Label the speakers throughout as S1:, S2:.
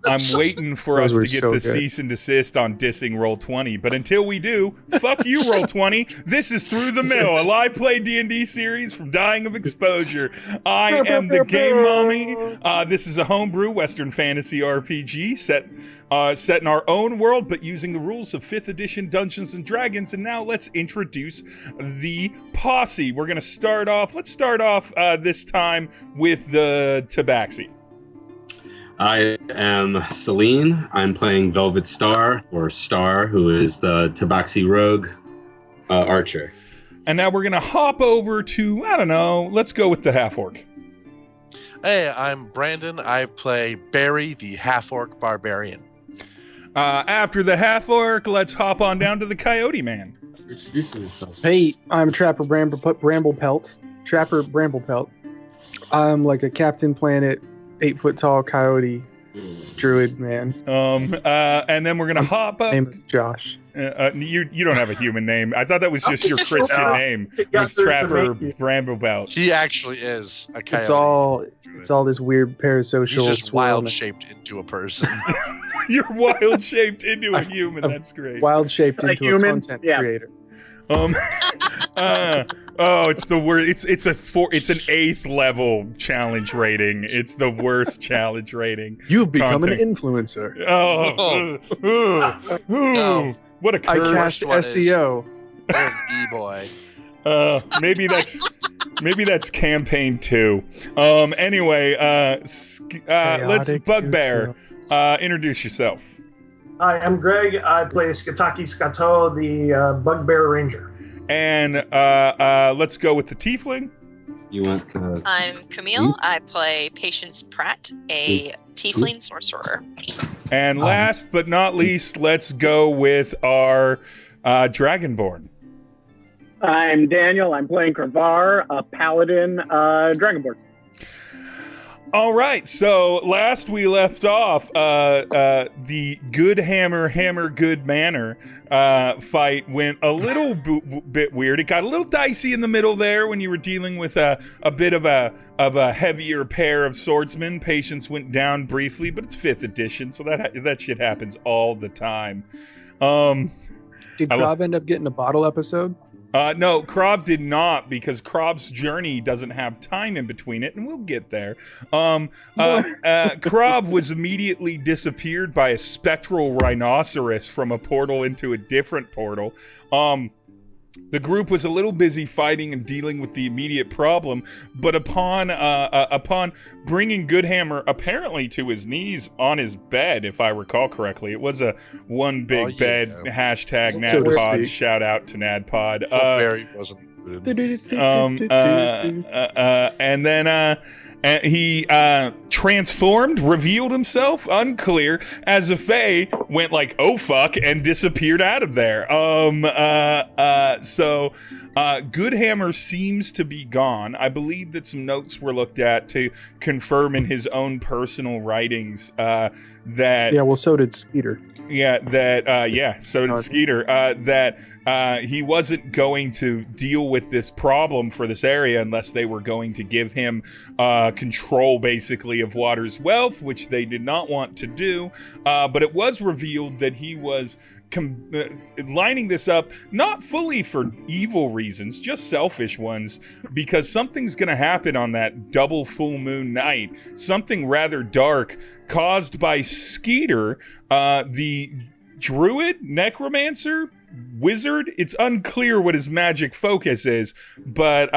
S1: I'm waiting for us
S2: Those were
S1: to get
S2: so
S1: the
S2: good.
S1: cease and desist on dissing Roll20. But until we do, fuck you, Roll20. This is Through the Mill, a live play D&D series from Dying of Exposure. I am the Game Mommy. This is a homebrew Western fantasy RPG set in our own world, but using the rules of 5th edition Dungeons & Dragons. And now let's introduce the Posse. We're going to start off, this time with the Tabaxi.
S3: I am Selene. I'm playing Velvet Star, or Star, who is the Tabaxi Rogue archer.
S1: And now we're going to hop over to, I don't know, let's go with the half-orc.
S4: Hey, I'm Brandon. I play Barry, the half-orc barbarian.
S1: After the half-orc, let's hop on down to the Coyote Man.
S3: Introducing yourself.
S2: Hey, I'm Trapper Bramblepelt. Trapper Bramblepelt. I'm like a Captain Planet, 8-foot tall coyote druid man.
S1: And then we're gonna hop up.
S2: Name is Josh.
S1: You don't have a human name. I thought that was just your Christian name.
S5: It got
S1: Was
S5: through to
S1: Trapper
S5: me.
S1: Bramblepelt.
S4: He actually is a coyote.
S2: It's all this weird parasocial.
S4: He's just
S2: swirl-
S4: wild-shaped into a person.
S1: You're wild shaped into a human. That's great.
S2: Wild shaped
S5: A
S2: into a
S5: human?
S2: content
S5: Yeah.
S2: creator.
S1: It's the worst. It's an 8th level challenge rating. It's the worst challenge rating.
S2: You've become
S1: Content.
S2: an influencer.
S4: No.
S1: What a
S2: I
S1: curse.
S2: cast
S4: one is-
S2: SEO.
S4: You're an e-boy.
S1: Maybe that's campaign 2. Anyway, let's
S2: Chaotic
S1: Bugbear. Introduce yourself.
S5: Hi, I'm Greg. I play Skataki Skato, the Bugbear Ranger.
S1: And let's go with the Tiefling.
S3: You want
S6: I'm Camille. I play Patience Pratt, a tiefling sorcerer.
S1: And last but not least, let's go with our Dragonborn.
S7: I'm Daniel. I'm playing Kravar, a paladin dragonborn.
S1: All right, so last we left off, the good hammer good manner fight went a little bit weird. It got a little dicey in the middle there when you were dealing with a bit of a heavier pair of swordsmen. Patience went down briefly, but it's 5th edition, so that shit happens all the time.
S2: Did Krav end up getting a bottle episode?
S1: No, Krav did not, because Krav's journey doesn't have time in between it, and we'll get there. Krav was immediately disappeared by a spectral rhinoceros from a portal into a different portal. The group was a little busy fighting and dealing with the immediate problem, but upon bringing Goodhammer apparently to his knees on his bed, if I recall correctly, it was a one big bed, hashtag
S2: So to
S1: NADPOD,
S2: speak.
S1: shout out to NADPOD.
S4: Barry wasn't included.
S1: And then he transformed, revealed himself, unclear, as a fae, went like, oh fuck, and disappeared out of there. So Goodhammer seems to be gone. I believe that some notes were looked at to confirm in his own personal writings that...
S2: Yeah, well, so did Skeeter.
S1: So did Skeeter, that he wasn't going to deal with this problem for this area unless they were going to give him control, basically, of Water's wealth, which they did not want to do. But it was revealed that he was lining this up, not fully for evil reasons, just selfish ones, because something's going to happen on that double full moon night. Something rather dark, caused by Skeeter, the druid, necromancer, wizard. It's unclear what his magic focus is, but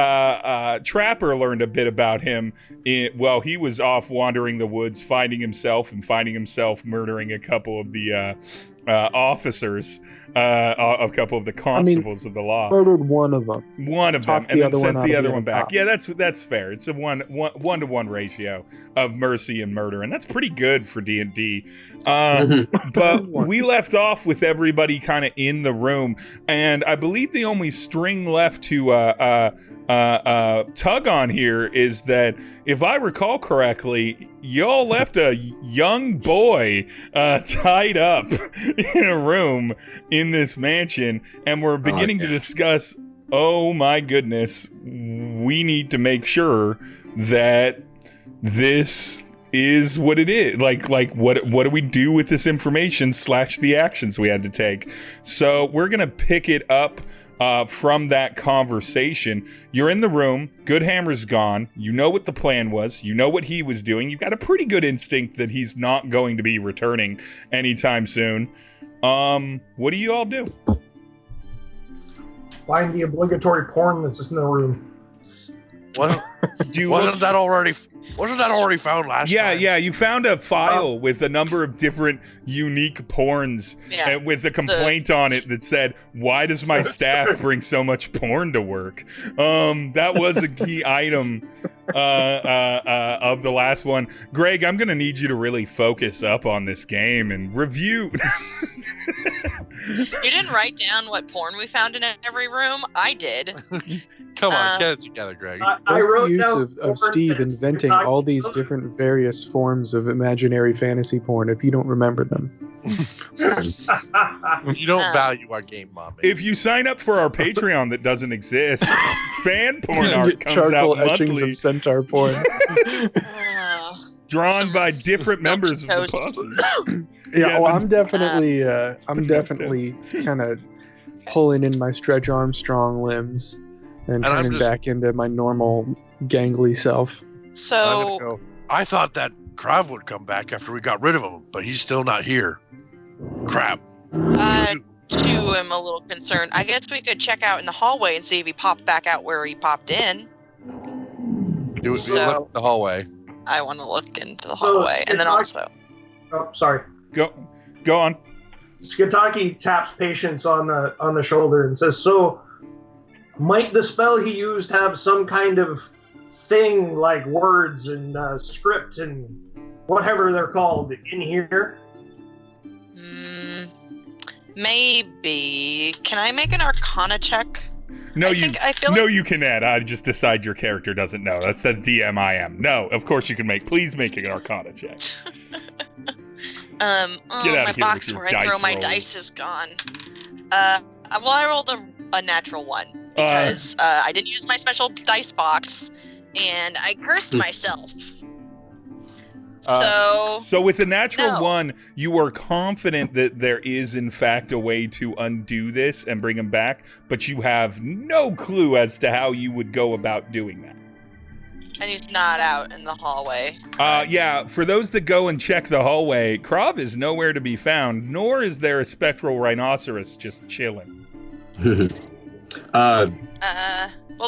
S1: Trapper learned a bit about him while he was off wandering the woods, finding himself murdering a couple of the officers, a couple of the constables of the law.
S2: Murdered one of them.
S1: And then sent the other one back. Yeah, that's fair. It's a one-to-one ratio of mercy and murder, and that's pretty good for D&D. But we left off with everybody kind of in the room, and I believe the only string left to tug on here is that, if I recall correctly, y'all left a young boy tied up in a room in this mansion, and we're beginning to discuss, oh my goodness, we need to make sure that this is what it is. Like what do we do with this information / the actions we had to take? So we're gonna pick it up from that conversation. You're in the room. Goodhammer's gone. You know what the plan was. You know what he was doing. You've got a pretty good instinct that he's not going to be returning anytime soon. What do you all do?
S5: Find the obligatory porn that's just in the room.
S4: Wasn't that already found last time?
S1: Yeah, you found a file with a number of different unique porns and with a complaint on it that said, "Why does my staff bring so much porn to work?" That was a key item of the last one. Greg, I'm going to need you to really focus up on this game and review.
S6: You didn't write down what porn we found in every room? I did.
S4: Come on, get it together, Greg.
S5: I wrote
S2: the use
S5: down
S2: of Steve
S5: porn
S2: inventing
S5: that's
S2: all these different various forms of imaginary fantasy porn if you don't remember them.
S4: You don't value our game, Mom.
S1: If you sign up for our Patreon that doesn't exist, fan porn art comes
S2: Charcoal
S1: out
S2: etchings
S1: monthly,
S2: of centaur porn.
S1: drawn by different members of the Posse.
S2: Yeah, well, I'm definitely kind of pulling in my Stretch Armstrong limbs and turning back into my normal gangly self.
S6: So
S4: I thought that Krav would come back after we got rid of him, but he's still not here. Crap.
S6: I too am a little concerned. I guess we could check out in the hallway and see if he popped back out where he popped in.
S4: Do the hallway.
S6: I want to look into the hallway, and then also.
S5: Oh, sorry.
S1: Go on.
S5: Skataki taps Patience on the shoulder and says, "So, might the spell he used have some kind of thing like words and script and whatever they're called in here?"
S6: Maybe. Can I make an Arcana check?
S1: No, you cannot. I just decide your character doesn't know. That's the DM I am. No, of course you can make. Please make an Arcana check.
S6: Get out my
S1: of here
S6: box
S1: with your
S6: where I throw my
S1: roll.
S6: dice is gone. Well, I rolled a natural one because I didn't use my special dice box, and I cursed myself.
S1: So with a natural one, you are confident that there is in fact a way to undo this and bring him back, but you have no clue as to how you would go about doing that.
S6: And he's not out in the hallway.
S1: Yeah, for those that go and check the hallway, Krav is nowhere to be found, nor is there a spectral rhinoceros just chilling.
S6: Well,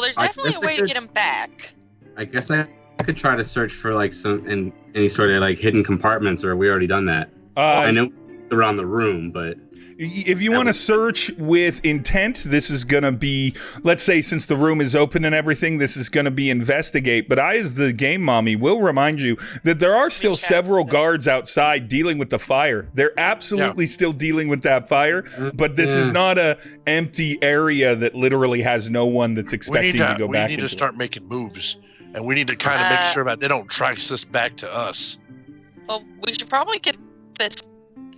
S6: there's definitely a way to get him back.
S3: I guess I could try to search for like any sort of like hidden compartments, or have we already done that? I know around the room, but
S1: if you want to search with intent, this is going to be, let's say, since the room is open and everything, this is going to be investigate. But I, as the game mommy, will remind you that there are still several guards outside dealing with the fire. They're absolutely still dealing with that fire, but this is not a empty area that literally has no one that's expecting to go back.
S4: We need to start making moves, and we need to kind of make sure that they don't trace this back to us.
S6: Well, we should probably get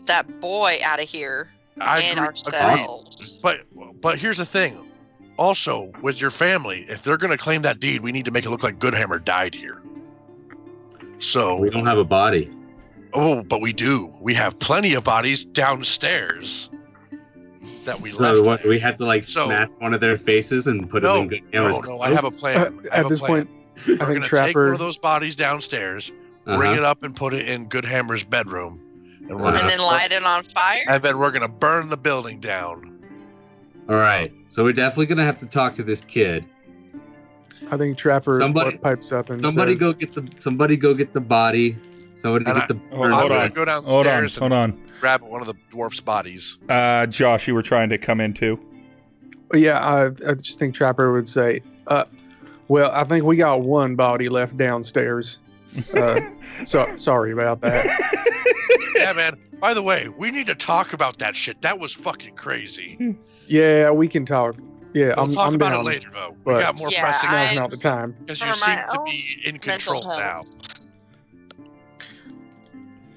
S6: that boy out of here. And ourselves.
S4: But here's the thing. Also, with your family, if they're going to claim that deed, we need to make it look like Goodhammer died here. So
S3: we don't have a body.
S4: Oh, but we do. We have plenty of bodies downstairs that we left.
S3: So what? We have to like smash one of their faces and put it in Goodhammer's.
S4: No, I have a plan.
S2: At this point, I think
S4: we're going to take one of those bodies downstairs, bring it up, and put it in Goodhammer's bedroom. And
S6: then light it on fire?
S4: And then we're going to burn the building down.
S3: All right. So we're definitely going to have to talk to this kid.
S2: I think Trapper pipes up and
S3: somebody
S2: says,
S3: go get the body. Somebody get the
S4: I'm going to go downstairs
S1: and
S4: grab one of the dwarf's bodies.
S1: Josh, you were trying to come in too?
S2: Yeah, I just think Trapper would say, well, I think we got one body left downstairs. So sorry about that.
S4: Yeah, man. By the way, we need to talk about that shit. That was fucking crazy.
S2: Yeah, we can talk. Yeah,
S4: we'll talk about
S2: down,
S4: it later, though. We got more pressing.
S2: Now's not the time.
S4: Because you seem to be in control now.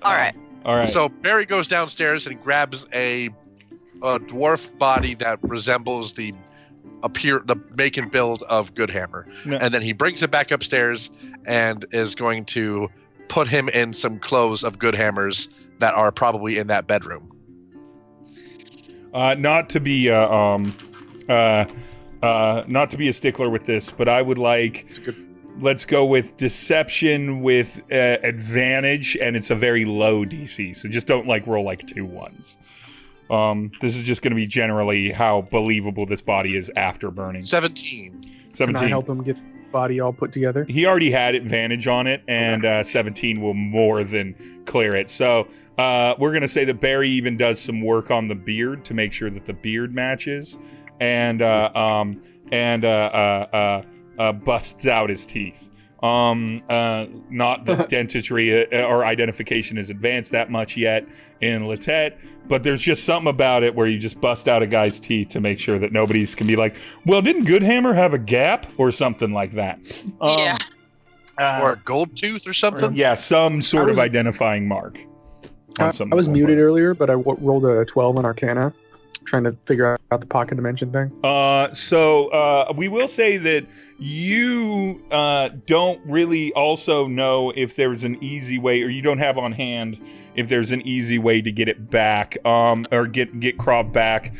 S6: All right.
S4: So Barry goes downstairs and grabs a dwarf body that resembles the make and build of Goodhammer, and then he brings it back upstairs and is going to put him in some clothes of good hammers that are probably in that bedroom.
S1: Not to be a stickler with this, but I would like. Let's go with deception with advantage, and it's a very low DC. So just don't roll 2 ones. This is just going to be generally how believable this body is after burning.
S4: 17.
S2: Can I help him get the body all put together?
S1: He already had advantage on it, and 17 will more than clear it. So we're going to say that Barry even does some work on the beard to make sure that the beard matches, and busts out his teeth. Not that dentistry or identification is advanced that much yet in Litet, but there's just something about it where you just bust out a guy's teeth to make sure that nobody's can be like, well, didn't Goodhammer have a gap or something like that?
S6: Yeah.
S4: Or a gold tooth or something?
S1: Yeah, some sort of identifying mark.
S2: I was muted earlier, but I rolled a 12 on Arcana, trying to figure out the pocket dimension thing.
S1: So we will say that you don't really also know if there's an easy way, or you don't have on hand if there's an easy way to get it back, or get Krav back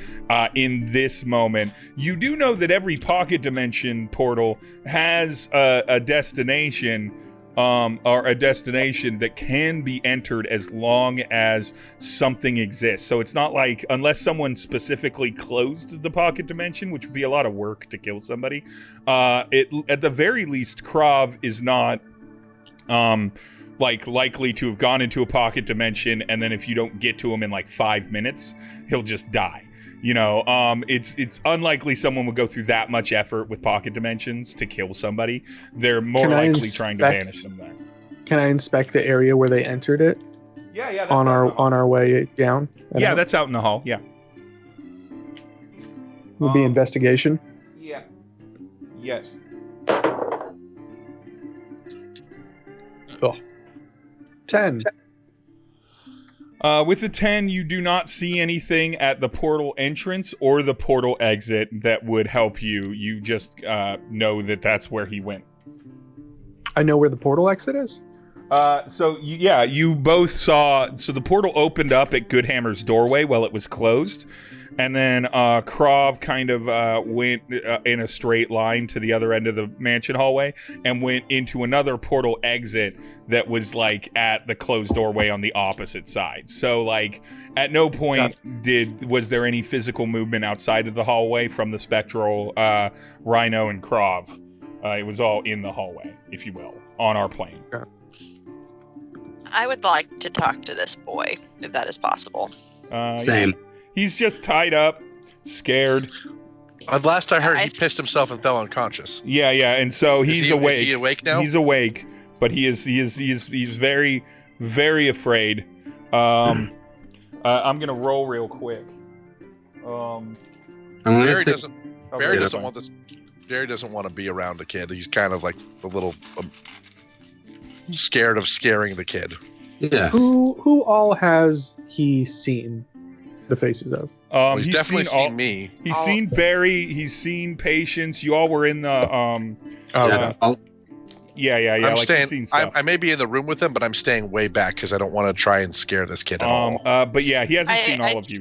S1: in this moment. You do know that every pocket dimension portal has a destination, or a destination that can be entered as long as something exists. So it's not like, unless someone specifically closed the pocket dimension, which would be a lot of work to kill somebody, at the very least, Krav is not likely to have gone into a pocket dimension, and then if you don't get to him in 5 minutes, he'll just die. It's unlikely someone would go through that much effort with pocket dimensions to kill somebody. They're more likely trying to banish them there.
S2: Can I inspect the area where they entered it?
S1: Yeah. That's
S2: on our way down.
S1: Yeah, that's out in the hall. Yeah.
S2: Would be investigation.
S1: Yeah. Yes.
S2: Oh. 10.
S1: With the 10, you do not see anything at the portal entrance or the portal exit that would help you. You just know that that's where he went.
S2: I know where the portal exit is?
S1: You both saw... So the portal opened up at Goodhammer's doorway while it was closed. And then Krav kind of went in a straight line to the other end of the mansion hallway and went into another portal exit that was at the closed doorway on the opposite side. So at no point was there any physical movement outside of the hallway from the spectral Rhino and Krav. It was all in the hallway, if you will, on our plane.
S2: Okay.
S6: I would like to talk to this boy, if that is possible.
S3: Same.
S1: Yeah. He's just tied up, scared.
S4: Last I heard, he pissed himself and fell unconscious.
S1: Yeah, and so he's awake.
S4: Is he awake now?
S1: He's awake, but he's very, very afraid. I'm gonna roll real quick.
S4: Barry doesn't want this. Barry doesn't want to be around a kid. He's kind of a little scared of scaring the kid.
S3: Yeah.
S2: Who all has he seen the faces of?
S4: He's definitely seen me.
S1: He's seen Barry. He's seen Patience. You all were in the Yeah.
S4: I'm staying. I may be in the room with him, but I'm staying way back because I don't want to try and scare this kid at all.
S1: But yeah, he hasn't seen all of you.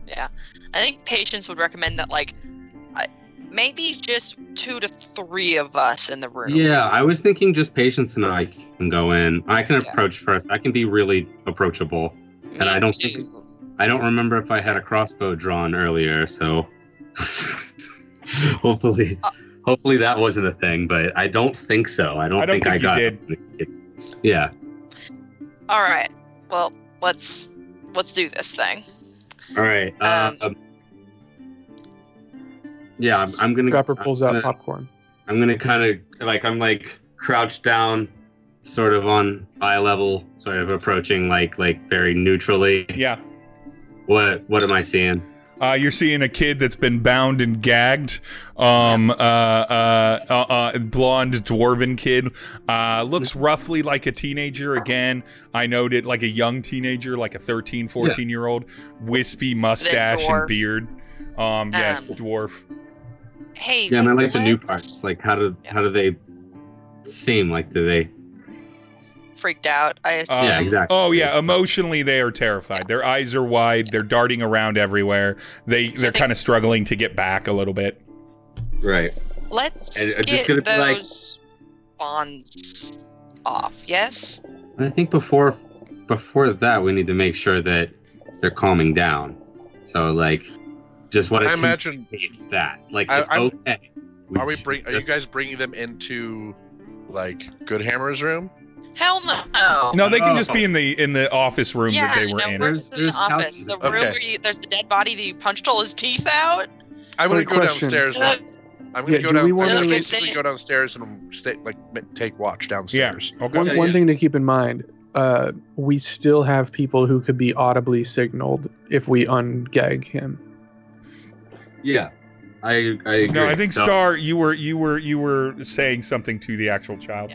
S6: Yeah, I think Patience would recommend that maybe just 2 to 3 of us in the room.
S3: Yeah, I was thinking just Patience and I can go in. I can approach first. I can be really approachable, and I don't remember if I had a crossbow drawn earlier, so hopefully that wasn't a thing, but I don't think so. I don't think I got
S1: it.
S3: Yeah.
S6: All right. Well, let's do this thing.
S3: All right. Yeah, I'm gonna.
S2: Trapper pulls out popcorn.
S3: I'm gonna kind of I'm crouched down, sort of on eye level, sort of approaching very neutrally.
S1: Yeah.
S3: What am I seeing?
S1: You're seeing a kid that's been bound and gagged. Blonde dwarven kid. Looks roughly like a teenager. Again, I noted a young teenager, a 13, 14-year-old. Wispy mustache and beard. Dwarf.
S6: Hey.
S3: Yeah, and I like the new parts. How do they seem? Do they?
S6: freaked out, I assume.
S3: Yeah, exactly.
S1: Oh yeah, emotionally they are terrified. Their eyes are wide. They're darting around everywhere. They're kind of struggling to get back a little bit.
S3: Right.
S6: Let's
S3: And
S6: get
S3: gonna be like-
S6: those bonds off. Yes.
S3: I think before that, we need to make sure that they're calming down. So, like, just what
S4: I imagine
S3: that. Like, it's okay.
S4: Are you guys bringing them into like Goodhammer's room?
S6: Hell no.
S1: No, they can just be in the office room that they were in.
S6: Where's the office?
S3: couches.
S6: The room where there's the dead body that you punched all his teeth out?
S4: I'm gonna go
S2: question.
S4: downstairs. I'm gonna
S2: Yeah,
S4: go
S2: do
S4: down.
S2: we
S4: I'm
S2: wanna-
S4: gonna
S6: Okay,
S4: basically
S6: then-
S4: go downstairs and take watch downstairs.
S1: Okay.
S2: One thing to keep in mind, we still have people who could be audibly signaled if we ungag him.
S3: Yeah, I agree.
S1: No, I think
S3: So-
S1: Star, you were saying something to the actual child.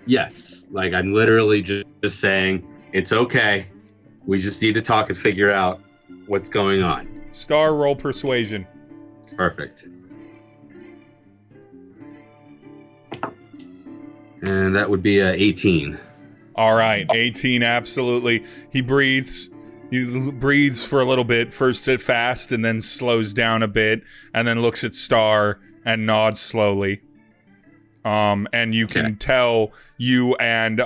S3: Yes, like I'm literally just saying it's okay. We just need to talk and figure out what's going on.
S1: Star, roll persuasion.
S3: Perfect. And that would be 18.
S1: All right, 18, absolutely. He breathes. He breathes for a little bit, first at fast and then slows down a bit, and then looks at Star and nods slowly. And you can tell, you and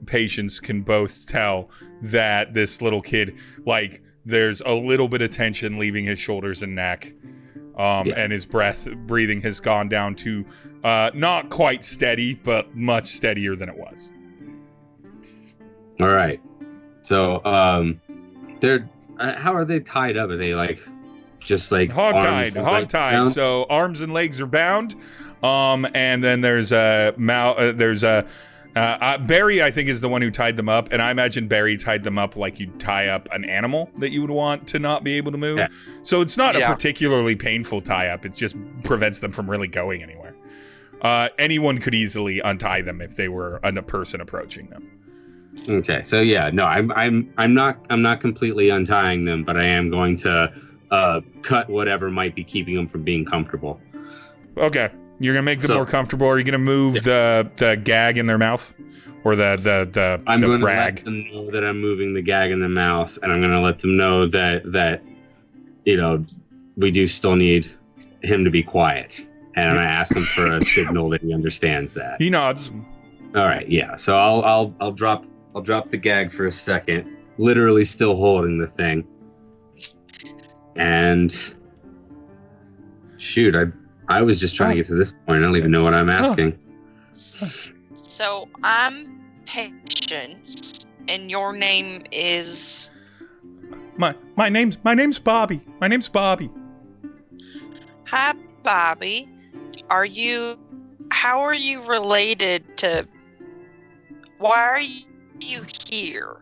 S1: Patience can both tell that this little kid, like, there's a little bit of tension leaving his shoulders and neck. And his breathing has gone down to not quite steady, but much steadier than it was.
S3: All right. So, they're how are they tied up? Are they just
S1: hog-tied?
S3: arms
S1: Hog-tied. So arms and legs are bound. And then there's Barry, I think, is the one who tied them up, and I imagine Barry tied them up like you'd tie up an animal that you would want to not be able to move. Yeah. So it's not a particularly painful tie-up. It just prevents them from really going anywhere. Anyone could easily untie them if they were a person approaching them.
S3: Okay, so yeah, no, I'm not completely untying them, but I am going to cut whatever might be keeping them from being comfortable.
S1: Okay. You're gonna make them more comfortable. Are you gonna move the gag in their mouth, or the
S3: I'm going to
S1: rag?
S3: let them know that I'm moving the gag in the mouth, and I'm going to let them know that we do still need him to be quiet, and I'm going to ask him for a signal that he understands that.
S1: He nods.
S3: All right, yeah. So I'll drop the gag for a second, literally still holding the thing, and shoot, I was just trying to get to this point. I don't even know what I'm asking.
S6: So I'm Patience, and your name is
S1: My name's Bobby. My name's Bobby.
S6: Hi, Bobby. How are you related to? Why are you here?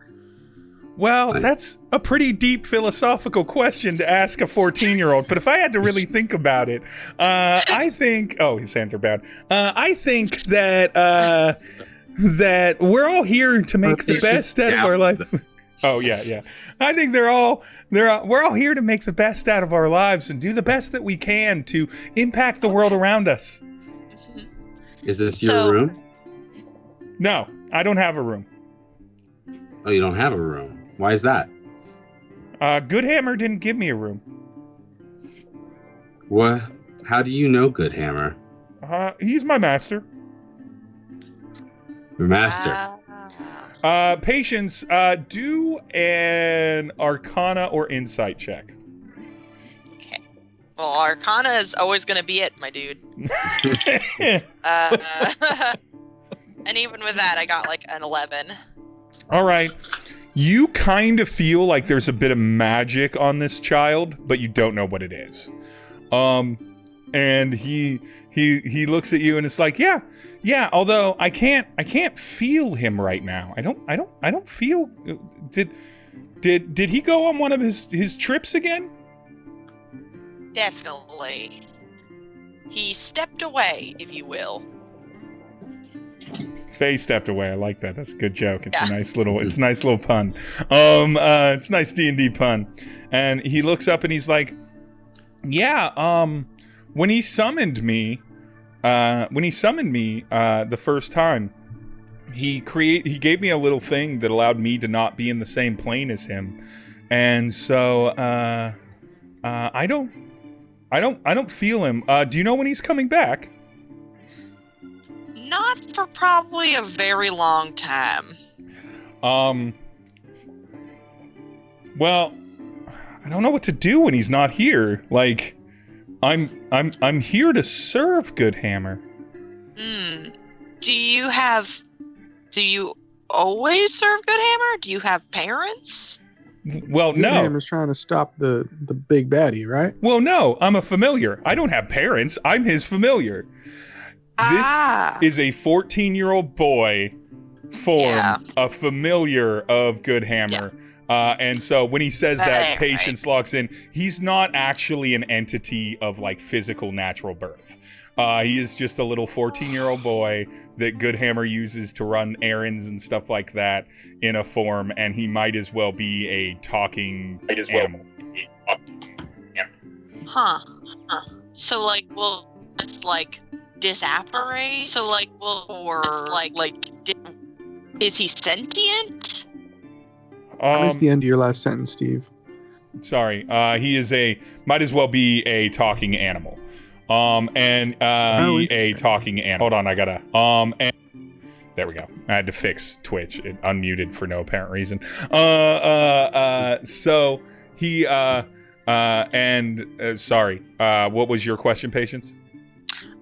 S1: Well, that's a pretty deep philosophical question to ask a 14-year-old. But if I had to really think about it, I think... Oh, his hands are bound. I think that that we're all here to make the best out of our life. Oh, yeah. I think we're all here to make the best out of our lives and do the best that we can to impact the world around us.
S3: Is this your room?
S1: No, I don't have a room.
S3: Oh, you don't have a room. Why is that?
S1: Goodhammer didn't give me a room.
S3: What? How do you know Goodhammer?
S1: He's my master.
S3: Your master.
S1: Patience, do an Arcana or Insight check.
S6: Okay. Well, Arcana is always going to be it, my dude. And even with that, I got like an 11.
S1: All right. You kind of feel like there's a bit of magic on this child, but you don't know what it is. And he looks at you and it's like, yeah. Although I can't feel him right now. I don't feel. Did he go on one of his trips again?
S6: Definitely. He stepped away, if you will.
S1: Faye stepped away. I like that. That's a good joke. It's a nice little pun. It's a nice D&D pun. And he looks up and he's like, yeah, when he summoned me the first time, he gave me a little thing that allowed me to not be in the same plane as him, and so I don't feel him. Do you know when he's coming back?
S6: Not for probably a very long time.
S1: Well, I don't know what to do when he's not here. Like, I'm here to serve Good Hammer.
S6: Do you always serve Good Hammer? Do you have parents?
S1: Well,
S2: Good
S1: no.
S2: Hammer's trying to stop the big baddie, right?
S1: Well, no. I'm a familiar. I don't have parents. I'm his familiar. This is a 14-year-old boy form, a familiar of Good Hammer. And so when he says that Patience locks in, he's not actually an entity of like physical natural birth. He is just a little 14-year-old boy that Good Hammer uses to run errands and stuff like that in a form, and he might as well be a talking animal.
S6: So like, we'll just like disapparate. So like, is he sentient?
S2: I missed the end of your last sentence, Steve.
S1: Sorry. He is might as well be a talking animal. A talking animal. Hold on, I gotta, and there we go. I had to fix Twitch. It unmuted for no apparent reason. So he, sorry, what was your question, Patience?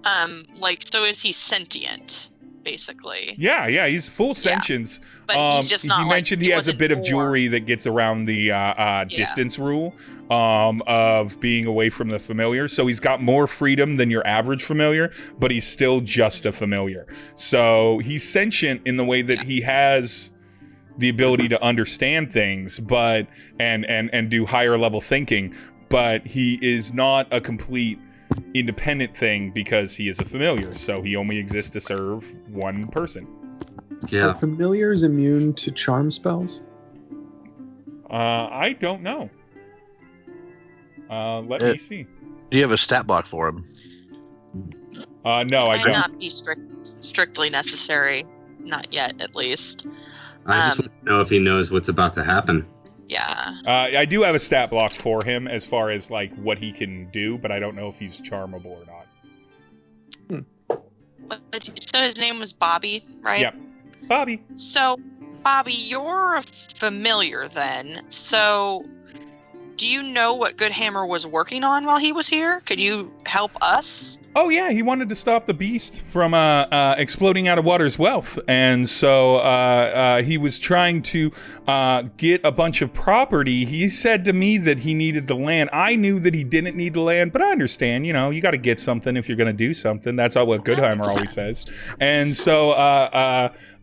S6: So is he sentient? Basically.
S1: Yeah, he's full sentience.
S6: But he's just not.
S1: He mentioned he has a bit of jewelry that gets around the distance rule of being away from the familiar. So he's got more freedom than your average familiar, but he's still just a familiar. So he's sentient in the way that he has the ability to understand things, but and do higher level thinking. But he is not a complete independent thing because he is a familiar, so he only exists to serve one person.
S2: Are familiars immune to charm spells?
S1: I don't know. Let me see.
S4: Do you have a stat block for him?
S1: No, I don't.
S6: Might not be strictly necessary. Not yet, at least.
S3: I just want to know if he knows what's about to happen.
S6: Yeah.
S1: I do have a stat block for him as far as like what he can do, but I don't know if he's charmable or not.
S6: So his name was Bobby, right?
S1: Yep. Bobby.
S6: So, Bobby, you're a familiar then. So, do you know what Good Hammer was working on while he was here? Could you help us?
S1: Oh yeah, he wanted to stop the beast from exploding out of Water's wealth, and so he was trying to get a bunch of property. He said to me that he needed the land. I knew that he didn't need the land, but I understand. You know, you got to get something if you're going to do something. That's what Goodheimer always says. And so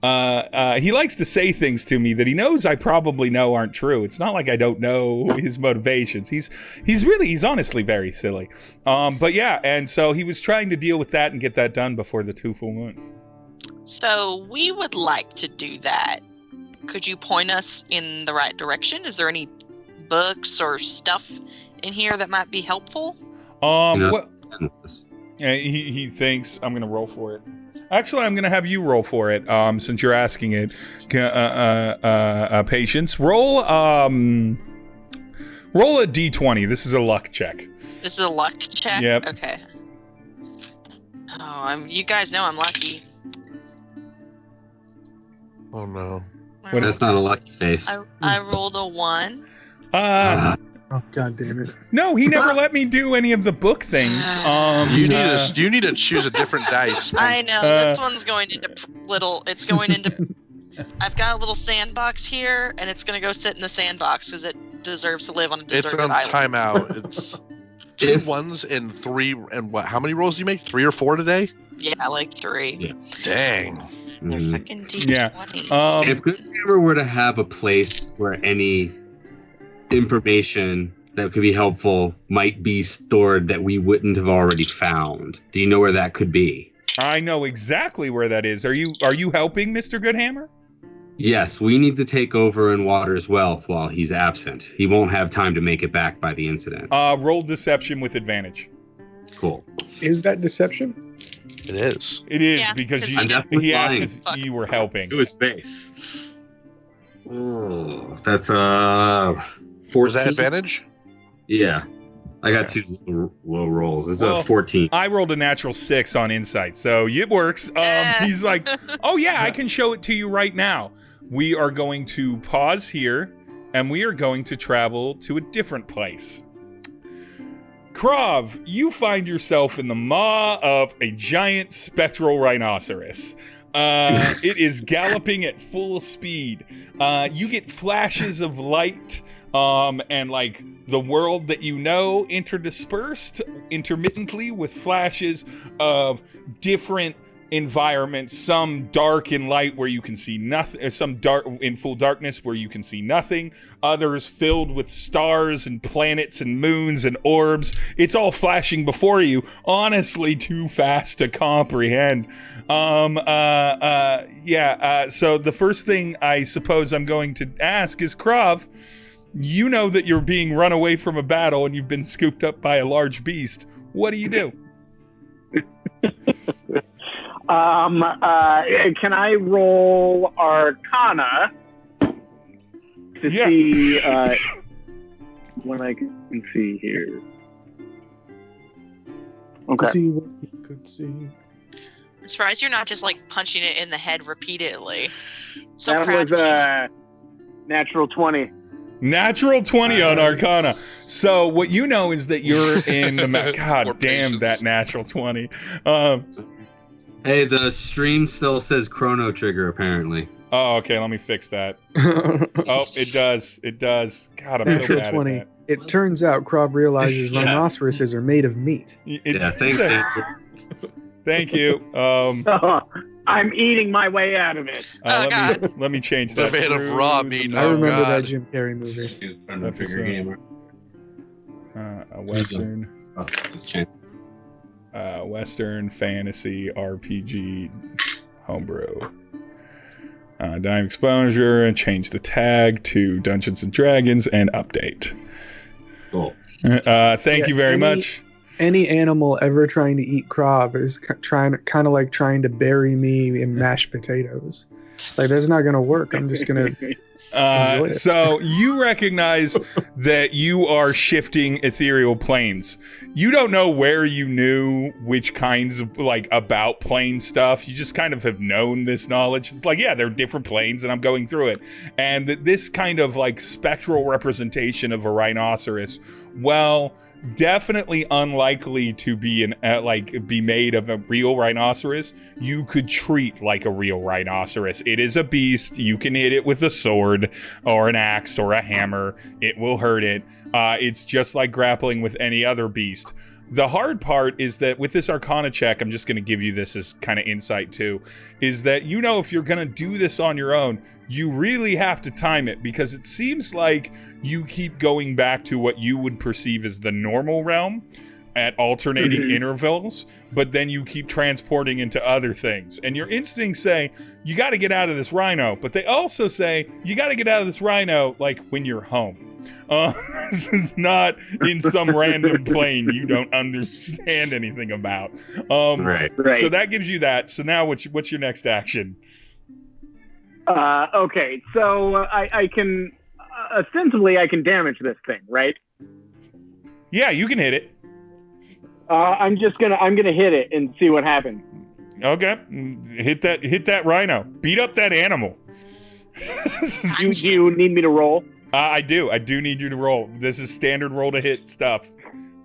S1: he likes to say things to me that he knows I probably know aren't true. It's not like I don't know his motivations. He's honestly very silly. But yeah, and so he was trying to deal with that and get that done before the 2 full moons.
S6: So we would like to do that. Could you point us in the right direction? Is there any books or stuff in here that might be helpful?
S1: Well, he thinks I'm gonna roll for it. Actually, I'm gonna have you roll for it, since you're asking it. Patience, roll a d20. This is a luck check.
S6: This is a luck check?
S1: Yep.
S6: Okay. Oh, you guys know I'm lucky.
S4: Oh no.
S3: That's not a lucky face.
S6: I rolled a 1.
S2: Oh, god damn it.
S1: No, he never let me do any of the book things.
S4: You need to choose a different dice.
S6: I know, this one's going into it's going into I've got a little sandbox here, and it's going to go sit in the sandbox because it deserves to live on a deserted island.
S4: It's on timeout. It's 2 1s and 3, and what? How many rolls do you make? 3 or 4 today?
S6: Yeah, like 3.
S3: Yeah.
S4: Dang.
S6: They're fucking D20.
S1: Yeah.
S3: If Goodhammer were to have a place where any information that could be helpful might be stored that we wouldn't have already found, do you know where that could be?
S1: I know exactly where that is. Are you helping Mr. Goodhammer?
S3: Yes, we need to take over in Water's wealth while he's absent. He won't have time to make it back by the incident.
S1: Roll deception with advantage.
S3: Cool.
S2: Is that deception?
S4: It is.
S1: It is
S6: Yeah,
S1: because
S6: 'cause
S1: he asked
S3: lying.
S1: if you were helping.
S3: To his face. Oh, that's 14.
S4: Was that advantage?
S3: Yeah. I got two low rolls. It's
S1: Well,
S3: a 14.
S1: I rolled a natural 6 on insight, so it works. He's like, oh yeah, I can show it to you right now. We are going to pause here, and we are going to travel to a different place. Krav, you find yourself in the maw of a giant spectral rhinoceros. It is galloping at full speed. You get flashes of light, and like the world that you know interspersed intermittently with flashes of different environments, some dark and light where you can see nothing, some dark in full darkness where you can see nothing, others filled with stars and planets and moons and orbs. It's all flashing before you, honestly too fast to comprehend. So the first thing I suppose I'm going to ask is, Krav, you know that you're being run away from a battle and you've been scooped up by a large beast. What do you do?
S7: Can I roll Arcana to see what I can see here? Okay.
S2: See what you could see.
S6: I'm surprised you're not just like punching it in the head repeatedly. So
S7: that
S6: proud
S7: was
S6: of you.
S7: Natural 20.
S1: Natural 20 on Arcana. So what you know is that you're in the God
S4: Poor
S1: damn
S4: patience.
S1: that natural 20.
S3: Hey, the stream still says Chrono Trigger, apparently.
S1: Oh, okay, let me fix that. Oh, it does. It does. God, I'm so
S2: Natural
S1: bad
S2: 20.
S1: at
S2: It turns out Krav realizes
S3: Yeah.
S2: rhinoceroses are made of meat.
S1: that.
S3: Yeah, thanks, Andrew.
S1: Thank you.
S7: I'm eating my way out of it.
S1: Let me change
S4: They're
S1: that.
S4: made of
S1: through
S4: raw
S1: the
S4: meat.
S2: I
S4: Oh,
S2: remember
S4: God.
S2: that Jim Carrey movie.
S3: Chrono Trigger gamer.
S1: A Western.
S3: Oh, let's change.
S1: Western fantasy RPG homebrew. Dime exposure and change the tag to Dungeons and Dragons and update.
S3: Cool.
S1: Thank you very much.
S2: Any animal ever trying to eat Krav is kind of like trying to bury me in mashed potatoes. Like, that's not gonna work. I'm just gonna enjoy it.
S1: So you recognize that you are shifting ethereal planes. You don't know where you knew which kinds of about plane stuff. You just kind of have known this knowledge. It's like, yeah, they're different planes and I'm going through it. And that this kind of spectral representation of a rhinoceros, well, definitely unlikely to be be made of a real rhinoceros. You could treat like a real rhinoceros. It is a beast. You can hit it with a sword or an axe or a hammer. It will hurt it. It's just like grappling with any other beast. The hard part is that with this Arcana check, I'm just going to give you this as kind of insight too, is that if you're going to do this on your own, you really have to time it, because it seems like you keep going back to what you would perceive as the normal realm at alternating intervals, but then you keep transporting into other things. And your instincts say, you got to get out of this rhino, but they also say, you got to get out of this rhino when you're home. This is not in some random plane you don't understand anything about.
S3: Right.
S1: So that gives you that. So now what's your next action?
S7: Okay, so I can ostensibly I can damage this thing, right?
S1: Yeah, you can hit it.
S7: I'm gonna hit it and see what happens.
S1: Okay, hit that rhino. Beat up that animal.
S7: Do you need me to roll?
S1: I do need you to roll. This is standard roll to hit stuff.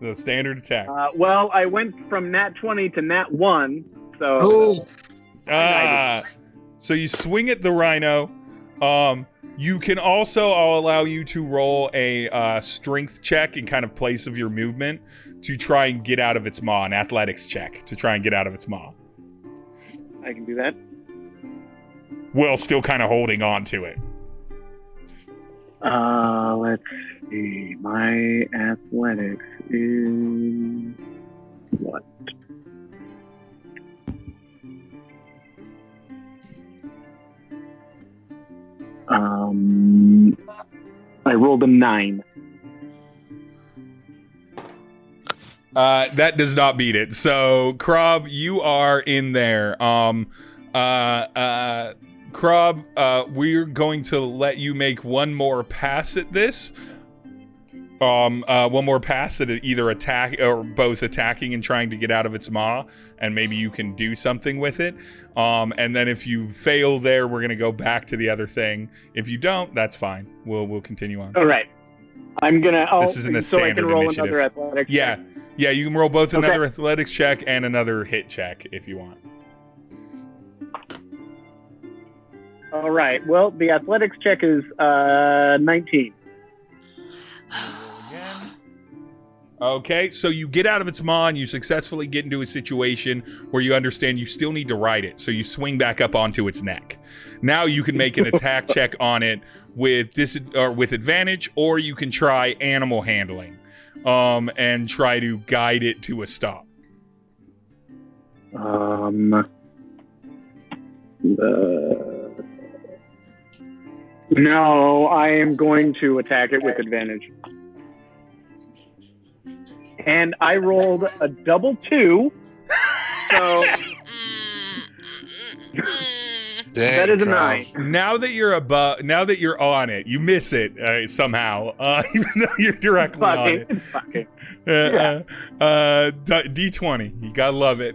S1: The standard attack.
S7: Well, I went from nat 20 to nat 1, so.
S1: So you swing at the rhino. You can also, I'll allow you to roll a strength check in kind of place of your movement to try and get out of its maw, an athletics check to try and get out of its maw.
S7: I can do that.
S1: Well, still kind of holding on to it.
S7: Let's see. My athletics is what? I rolled a 9.
S1: That does not beat it. So, Krob, you are in there. Krob, we're going to let you make one more pass at this. One more pass at it, either attack or both attacking and trying to get out of its maw, and maybe you can do something with it. And then if you fail there, we're gonna go back to the other thing. If you don't, that's fine. We'll continue on.
S7: All right. I'm gonna.
S1: This isn't a standard
S7: so I can roll
S1: initiative.
S7: another athletics.
S1: Yeah,
S7: check.
S1: yeah. You can roll both another athletics check and another hit check if you want.
S7: All right. Well, the athletics check is 19.
S1: Okay, so you get out of its maw and you successfully get into a situation where you understand you still need to ride it, so you swing back up onto its neck. Now you can make an attack check on it with advantage, or you can try animal handling, and try to guide it to a stop.
S7: No, I am going to attack it with advantage. And I rolled a double 2, so that is a 9.
S1: Now that you're on it, you miss it somehow, even though you're directly on it. D20, you gotta love it.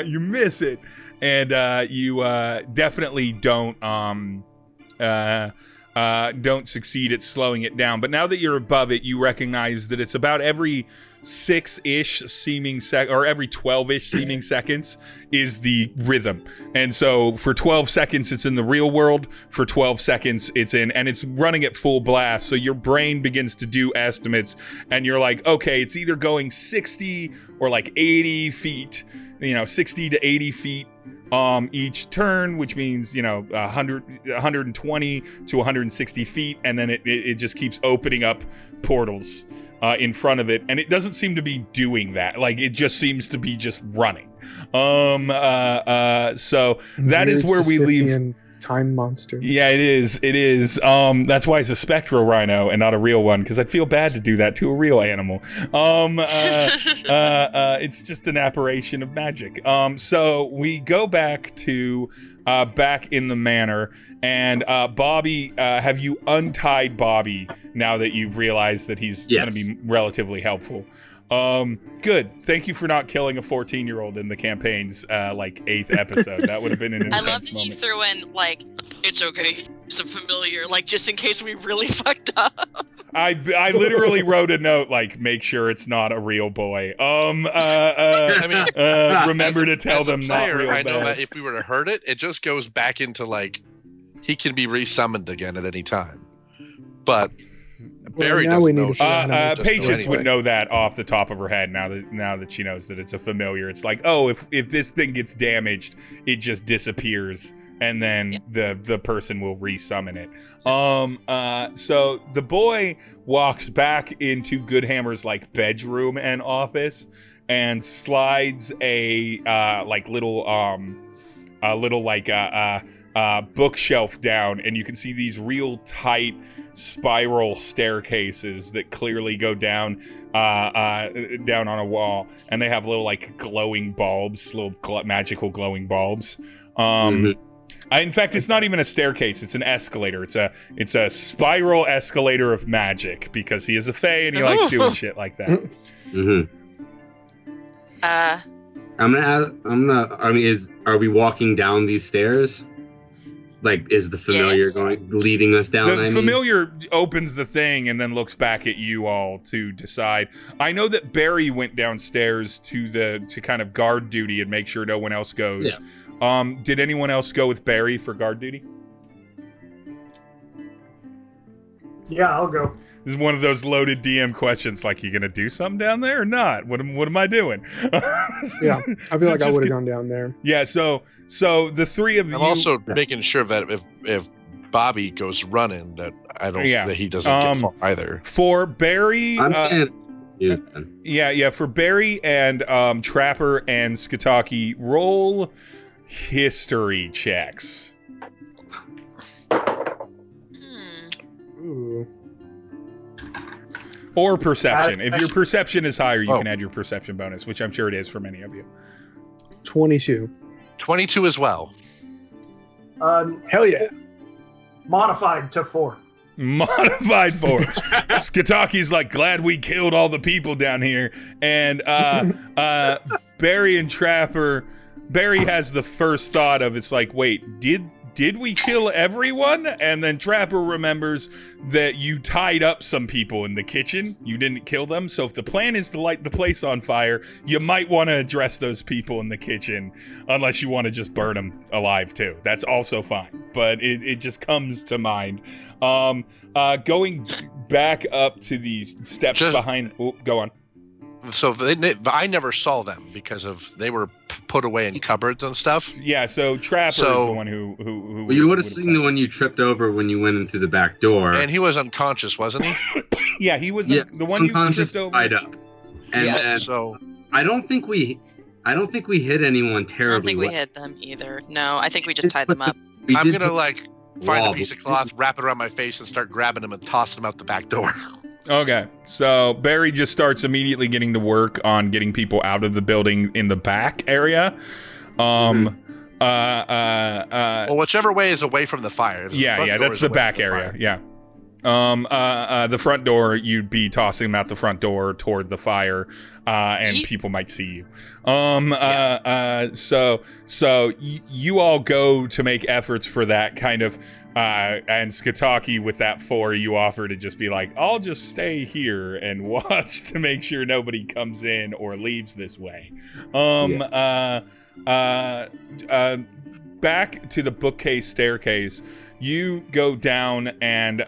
S1: You miss it, and you definitely don't succeed at slowing it down. But now that you're above it, you recognize that it's about every 6-ish seeming or every 12-ish seeming seconds is the rhythm. And so for 12 seconds, it's in the real world. For 12 seconds, it's in, and it's running at full blast. So your brain begins to do estimates, and you're like, okay, it's either going 60 or like 80 feet, 60 to 80 feet each turn, which means 120 to 160 feet, and then it just keeps opening up portals in front of it, and it doesn't seem to be doing that. Like, it just seems to be just running. So that is where we leave.
S2: Time monster.
S1: Yeah, it is. That's why it's a spectral rhino and not a real one, because I'd feel bad to do that to a real animal. It's just an apparition of magic. So we go back to back in the manor, and Bobby, have you untied Bobby now that you've realized that he's going to be relatively helpful? Good. Thank you for not killing a 14-year-old in the campaign's 8th episode. That would have been an intense
S6: I love that
S1: moment.
S6: you threw in it's okay, it's a familiar, just in case we really fucked up.
S1: I literally wrote a note make sure it's not a real boy. Remember to tell them
S4: player,
S1: not real
S4: I know
S1: bad.
S4: that if we were to hurt it, it just goes back into he can be resummoned again at any time. But Barry
S2: now we
S4: doesn't
S2: need
S4: know.
S2: to
S1: Patience would know that off the top of her head now that she knows that it's a familiar. It's like, oh, if this thing gets damaged, it just disappears, and then the person will resummon it. So the boy walks back into Goodhammer's bedroom and office, and slides a bookshelf down, and you can see these real tight spiral staircases that clearly go down on a wall, and they have little glowing bulbs, magical glowing bulbs. In fact, it's not even a staircase; it's an escalator. It's a spiral escalator of magic, because he is a fae and he likes doing shit like that.
S3: Are we walking down these stairs? Is the familiar leading us down?
S1: The familiar opens the thing and then looks back at you all to decide. I know that Barry went downstairs to kind of guard duty and make sure no one else goes. Yeah. Did anyone else go with Barry for guard duty?
S5: Yeah, I'll go.
S1: This is one of those loaded DM questions, you gonna do something down there or not? What am I doing?
S2: Yeah, I feel like I would have gone down there.
S1: Yeah, so the three of you.
S4: I'm also making sure that if Bobby goes running, that that he doesn't get far either.
S1: For Barry,
S3: I'm saying.
S1: For Barry and Trapper and Skataki, roll history checks.
S2: Ooh.
S1: Or perception. If your perception is higher, you can add your perception bonus, which I'm sure it is for many of you.
S2: 22.
S4: 22 as well.
S2: Hell yeah.
S5: Modified to 4.
S1: Modified 4. Skitaki's like, glad we killed all the people down here. And Barry and Trapper, Barry has the first thought of, it's like, wait, did we kill everyone? And then Trapper remembers that you tied up some people in the kitchen. You didn't kill them. So if the plan is to light the place on fire, you might want to address those people in the kitchen, unless you want to just burn them alive too. That's also fine. But it just comes to mind. Going back up to the steps behind. Oh, go on.
S4: So I never saw them because they were put away in cupboards and stuff.
S1: Yeah, so Trapper is the one who
S3: well, you would have seen the one you tripped over when you went in through the back door.
S4: And he was unconscious, wasn't he?
S1: Yeah, he was the one you tripped over.
S3: Tied up. And
S4: so
S3: I don't think we hit anyone terribly.
S6: I don't think we hit them either. No, I think we just tied them up.
S4: I'm gonna find a piece of cloth, wrap it around my face, and start grabbing them and tossing them out the back door.
S1: Okay, so Barry just starts immediately getting to work on getting people out of the building in the back area. Well,
S4: whichever way is away from the fire.
S1: Yeah, that's the back area. Yeah. The front door, you'd be tossing them out the front door toward the fire, and people might see you. So you all go to make efforts for that kind of, and Skitaki with that 4, you offer to just be like, I'll just stay here and watch to make sure nobody comes in or leaves this way. Back to the bookcase staircase. You go down and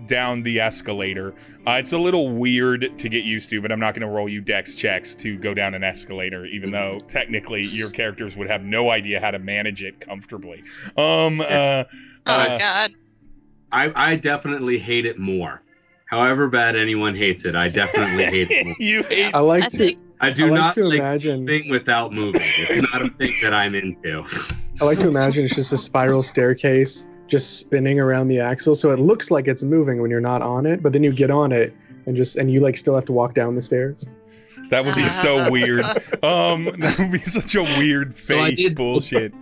S1: down the escalator. It's a little weird to get used to, but I'm not going to roll you dex checks to go down an escalator, even though technically your characters would have no idea how to manage it comfortably.
S6: Oh God.
S3: I definitely hate it more. However bad anyone hates it, I definitely hate it more.
S1: You hate.
S3: I do not like
S2: imagine
S3: thing without moving. It's not a thing that I'm into.
S2: I like to imagine it's just a spiral staircase just spinning around the axle, so it looks like it's moving when you're not on it, but then you get on it and you still have to walk down the stairs.
S1: That would be so weird. That would be such a weird fake bullshit.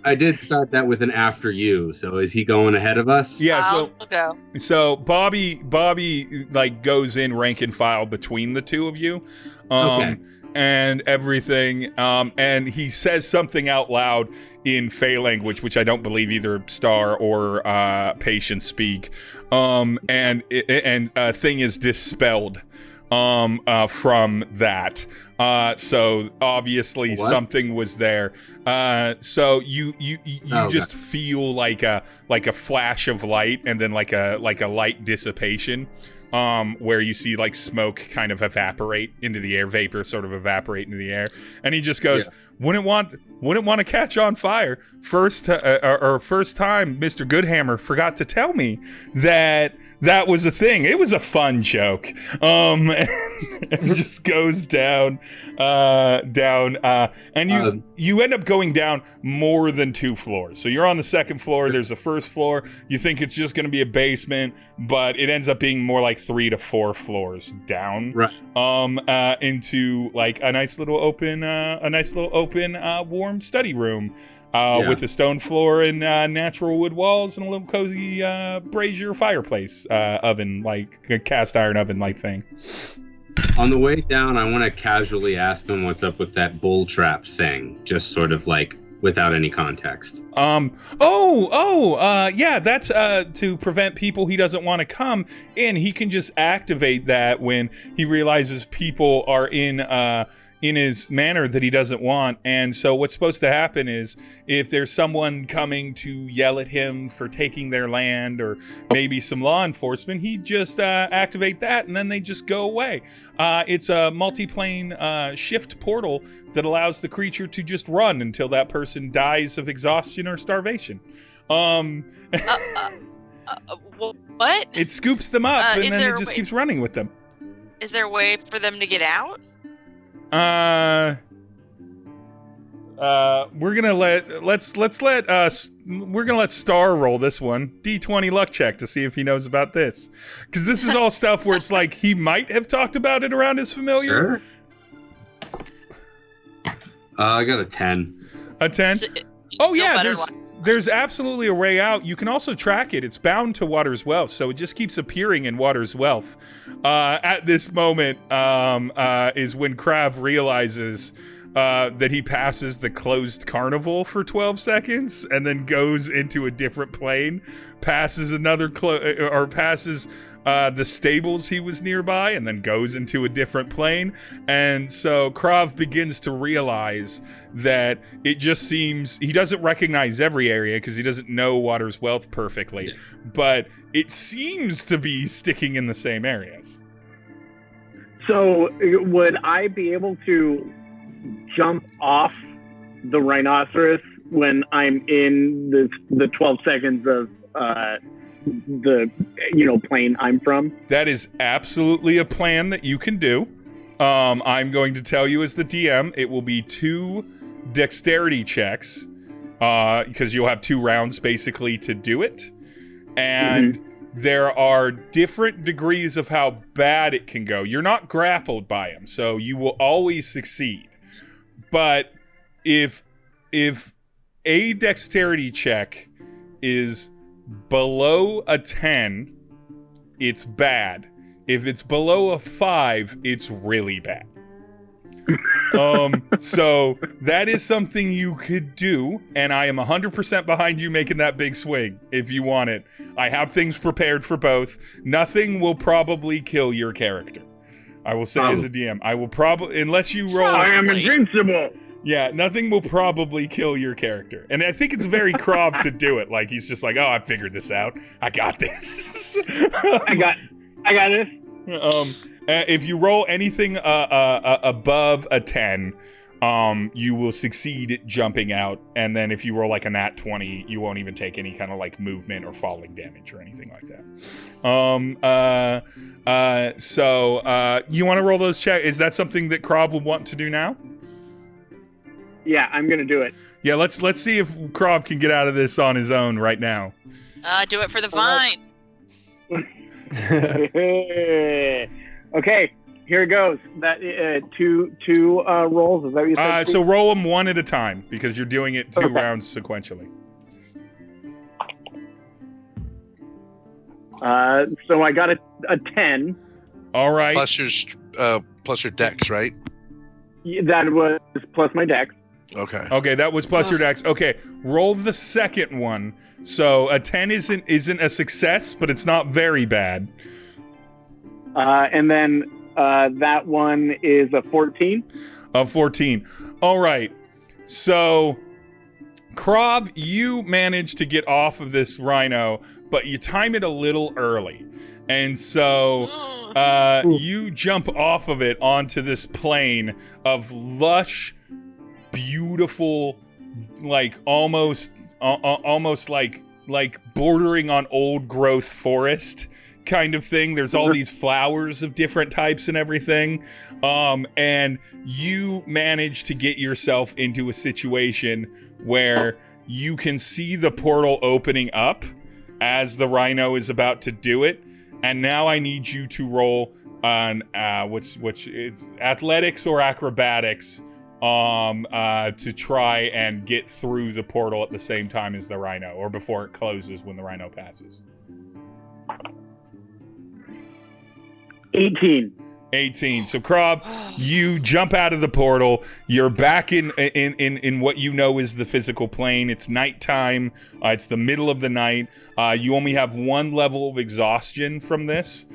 S3: I did start that with an after you. So is he going ahead of us?
S1: Yeah. So Bobby goes in rank and file between the two of you.
S3: Okay.
S1: And everything, and he says something out loud in Fey language, which I don't believe either Star or Patience speak, and a thing is dispelled from that. So obviously something was there. So you just feel like a flash of light, and then like a light dissipation. Where you see like smoke kind of evaporate into the air, vapor sort of evaporate into the air, and he just goes, "Wouldn't want to catch on fire. First time, Mr. Goodhammer forgot to tell me that was a thing. It was a fun joke." And just goes down, and you end up going down more than 2 floors. So you're on the 2nd floor. There's the 1st floor. You think it's just going to be a basement, but it ends up being more like 3 to 4 floors down,
S3: right?
S1: Into like a nice little open, warm study room. With a stone floor and natural wood walls and a little cozy brazier fireplace oven, like a cast iron oven like thing.
S3: On the way down, I want to casually ask him what's up with that bull trap thing, just sort of like without any context.
S1: Yeah, that's to prevent people he doesn't want to come in. He can just activate that when he realizes people are in his manner that he doesn't want. And so what's supposed to happen is if there's someone coming to yell at him for taking their land, or maybe some law enforcement, he'd just activate that and then they just go away. It's a multi-plane shift portal that allows the creature to just run until that person dies of exhaustion or starvation.
S6: What?
S1: It scoops them up and then it just keeps running with them.
S6: Is there a way for them to get out?
S1: we're gonna let Star roll this one. D20 luck check to see if he knows about this, because this is all stuff where it's like he might have talked about it around his familiar.
S3: Sure. I got a 10.
S1: A 10. Oh yeah, there's absolutely a way out. You can also track it. It's bound to Water's Wealth, so it just keeps appearing in Water's Wealth. At this moment is when Krav realizes that he passes the closed carnival for 12 seconds and then goes into a different plane, passes another passes the stables he was nearby, and then goes into a different plane. And so Krav begins to realize that it just seems he doesn't recognize every area because he doesn't know Water's Wealth perfectly, but it seems to be sticking in the same areas.
S7: So would I be able to jump off the rhinoceros when I'm in the 12 seconds of the plane I'm from?
S1: That is absolutely a plan that you can do. I'm going to tell you as the DM, it will be 2 dexterity checks, because you'll have 2 rounds basically to do it. And there are different degrees of how bad it can go. You're not grappled by him, so you will always succeed. But if a dexterity check is below a 10, it's bad. If it's below a 5, it's really bad. So that is something you could do, and I am 100% behind you making that big swing if you want it. I have things prepared for both. Nothing will probably kill your character. I will say as a DM, I will probably, unless you roll.
S7: I am invincible.
S1: Yeah, nothing will probably kill your character. And I think it's very Krav to do it. Like, he's just like, oh, I figured this out. I got this.
S7: I got this.
S1: If you roll anything above a 10, you will succeed at jumping out. And then if you roll like a nat 20, you won't even take any kind of like movement or falling damage or anything like that. So you want to roll those checks? Is that something that Krav would want to do now?
S7: Yeah, I'm gonna do it.
S1: Yeah, let's see if Krav can get out of this on his own right now.
S6: Do it for the vine.
S7: Okay, here it goes. That two rolls. Is that what you said?
S1: So roll them one at a time because you're doing it 2 rounds sequentially.
S7: So I got a 10.
S1: All right.
S4: Plus your dex, right?
S7: That was plus my dex.
S4: Okay,
S1: that was plus your dex. Okay, roll the second one. So a 10 isn't a success, but it's not very bad.
S7: And then that one is a 14.
S1: A 14. All right. So, Krav, you managed to get off of this rhino, but you time it a little early. And so you jump off of it onto this plain of lush, beautiful, like almost like bordering on old growth forest kind of thing. There's all these flowers of different types and everything. And you manage to get yourself into a situation where you can see the portal opening up as the rhino is about to do it. And now I need you to roll on which is athletics or acrobatics to try and get through the portal at the same time as the rhino, or before it closes when the rhino passes.
S7: 18.
S1: So Krav, you jump out of the portal. You're back in what you know is the physical plane. It's nighttime. It's the middle of the night. You only have 1 level of exhaustion from this,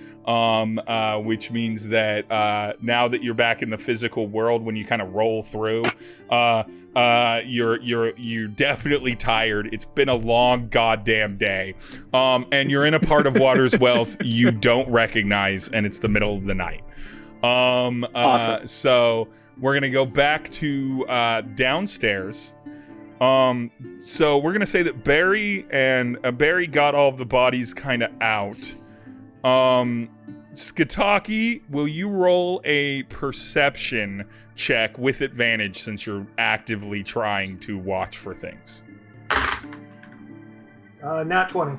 S1: which means that now that you're back in the physical world, when you kind of roll through, you're definitely tired. It's been a long goddamn day, and you're in a part of Water's Wealth you don't recognize, and it's the middle of the night.
S7: Awesome.
S1: So we're gonna go back to downstairs. So we're gonna say that Barry got all of the bodies kind of out. Skataki, will you roll a perception check with advantage since you're actively trying to watch for things?
S5: Nat 20.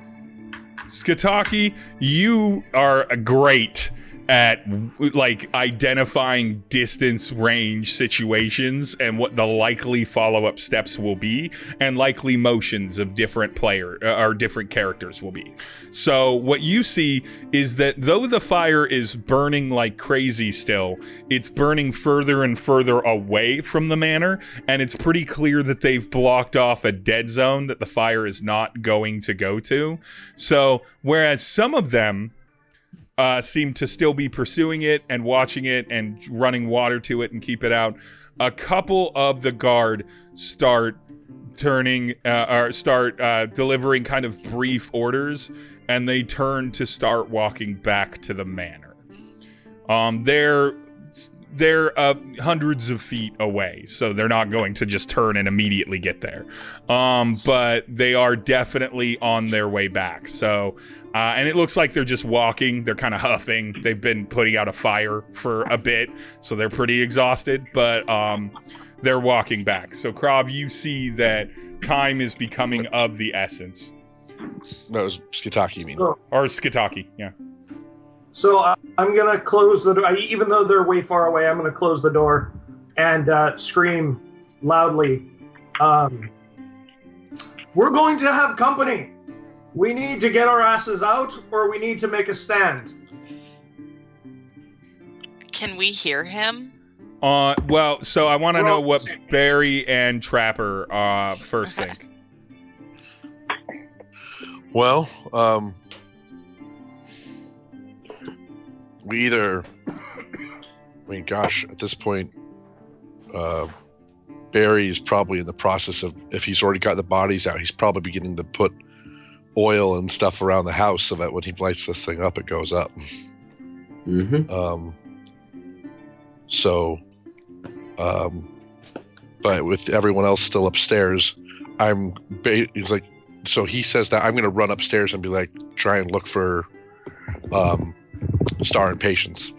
S1: Skataki, you are great at like identifying distance range situations and what the likely follow-up steps will be and likely motions of different different characters will be. So what you see is that though the fire is burning like crazy still, it's burning further and further away from the manor, and it's pretty clear that they've blocked off a dead zone that the fire is not going to go to. So whereas some of them seem to still be pursuing it and watching it and running water to it and keep it out, a couple of the guard start delivering kind of brief orders, and they turn to start walking back to the manor. They're hundreds of feet away, so they're not going to just turn and immediately get there. But they are definitely on their way back. So, and it looks like they're just walking. They're kind of huffing. They've been putting out a fire for a bit, so they're pretty exhausted, but they're walking back. So, Krav, you see that time is becoming of the essence.
S4: No, it was Skataki, you mean?
S5: So,
S1: Or Skataki, yeah.
S5: So I'm going to close the door. Even though they're way far away, I'm going to close the door and scream loudly. We're going to have company. We need to get our asses out, or we need to make a stand.
S6: Can we hear him?
S1: Well, so I want to know what Barry and Trapper first think.
S4: Well, we either, at this point, Barry's probably in the process of, if he's already got the bodies out, he's probably beginning to put oil and stuff around the house so that when he lights this thing up, it goes up.
S3: Mm-hmm.
S4: But with everyone else still upstairs, he's like, so he says that I'm going to run upstairs and be like, try and look for Star and Patience.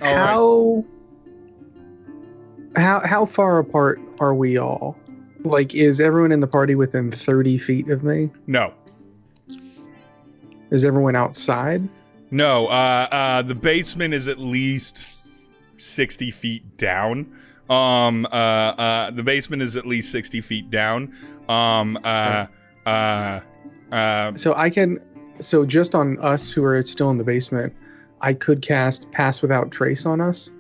S2: How far apart are we all? Like, is everyone in the party within 30 feet of me?
S1: No.
S2: Is everyone outside?
S1: No. The basement is at least 60 feet down. The basement is at least 60 feet down.
S2: So just on us who are still in the basement, I could cast Pass Without Trace on us.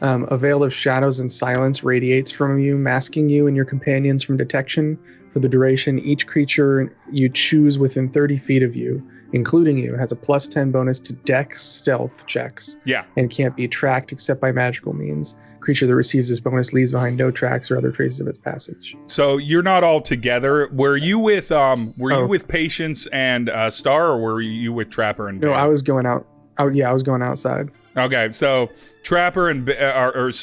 S2: A veil of shadows and silence radiates from you, masking you and your companions from detection for the duration. Each creature you choose within 30 feet of you, including you, has a +10 bonus to Dex stealth checks.
S1: Yeah.
S2: And can't be tracked except by magical means. Creature that receives this bonus leaves behind no tracks or other traces of its passage.
S1: So you're not all together. Were you with you with Patience and Star, or wwere you with Trapper and Barry?
S2: No, I was going out. I was going outside.
S1: Okay, so Trapper and Skataki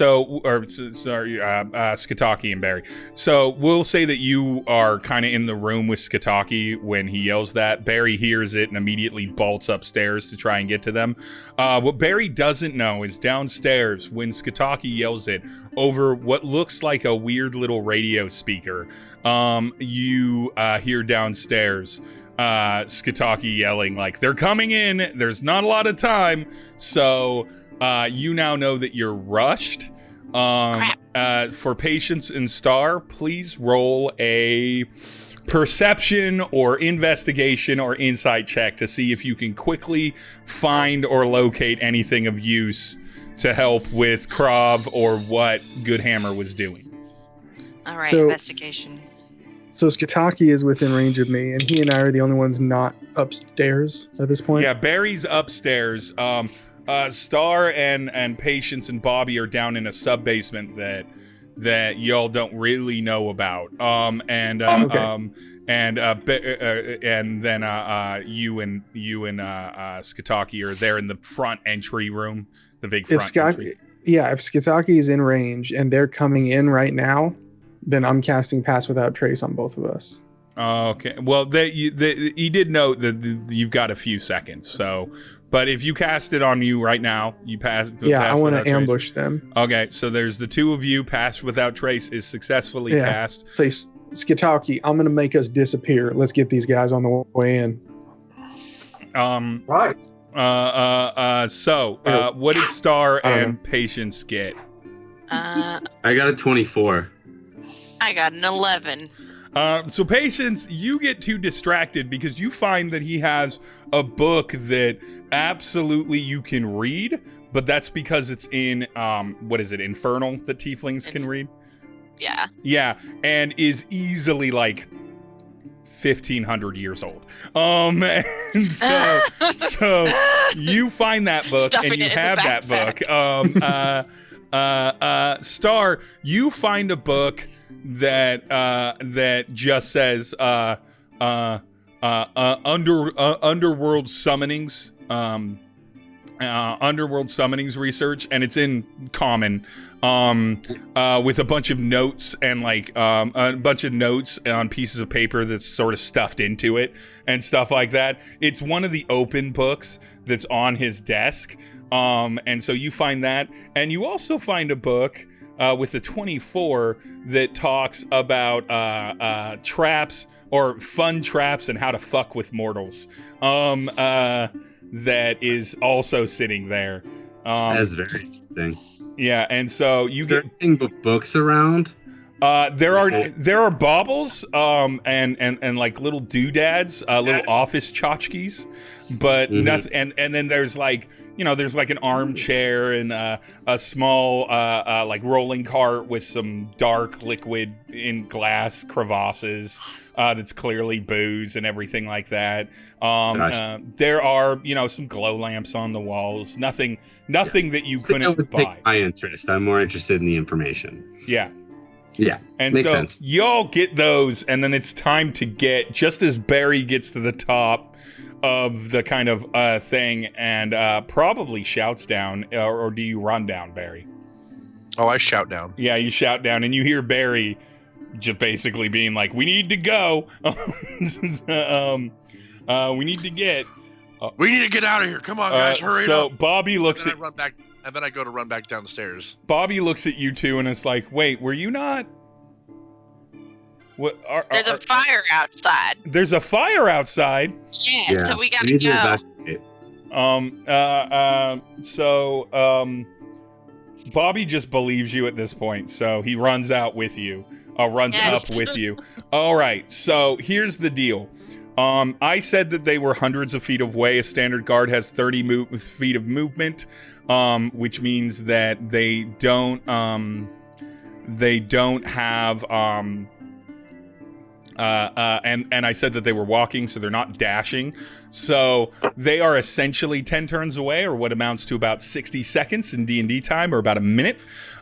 S1: and Barry. So we'll say that you are kind of in the room with Skataki when he yells that. Barry hears it and immediately bolts upstairs to try and get to them. What Barry doesn't know is downstairs when Skataki yells it over what looks like a weird little radio speaker. You hear downstairs Skataki yelling like, they're coming in, there's not a lot of time. So you now know that you're rushed. For Patience and Star, please roll a perception or investigation or insight check to see if you can quickly find or locate anything of use to help with Krav or what Goodhammer was doing.
S6: All right, investigation.
S2: So Skataki is within range of me, and he and I are the only ones not upstairs at this point.
S1: Yeah, Barry's upstairs. Star and Patience and Bobby are down in a sub-basement that y'all don't really know about. And then you and Skataki are there in the front entry room, the big front entry.
S2: Yeah, if Skataki is in range and they're coming in right now, then I'm casting Pass Without Trace on both of us.
S1: Okay. Well, he did note that you've got a few seconds, so But if you cast it on you right now, you pass.
S2: Yeah,
S1: pass
S2: I want
S1: without
S2: to
S1: trace.
S2: ambush them.
S1: Okay, so there's the two of you. Pass without trace is successfully
S2: Yeah.
S1: cast.
S2: Say, Skitaki, I'm gonna make us disappear. Let's get these guys on the way in.
S5: Right.
S1: So, what did Star
S2: I don't
S1: and Patience get?
S6: Uh,
S3: I got a 24.
S6: I got an 11.
S1: So Patience, you get too distracted because you find that he has a book that absolutely you can read, but that's because it's in, what is it, Infernal, that tieflings can read?
S6: Yeah.
S1: Yeah, and is easily like 1,500 years old. And so you find that book
S6: Stuffing
S1: and you
S6: it in the
S1: have that book. Star, you find a book that just says underworld summonings, underworld summonings research, and it's in common, with a bunch of notes and like a bunch of notes on pieces of paper that's sort of stuffed into it and stuff like that. It's one of the open books that's on his desk, and so you find that, and you also find a book with a 24 that talks about traps or fun traps and how to fuck with mortals. That is also sitting there.
S3: That's very interesting.
S1: Yeah, and so you
S3: Is there
S1: get
S3: anything but books around?
S1: there are baubles and like little doodads, little office tchotchkes, but nothing. And then there's like, you know, there's like an armchair and a small like rolling cart with some dark liquid in glass crevasses that's clearly booze and everything like that.
S3: Gotcha.
S1: There are, you know, some glow lamps on the walls. Nothing that you couldn't
S3: would
S1: buy.
S3: take my interest. I'm more interested in the information.
S1: Yeah.
S3: Yeah,
S1: And
S3: makes
S1: so
S3: sense.
S1: y'all get those, and then it's time to get, just as Barry gets to the top of the kind of thing and probably shouts down, or do you run down, Barry?
S4: Oh, I shout down.
S1: Yeah, you shout down, and you hear Barry just basically being like, we need to go. We need to get.
S4: We need to get out of here. Come on, guys, hurry
S1: so
S4: up.
S1: Bobby looks
S4: And
S1: at
S4: then I run back, and then I go to run back down the stairs.
S1: Bobby looks at you two, and it's like, wait, were you not? What?
S6: There's a fire outside.
S1: There's a fire outside.
S6: Yeah, so we gotta
S3: need to
S6: go.
S3: evacuate.
S1: Bobby just believes you at this point, so he runs out with you. Runs
S6: Yes.
S1: up with you. All right, so here's the deal. I said that they were hundreds of feet away. A standard guard has 30 feet of movement, which means that they don't have and I said that they were walking, so they're not dashing. So they are essentially 10 turns away, or what amounts to about 60 seconds in D&D time, or about a minute.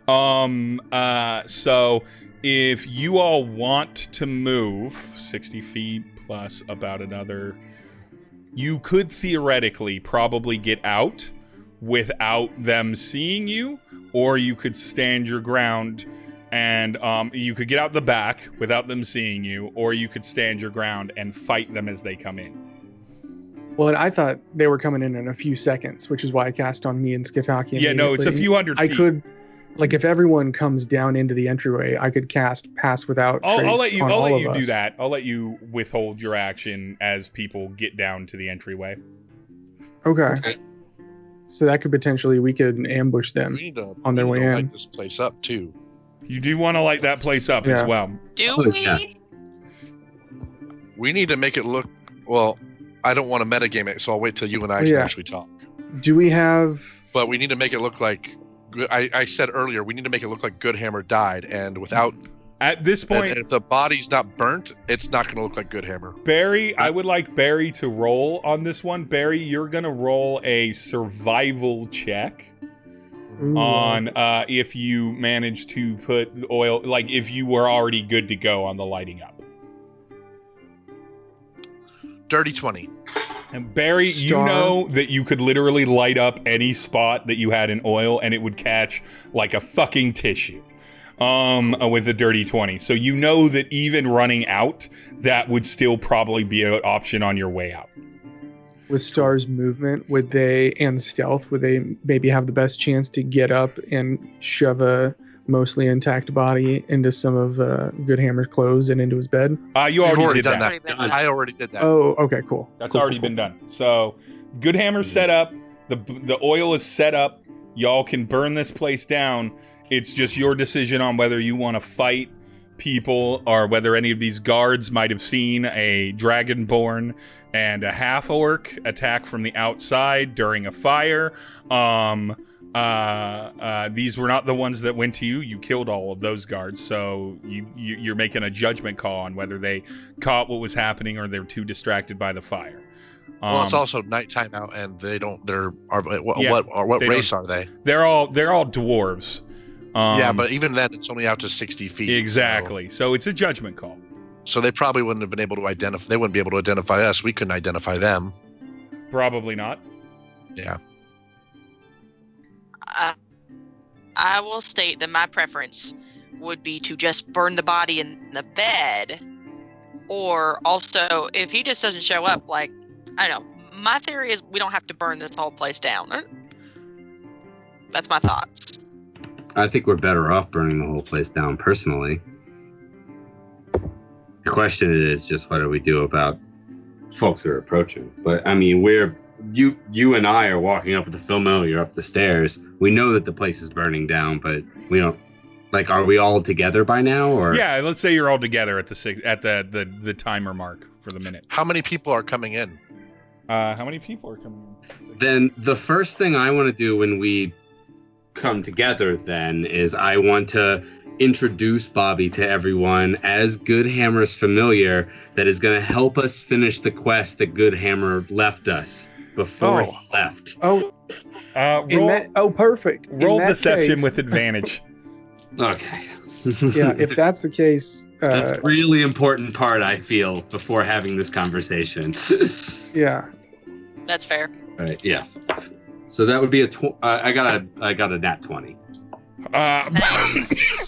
S1: So if you all want to move 60 feet plus about another, you could theoretically probably get out without them seeing you, or you could stand your ground and you could get out the back without them seeing you, or you could stand your ground and fight them as they come in.
S2: Well, I thought they were coming in a few seconds, which is why I cast on me and Skitaki.
S1: Yeah, no, it's a few hundred feet.
S2: I could, like, if everyone comes down into the entryway, I could cast Pass Without Trace
S1: I'll let you
S2: on all of
S1: do
S2: us.
S1: that. I'll let you withhold your action as people get down to the entryway.
S2: Okay. So that could potentially, we could ambush them
S4: We need to
S2: on their
S4: we
S2: way
S4: need to
S2: in.
S4: light this place up too.
S1: You do want to light that place up as
S2: Yeah.
S1: well.
S6: Do
S3: Oh,
S6: we?
S3: yeah.
S4: We need to make it look well. I don't want to metagame it, so I'll wait till you and I can
S2: Yeah.
S4: actually talk.
S2: Do we have...
S4: But we need to make it look like I said earlier. We need to make it look like Goodhammer died, and without
S1: At this
S4: and
S1: point,
S4: if the body's not burnt, it's not going to look like Goodhammer.
S1: Barry, I would like Barry to roll on this one. Barry, you're going to roll a survival check
S2: Ooh.
S1: on if you manage to put the oil, like if you were already good to go on the lighting up.
S4: Dirty 20.
S1: And Barry,
S2: Star.
S1: you know that you could literally light up any spot that you had in oil and it would catch like a fucking tissue with a dirty 20. So you know that even running out, that would still probably be an option on your way out.
S2: with Star's movement, would they, and stealth, would they maybe have the best chance to get up and shove a mostly intact body into some of Goodhammer's clothes and into his bed?
S1: You already did
S4: done
S1: that.
S4: I already did that.
S2: Oh, okay, cool.
S1: That's
S2: Cool,
S1: already
S2: cool,
S1: been done. So, Goodhammer's set up. The oil is set up. Y'all can burn this place down. It's just your decision on whether you want to fight people or whether any of these guards might have seen a dragonborn and a half-orc attack from the outside during a fire. These were not the ones that went to you. You killed all of those guards, so you're making a judgment call on whether they caught what was happening or they're too distracted by the fire.
S4: Well, it's also nighttime now, and they don't. What race are they?
S1: They're all dwarves.
S4: Yeah, but even then, it's only out to 60 feet.
S1: Exactly. So it's a judgment call.
S4: So they probably wouldn't have been able to identify. They wouldn't be able to identify us. We couldn't identify them.
S1: Probably not.
S4: Yeah.
S6: I will state that my preference would be to just burn the body in the bed, or also if he just doesn't show up, like, I don't know. My theory is we don't have to burn this whole place down. That's my thoughts.
S3: I think we're better off burning the whole place down, personally. The question is just what do we do about folks who are approaching? But I mean, you and I are walking up with the familiar up the stairs. We know that the place is burning down, but we don't. Like, are we all together by now? Or
S1: yeah, let's say you're all together at the timer mark for the minute.
S4: How many people are coming in?
S1: How many people are coming in?
S3: Then the first thing I want to do when we come together then is I want to introduce Bobby to everyone as Goodhammer's familiar that is going to help us finish the quest that Goodhammer left us before he left.
S2: Perfect.
S1: Roll
S2: In that
S1: deception
S2: case-
S1: with advantage.
S3: Okay.
S2: Yeah, if that's the case,
S3: That's a really important part, I feel, before having this conversation.
S2: yeah.
S6: That's fair.
S3: Right, yeah. So that would be I got a nat 20.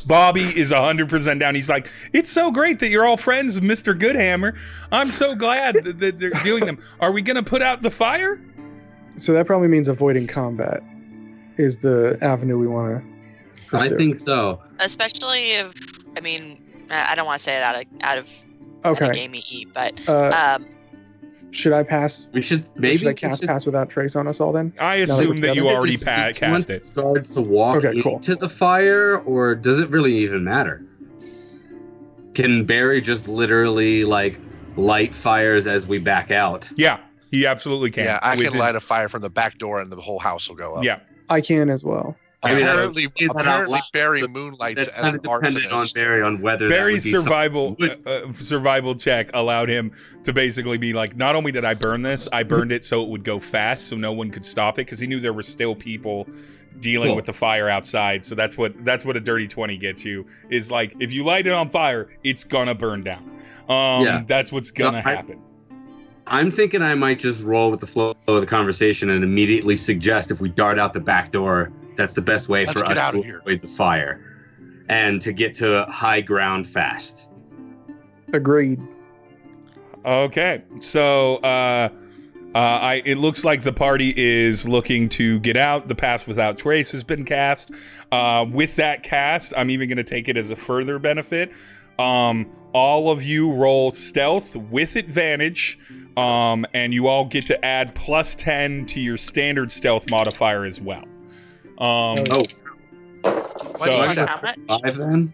S1: Bobby is 100% down. He's like, it's so great that you're all friends with Mr. Goodhammer. I'm so glad that they're doing them. Are we going to put out the fire?
S2: So that probably means avoiding combat is the avenue we want to pursue.
S3: I think so.
S6: Especially if, I mean, I don't want to say it out of
S2: Okay.
S6: game eat, but
S2: Should I pass?
S3: We should
S2: Should I cast pass without trace on us all then?
S1: I assume that you already
S3: Do you want
S1: cast it.
S3: guards to walk
S2: Okay, cool.
S3: into the fire, or does it really even matter? Can Barry just literally like light fires as we back out?
S1: Yeah, he absolutely can.
S4: Yeah, I
S1: With
S4: can
S1: his-
S4: light a fire from the back door, and the whole house will go up.
S1: Yeah.
S2: I can as well.
S3: I mean,
S4: Apparently,
S3: I don't say that out loud,
S4: Barry
S3: but
S4: moonlights
S3: That's
S4: as
S3: kind
S4: an
S3: of dependent on
S4: arsonist.
S3: Barry on whether
S1: Barry's
S3: that would be
S1: survival
S3: something-
S1: survival check allowed him to basically be like, not only did I burn this, I burned it so it would go fast, so no one could stop it, because he knew there were still people dealing
S3: Cool.
S1: with the fire outside. So that's what a dirty 20 gets you. Is like, if you light it on fire, it's gonna burn down.
S3: Yeah.
S1: That's what's gonna happen.
S3: I'm thinking I might just roll with the flow of the conversation and immediately suggest if we dart out the back door, that's the best way
S4: Let's
S3: for
S4: get
S3: us
S4: out
S3: to
S4: of here.
S3: avoid the fire and to get to high ground fast.
S2: Agreed.
S1: Okay, so it looks like the party is looking to get out. The pass without trace has been cast. With that cast, I'm even going to take it as a further benefit. All of you roll stealth with advantage, and you all get to add +10 to your standard stealth modifier as well.
S3: Oh,
S4: What
S1: So
S4: do you
S6: Plus
S4: say?
S6: how much?
S3: 5 then?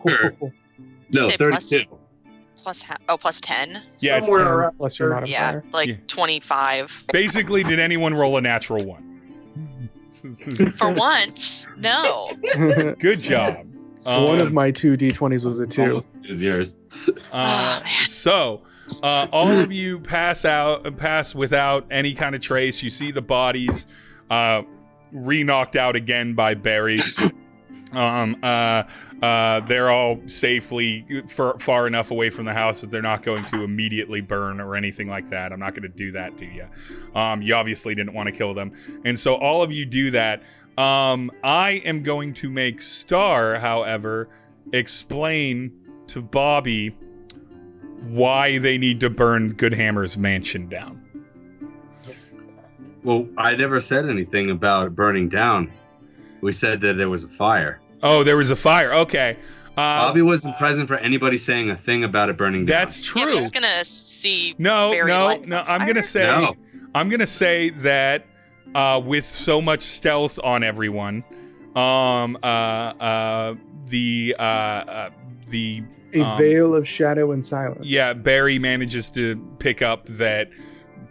S3: No,
S6: You say
S3: 32.
S6: Plus 10?
S1: yeah, it's
S5: Somewhere
S1: 10.
S5: around
S2: Plus your
S5: there.
S2: modifier.
S6: Yeah, like
S1: Yeah.
S6: 25.
S1: Basically, did anyone roll a natural one?
S6: For once, no.
S1: Good job.
S2: One of my two D20s was a 2.
S3: Almost is yours.
S1: So, all of you pass without any kind of trace. You see the bodies re-knocked out again by Barry. They're all safely far enough away from the house that they're not going to immediately burn or anything like that. I'm not going to do that to you. You obviously didn't want to kill them. And so all of you do that. I am going to make Star, however, explain to Bobby why they need to burn Goodhammer's mansion down.
S3: Well, I never said anything about burning down. We said that there was a fire.
S1: Oh, there was a fire. Okay.
S3: Bobby wasn't present for anybody saying a thing about it burning down.
S1: That's true.
S6: Yeah, we're just gonna see.
S1: No.
S6: fire.
S1: I'm gonna say.
S3: No.
S1: I'm gonna say that with so much stealth on everyone, the
S2: A veil of shadow and silence.
S1: yeah, Barry manages to pick up that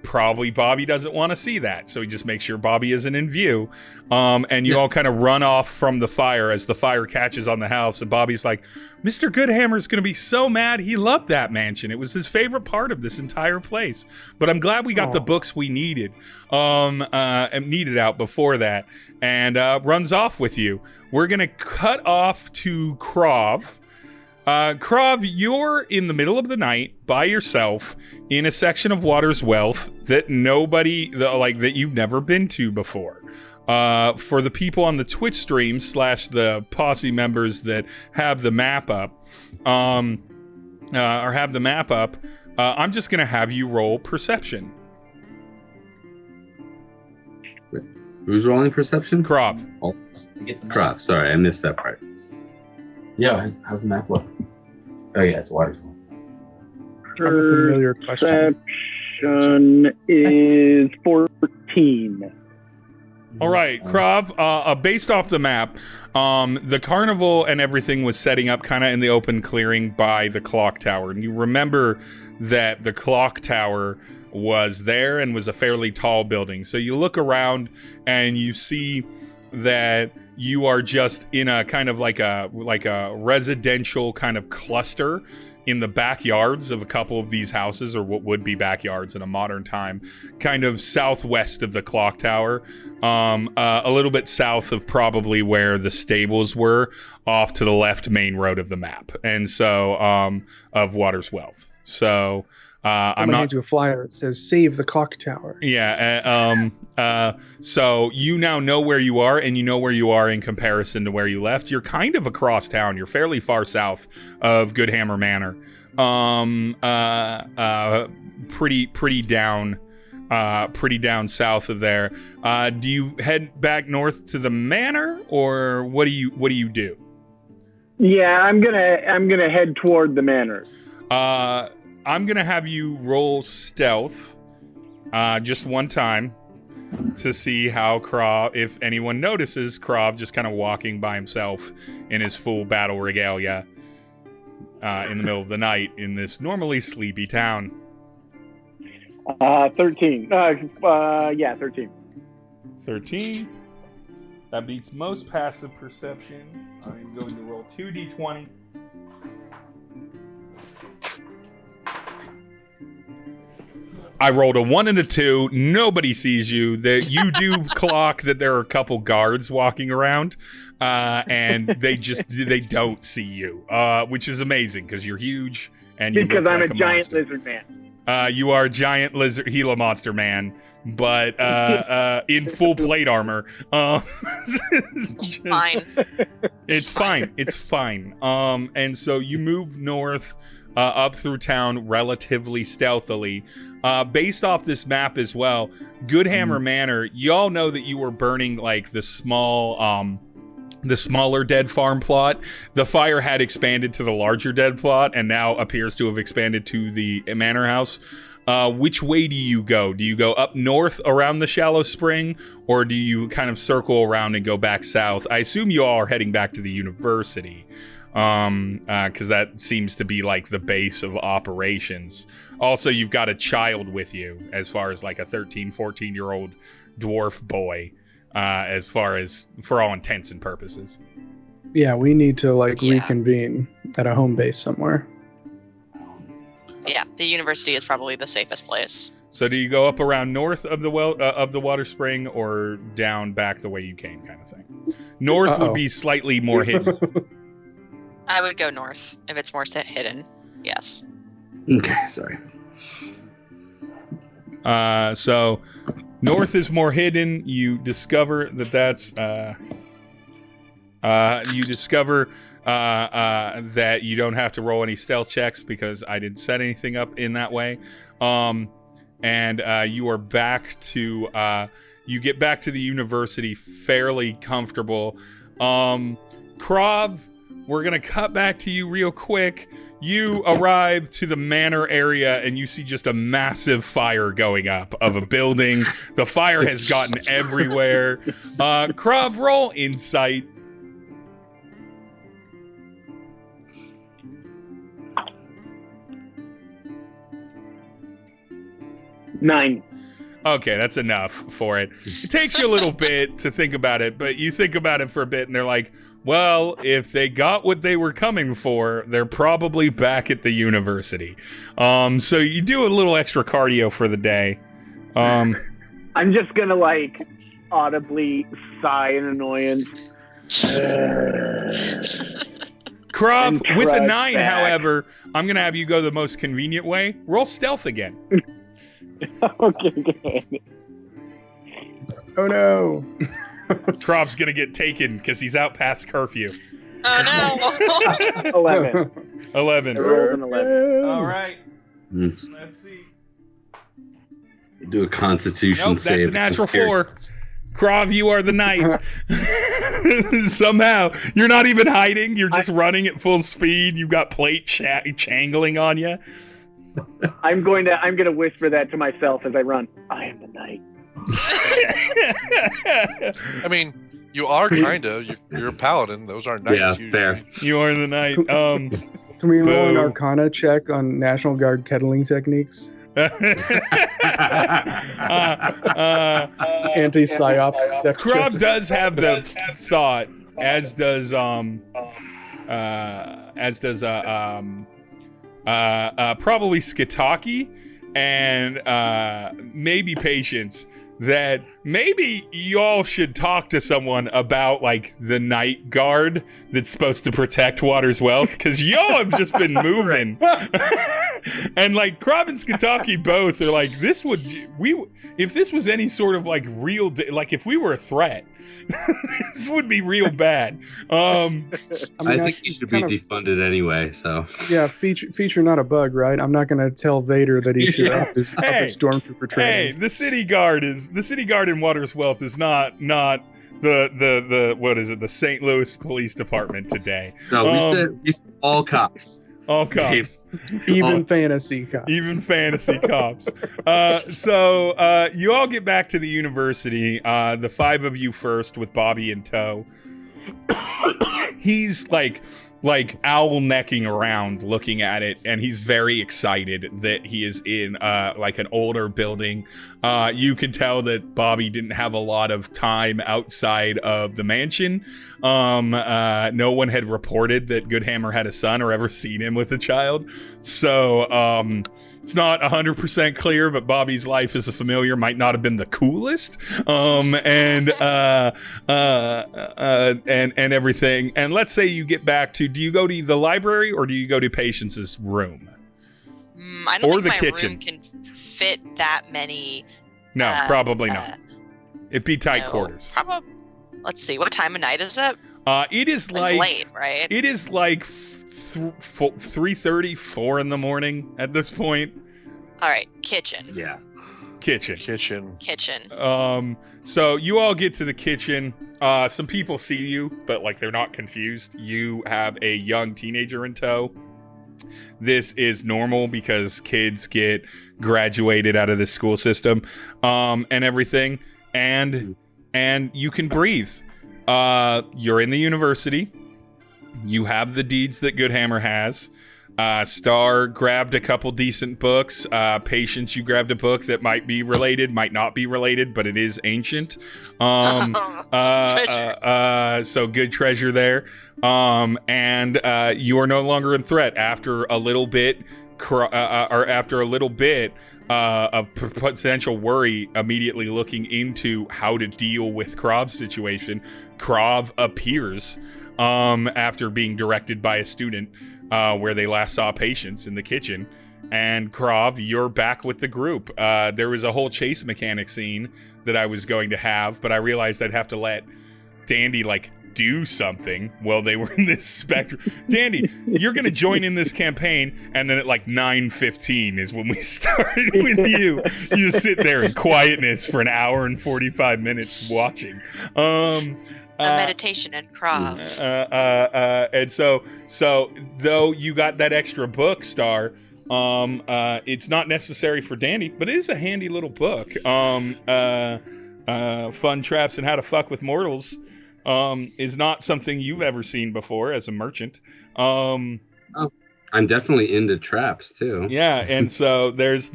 S1: probably Bobby doesn't want to see that, so he just makes sure Bobby isn't in view. And you all kind of run off from the fire as the fire catches on the house, and Bobby's like, Mr. Goodhammer's gonna be so mad. He loved that mansion. It was his favorite part of this entire place. But I'm glad we got the books we needed. And needed out before that. And runs off with you. We're gonna cut off to Krav. Krav, you're in the middle of the night by yourself in a section of Water's Wealth that that you've never been to before. For the people on the Twitch stream / the Posse members that have the map up, I'm just gonna have you roll perception.
S3: Who's rolling perception?
S1: Krav.
S3: Oh, Krav. Sorry, I missed that part.
S8: Yo, how's the map look? Oh yeah, it's Waterfall.
S2: I have a familiar question.
S7: Perception is 14.
S1: All right, Krav, based off the map, the carnival and everything was setting up kind of in the open clearing by the clock tower. And you remember that the clock tower was there and was a fairly tall building. So you look around and you see that you are just in a kind of like a residential kind of cluster in the backyards of a couple of these houses, or what would be backyards in a modern time, kind of southwest of the clock tower, a little bit south of probably where the stables were, off to the left main road of the map, and so of Water's Wealth. So I'm not.
S2: To a flyer. It says "Save the clock tower."
S1: Yeah. So you now know where you are, and you know where you are in comparison to where you left. You're kind of across town. You're fairly far south of Goodhammer Manor. Pretty down south of there. Do you head back north to the manor, or what do you do?
S7: Yeah, I'm gonna head toward the manor.
S1: I'm gonna have you roll stealth, just one time, to see how Krav, if anyone notices Krav just kind of walking by himself in his full battle regalia, in the middle of the night in this normally sleepy town.
S7: 13. 13.
S1: 13. That beats most passive perception. I'm going to roll 2d20. I rolled a 1 and a 2. Nobody sees you. That you do clock that there are a couple guards walking around, and they don't see you, which is amazing because you're huge and you
S7: because
S1: look
S7: I'm
S1: like
S7: a giant
S1: monster.
S7: lizard man.
S1: You are a giant lizard Gila monster man, but in full plate armor.
S6: It's fine.
S1: It's fine. It's fine. And so you move north. Up through town relatively stealthily. Based off this map as well, Goodhammer Manor, y'all know that you were burning like the smaller dead farm plot. The fire had expanded to the larger dead plot and now appears to have expanded to the manor house. Which way do you go? Do you go up north around the shallow spring, or do you kind of circle around and go back south? I assume you all are heading back to the university. Because that seems to be like the base of operations. Also, you've got a child with you, as far as like a 13, 14-year-old dwarf boy, as far as for all intents and purposes.
S2: Yeah, we need to reconvene at a home base somewhere.
S6: Yeah, the university is probably the safest place.
S1: So do you go up around north of the water spring, or down back the way you came, kind of thing? North would be slightly more hidden.
S6: I would go north if it's more hidden. Yes.
S3: Okay, sorry.
S1: So north is more hidden. You discover that's that you don't have to roll any stealth checks because I didn't set anything up in that way. and you are back to you get back to the university fairly comfortable. Krav, we're gonna cut back to you real quick. You arrive to the manor area and you see just a massive fire going up of a building. The fire has gotten everywhere. Krav, roll insight.
S7: Nine.
S1: Okay, that's enough for it. It takes you a little bit to think about it, but you think about it for a bit and they're like, well, if they got what they were coming for, they're probably back at the university. So you do a little extra cardio for the day.
S7: I'm just gonna like audibly sigh in annoyance.
S1: Krav,
S7: And
S1: with a
S7: trudge
S1: 9,
S7: back.
S1: however, I'm gonna have you go the most convenient way. Roll stealth again.
S7: Okay, good.
S2: Oh no.
S1: Krav's gonna get taken because he's out past curfew.
S6: Oh no.
S7: 11.
S1: 11.
S7: I rolled an 11.
S1: All right.
S3: Mm.
S1: Let's see.
S3: Do a Constitution
S1: Nope,
S3: save.
S1: that's a natural 4. Krav, you are the knight. Somehow, you're not even hiding. You're just running at full speed. You've got plate changling on you.
S7: I'm gonna whisper that to myself as I run. I am the knight.
S4: I mean, you are kinda. You're a paladin. Those aren't knights.
S3: Yeah,
S4: usually.
S3: fair.
S1: You are the knight.
S2: Can we roll an
S1: Boo.
S2: Arcana check on National Guard kettling techniques? Anti-psyops tech
S1: Krav
S2: check.
S1: does have the thought, as does probably Skitaki and maybe Patience, that maybe y'all should talk to someone about like the night guard that's supposed to protect Water's Wealth, because y'all have just been moving. And like Krav and Skitaki both are like, if this was any sort of like real, like if we were a threat, this would be real bad.
S3: I think he should be defunded anyway. So
S2: Yeah, feature not a bug, right? I'm not gonna tell Vader that he should up his stormtrooper
S1: Hey,
S2: training.
S1: the city guard in Water's Wealth is not the what is it, the St. Louis Police Department today.
S3: no, we said all cops.
S1: All cops.
S2: Even fantasy cops.
S1: Even fantasy cops. So you all get back to the university. The 5 of you first, with Bobby in tow. He's like owl necking around looking at it, and he's very excited that he is in like an older building. You can tell that Bobby didn't have a lot of time outside of the mansion. No one had reported that Goodhammer had a son or ever seen him with a child. So it's not 100% clear, but Bobby's life as a familiar might not have been the coolest. And everything. And let's say you get back to, do you go to the library or do you go to Patience's room?
S6: I don't
S1: Or
S6: think
S1: the
S6: my
S1: kitchen.
S6: room can fit that many.
S1: No, probably not. It'd be tight quarters.
S6: Let's see, what time of night is it?
S1: It is
S6: It's
S1: like
S6: late, right?
S1: it is like 3:30, 4 in the morning at this point.
S6: All right, kitchen.
S3: Yeah.
S1: Kitchen.
S6: Kitchen.
S1: So you all get to the kitchen. Some people see you, but like they're not confused. You have a young teenager in tow. This is normal because kids get graduated out of the school system, and everything, and you can breathe. You're in the university. You have the deeds that Goodhammer has. Star grabbed a couple decent books. Patience, you grabbed a book that might be related, might not be related, but it is ancient. So good treasure there. And you are no longer in threat after a little bit, of potential worry. Immediately looking into how to deal with Krov's situation, Krov appears after being directed by a student. Where they last saw Patience in the kitchen. And Krov, you're back with the group. There was a whole chase mechanic scene that I was going to have, but I realized I'd have to let Dandy like do something while they were in this spectrum. Dandy, you're going to join in this campaign, and then at like 9:15 is when we started with you. You just sit there in quietness for an hour and 45 minutes watching.
S6: Meditation and Krav.
S1: And so though you got that extra book, Star, it's not necessary for Dandy, but it is a handy little book. Fun Traps and How to Fuck with Mortals is not something you've ever seen before as a merchant.
S3: I'm definitely into traps too.
S1: Yeah, and so there's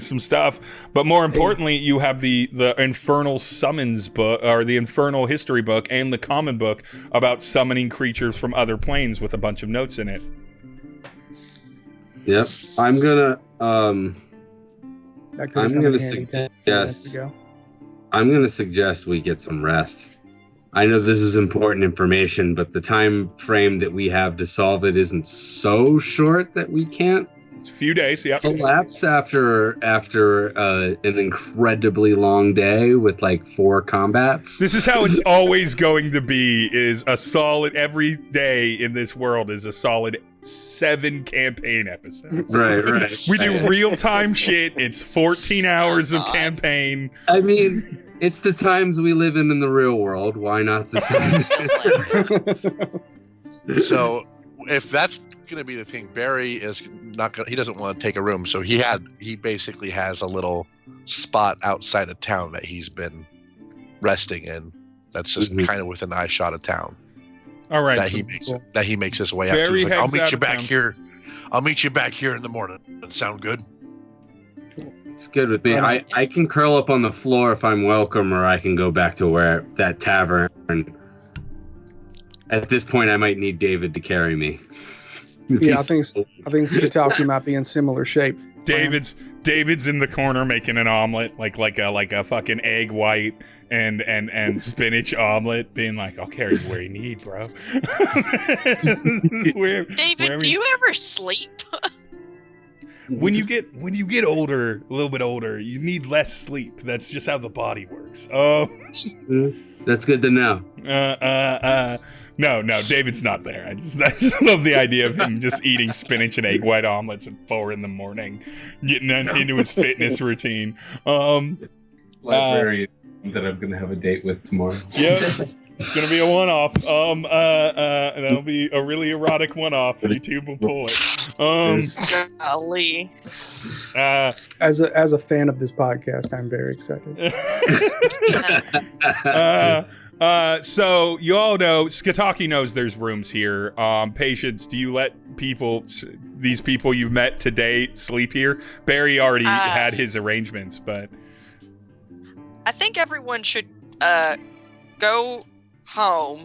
S1: some stuff, but more importantly, you have the Infernal Summons book, or the Infernal History book, and the Common book about summoning creatures from other planes with a bunch of notes in it.
S3: Yep, I'm gonna suggest we get some rest. I know this is important information, but the time frame that we have to solve it isn't so short that we can't.
S1: It's a few days, yeah.
S3: Elapse after an incredibly long day with like 4 combats.
S1: This is how it's always going to be. Is a solid every day in this world is a solid 7 campaign episodes.
S3: Right.
S1: We do real time shit. It's 14 hours of campaign.
S3: I mean, it's the times we live in the real world. Why not the same?
S4: So, if that's going to be the thing, Barry is not going. He doesn't want to take a room, so he basically has a little spot outside of town that he's been resting in. That's just kind of within eye shot of town.
S1: All right.
S4: That he makes his way out.
S1: Barry
S4: He's like, I'll meet
S1: heads
S4: you
S1: out
S4: back
S1: of
S4: here. I'll meet you back here in the morning. Does that sound good?
S3: It's good with me. I can curl up on the floor if I'm welcome, or I can go back to where that tavern. At this point, I might need David to carry me.
S2: Yeah, I think Skitaki might be in similar shape.
S1: David's in the corner making an omelet, like a fucking egg white and spinach omelet, being like, I'll carry you where you need, bro.
S6: David, do you ever sleep?
S1: When you get older, a little bit older, you need less sleep. That's just how the body works.
S3: That's good to know.
S1: No, David's not there. I just love the idea of him just eating spinach and egg white omelets at 4 a.m, getting into his fitness routine.
S8: Librarian that I'm gonna have a date with tomorrow.
S1: Yep. It's gonna be a one-off. That'll be a really erotic one-off. YouTube will pull it.
S6: Golly.
S2: As a fan of this podcast, I'm very excited.
S1: So you all know Skitaki knows there's rooms here. Patience, do you let these people you've met today sleep here? Barry already had his arrangements, but
S6: I think everyone should go home,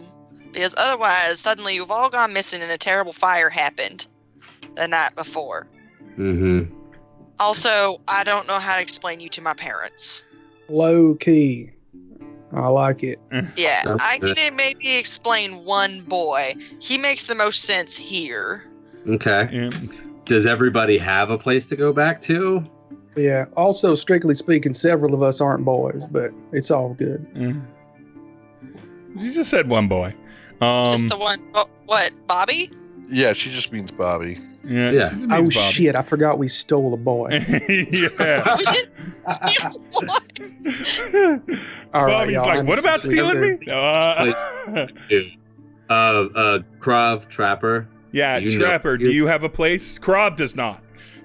S6: because otherwise suddenly you've all gone missing and a terrible fire happened the night before.
S3: Mm-hmm.
S6: Also, I don't know how to explain you to my parents.
S2: Low key. I like it.
S6: Yeah, I can maybe explain one boy. He makes the most sense here.
S3: Okay.
S1: yeah.
S3: Does everybody have a place to go back to?
S2: Yeah. Also, strictly speaking, several of us aren't boys, but it's all good.
S1: You just said one boy.
S6: Just the one. What, Bobby?
S4: Yeah, she just means Bobby.
S3: Yeah.
S1: she just
S2: Oh
S1: means Bobby.
S2: shit! I forgot we stole a boy.
S1: Yeah.
S6: We did. What?
S2: All right,
S1: Bobby's
S2: y'all,
S1: like,
S2: I'm
S1: what about stealing me?
S3: Krav Trapper.
S1: Yeah,
S3: Do you
S1: Trapper,
S3: know-
S1: do you have a place? Krav does not.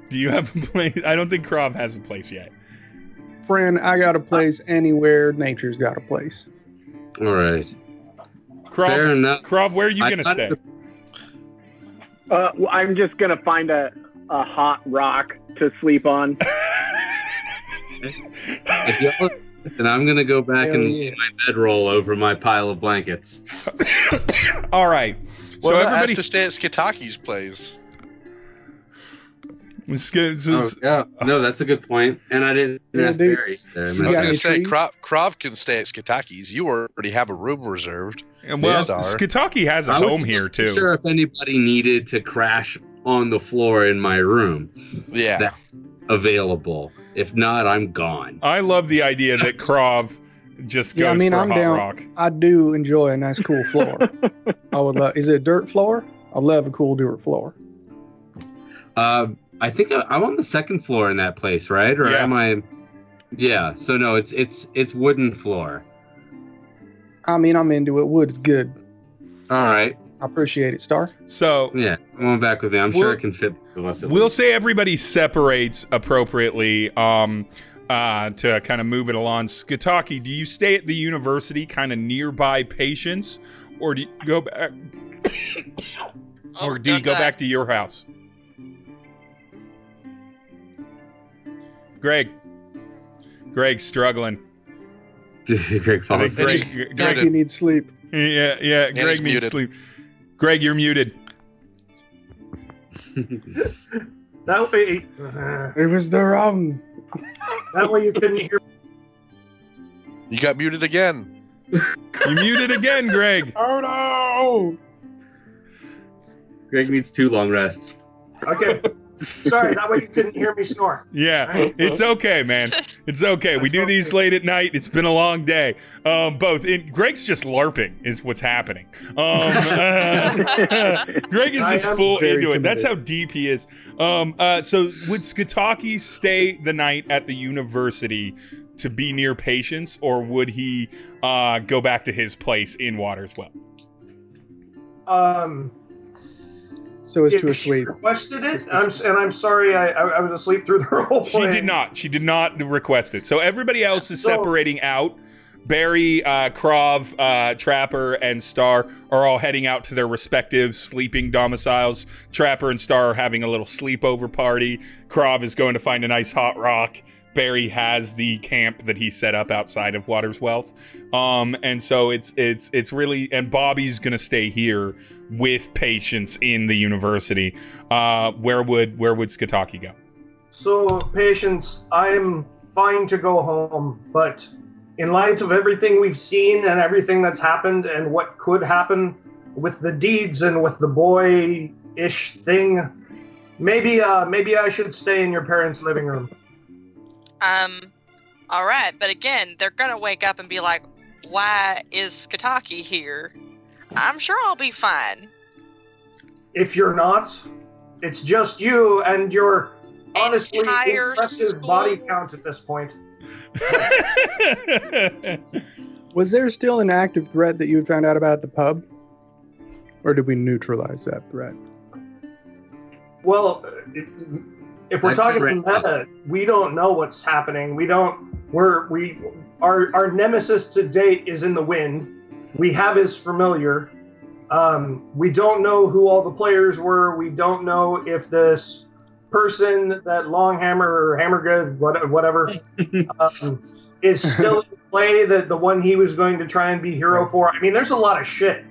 S1: Do you have a place? I don't think Krav has a place yet.
S2: Friend, I got a place anywhere. Nature's got a place.
S3: All right.
S1: Krav,
S3: Fair enough.
S1: Krav, where are you
S3: I
S1: going to
S3: thought
S1: stay?
S7: Well, I'm just gonna find a hot rock to sleep on.
S3: If y'all, and I'm gonna go back
S2: Hell
S3: and
S2: yeah.
S3: lay my bedroll over my pile of blankets.
S1: All right.
S4: Well,
S1: So
S4: I have
S1: everybody...
S4: to stay at Skitaki's place.
S3: Yeah, no, that's a good point. And I didn't
S2: Yeah,
S3: ask
S2: dude.
S3: Barry. There,
S4: I was
S2: You
S3: man.
S2: got
S4: going
S2: any
S4: to say,
S2: trees?
S4: Krav can stay at Skitaki's. You already have a room reserved.
S1: Well,
S4: Star.
S1: Skitaki has a
S3: I was
S1: home here, too.
S3: Sure, if anybody needed to crash on the floor in my room,
S4: Yeah.
S3: that's available. If not, I'm gone.
S1: I love the idea that Krav just goes for a hot rock.
S2: I do enjoy a nice cool floor. I would love. Is it a dirt floor? I love a cool dirt floor.
S3: I think I'm on the second floor in that place, right? Or am I? Yeah. So no, it's wooden floor.
S2: I mean, I'm into it. Wood's good.
S3: All right.
S2: I appreciate it, Star.
S3: So yeah, I'm going back with me. I'm sure it can fit the rest of
S1: We'll say everybody separates appropriately to kind of move it along. Skataki, do you stay at the university kind of nearby Patience, or do you go back or do you go back to your house? Greg's struggling.
S3: Greg falls.
S2: Greg needs sleep.
S1: Yeah. Greg needs sleep. Greg, you're muted.
S5: That way,
S2: it was the rum.
S5: That way you couldn't hear.
S4: You got muted again.
S1: You muted again, Greg.
S2: Oh no!
S3: Greg needs 2 long rests.
S5: Okay. Sorry, that way you couldn't hear me snore.
S1: Yeah, it's okay, man. It's okay. We do these late at night. It's been a long day. Greg's just LARPing is what's happening. Greg is just full into it. That's how deep he is. So would Skataki stay the night at the university to be near Patience, or would he go back to his place in Waterswell?
S2: So as to asleep.
S5: She requested it, I'm sorry, I was asleep through the whole plan.
S1: She did not request it. So everybody else is separating out. Barry, Krav, Trapper, and Star are all heading out to their respective sleeping domiciles. Trapper and Star are having a little sleepover party. Krav is going to find a nice hot rock. Barry has the camp that he set up outside of Waterswealth. And so it's really, and Bobby's gonna stay here with Patience in the university. Where would Skataki go?
S5: So, Patience, I'm fine to go home, but in light of everything we've seen and everything that's happened and what could happen with the deeds and with the boy-ish thing, maybe I should stay in your parents' living room.
S6: All right, but again, they're gonna wake up and be like, why is Skataki here? I'm sure I'll be fine.
S5: If you're not, it's just you and your honestly impressive body count at this point.
S2: Was there still an active threat that you had found out about at the pub? Or did we neutralize that threat?
S5: Well, if we're talking meta, we don't know what's happening. Our nemesis to date is in the wind. We have his familiar. We don't know who all the players were. We don't know if this person, that Longhammer or Hammergood, whatever, is still in play. The one he was going to try and be hero for. I mean, there's a lot of shit.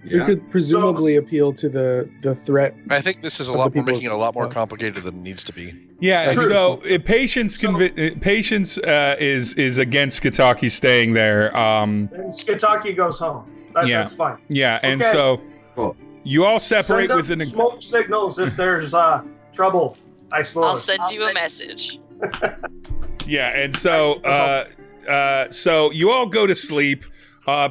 S2: Yeah. We could presumably appeal to the threat.
S4: I think this is we're making it a lot more complicated than it needs to be.
S1: Yeah, so Patience is against Skataki staying there.
S5: And Skataki goes home. That's fine.
S1: Yeah, and so you all separate with an
S5: smoke signals if there's trouble, I suppose.
S6: I'll send you a message.
S1: Yeah, and so so you all go to sleep.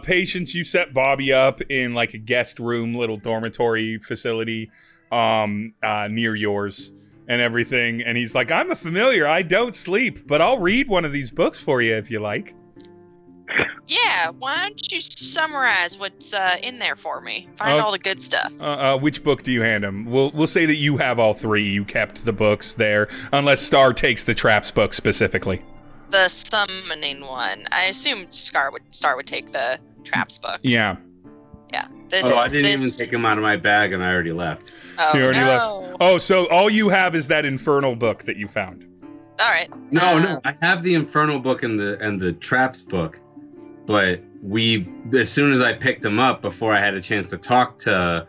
S1: Patience, you set Bobby up in like a guest room, little dormitory facility near yours and everything. And he's like, I'm a familiar. I don't sleep, but I'll read one of these books for you if you like.
S6: Yeah, why don't you summarize what's in there for me? Find all the good stuff.
S1: Which book do you hand him? We'll say that you have all 3. You kept the books there, unless Star takes the Traps book specifically.
S6: The summoning one. I assume Star would take the Traps book.
S1: Yeah.
S6: Yeah.
S3: I didn't even take him out of my bag, and I already left.
S6: Oh,
S1: you already left. Oh, so all you have is that Infernal book that you found.
S6: All right.
S3: No, I have the Infernal book and the Traps book, but as soon as I picked them up, before I had a chance to talk to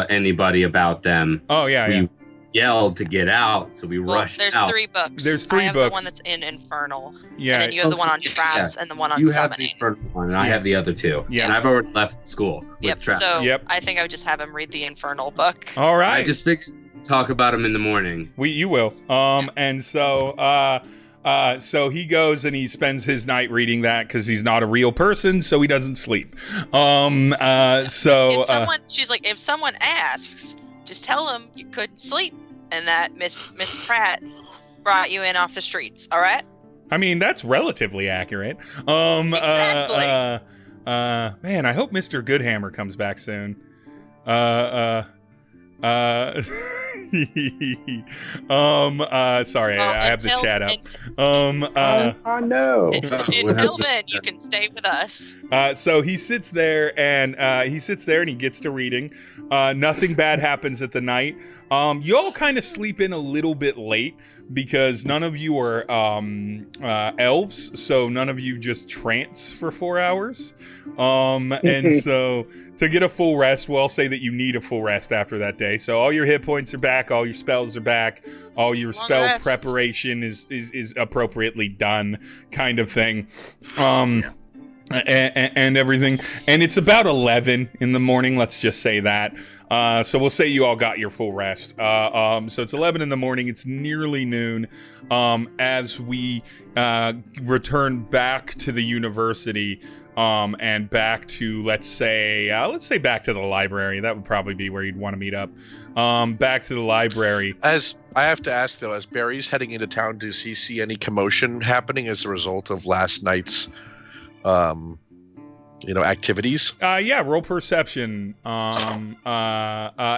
S3: anybody about them.
S1: Oh yeah,
S3: we yelled to get out, so we rushed
S6: there's
S3: out.
S6: 3 books.
S1: There's 3
S6: I have
S1: books.
S6: the one that's in Infernal.
S1: Yeah.
S6: And then you have the one on Traps and the one on
S3: you
S6: Summoning.
S3: You have the Infernal one, and I have the other 2.
S1: Yeah.
S3: And I've already left school.
S6: Yep.
S3: Traps.
S6: So I think I would just have him read the Infernal book.
S1: All right.
S3: I just figured talk about them in the morning.
S1: You will. And so So he goes and he spends his night reading that because he's not a real person, so he doesn't sleep.
S6: She's like, if someone asks, just tell them you couldn't sleep and that Miss Pratt brought you in off the streets. All right.
S1: I mean, that's relatively accurate.
S6: Exactly.
S1: Man, I hope Mr. Goodhammer comes back soon. Sorry, I have the chat up.
S2: Oh no.
S6: Until then, you can stay with us.
S1: So he sits there and he gets to reading. Nothing bad happens at the night. You all kind of sleep in a little bit late because none of you are elves, so none of you just trance for 4 hours. And so to get a full rest, we'll say that you need a full rest after that day. So all your hit points are back, all your spells are back, all your spell preparation is appropriately done, kind of thing. And everything. And it's about 11 in the morning, let's just say that. So we'll say you all got your full rest. So it's 11 in the morning, it's nearly noon. As we return back to the university, and back to, let's say back to the library. That would probably be where you'd want to meet up. Back to the library.
S4: As I have to ask though, as Barry's heading into town, does he see any commotion happening as a result of last night's activities?
S1: Yeah, roll perception.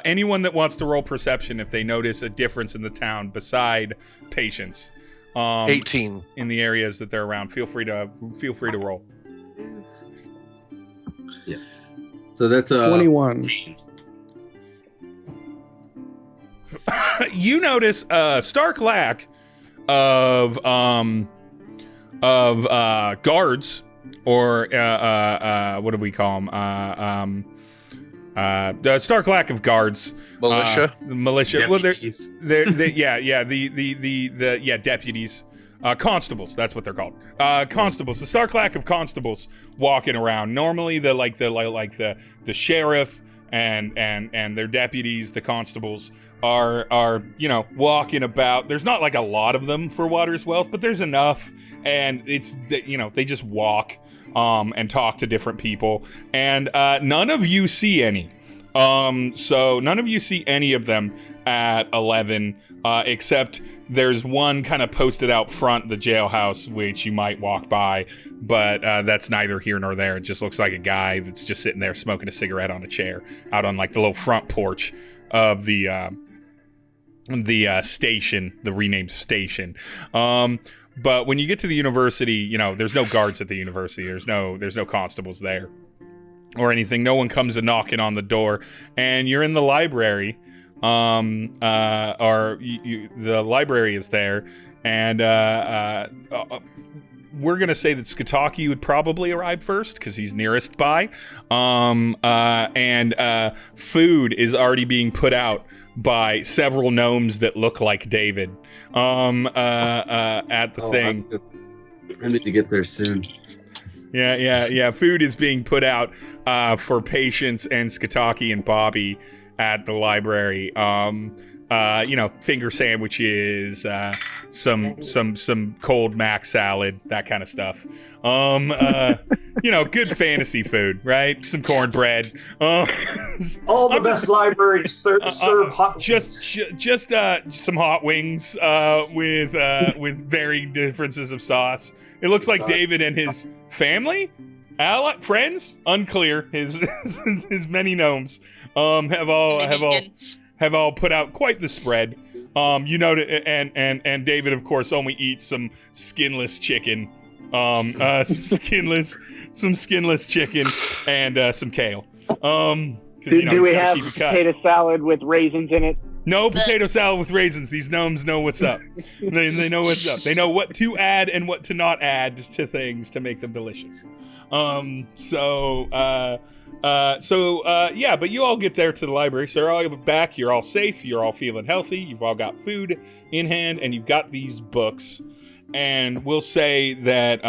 S1: Anyone that wants to roll perception, if they notice a difference in the town beside patients,
S4: 18
S1: in the areas that they're around, feel free to roll.
S8: Yeah. So that's
S2: 21.
S1: You notice a stark lack of guards, or what do we call them? The stark lack of guards.
S4: Militia.
S1: Militia.
S8: Deputies.
S1: Well, they're deputies. Constables, that's what they're called. Constables. The stark lack of constables walking around. Normally, the sheriff and their deputies, the constables, are walking about. There's not like a lot of them for Water's Wealth, but there's enough, and it's they just walk and talk to different people, and none of you see any. So none of you see any of them at 11, except there's one kind of posted out front the jailhouse, which you might walk by, but that's neither here nor there. It just looks like a guy that's just sitting there smoking a cigarette on a chair out on like the little front porch of the station, the renamed station. But when you get to the university, there's no guards at the university. There's no constables there or anything. No one comes a knocking on the door, and you're in the library. The library is there, and we're gonna say that Skataki would probably arrive first because he's nearest by. And food is already being put out by several gnomes that look like David at the thing.
S8: I need to get there soon.
S1: Yeah. Food is being put out for Patience and Skataki and Bobby at the library. Finger sandwiches, some cold mac salad, that kind of stuff. Good fantasy food, right? Some cornbread.
S5: All the best libraries serve hot wings.
S1: Just some hot wings with varying differences of sauce. It looks like David and his family, friends, unclear. His many gnomes have all put out quite the spread. And David, of course, only eats some skinless chicken, some skinless chicken, and some kale.
S7: Do we have potato salad with raisins in it?
S1: No potato salad with raisins. These gnomes know what's up. They know what's up. They know what to add and what to not add to things to make them delicious. But you all get there to the library, so you're all back, you're all safe, you're all feeling healthy, you've all got food in hand, and you've got these books, and we'll say that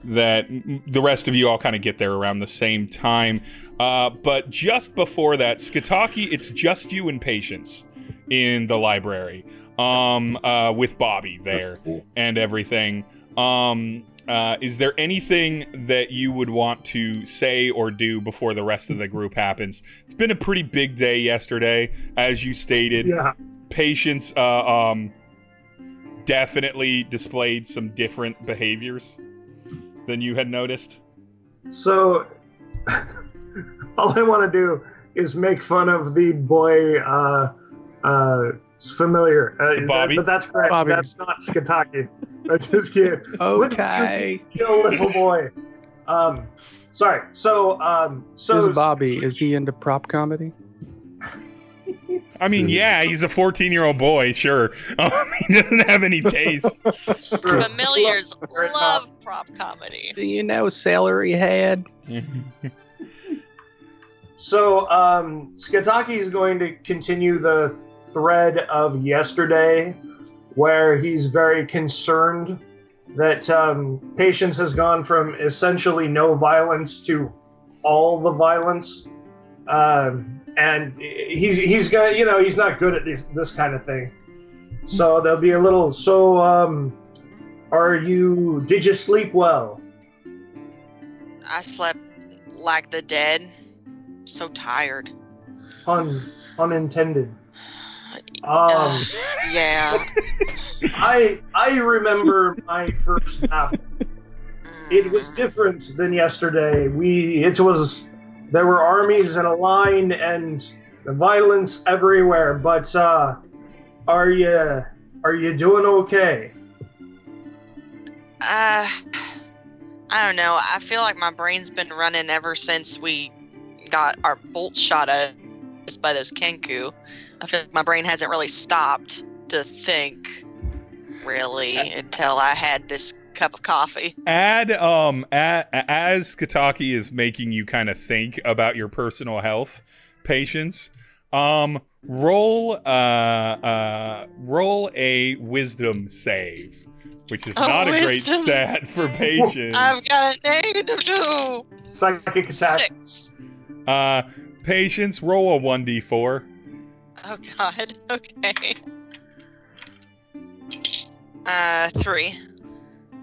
S1: that the rest of you all kind of get there around the same time, but just before that, Skataki, it's just you and Patience in the library. with Bobby there and everything. Is there anything that you would want to say or do before the rest of the group happens? It's been a pretty big day yesterday, as you stated.
S5: Yeah.
S1: Patience definitely displayed some different behaviors than you had noticed.
S5: So, all I want to do is make fun of the boy familiar.
S1: Bobby?
S5: But that's correct.
S2: Bobby.
S5: That's not Skataki. I just kidding.
S2: Okay.
S5: Kill little boy. Sorry. So,
S2: Is Bobby, is he into prop comedy?
S1: I mean, yeah, he's a 14-year-old boy, sure. He doesn't have any taste.
S6: Familiars love prop comedy.
S2: Do you know celery head?
S5: So, Skataki is going to continue the thread of yesterday, where he's very concerned that Patience has gone from essentially no violence to all the violence, and he's got, he's not good at this kind of thing. So there'll be a little. So, did you sleep well?
S6: I slept like the dead. So tired.
S5: Unintended.
S6: Yeah.
S5: I remember my first nap. It was different than yesterday. There were armies in a line and violence everywhere. But are you doing okay?
S6: I don't know. I feel like my brain's been running ever since we got our bolts shot at us by those Kenku. I feel like my brain hasn't really stopped to think, really, until I had this cup of coffee.
S1: As Skataki is making you kind of think about your personal health, Patience, roll a wisdom save, which is not a great stat for Patience.
S6: I've got a -2.
S5: Psychic attack.
S6: 6.
S1: Patience, roll a 1d4.
S6: Oh God. Okay. 3.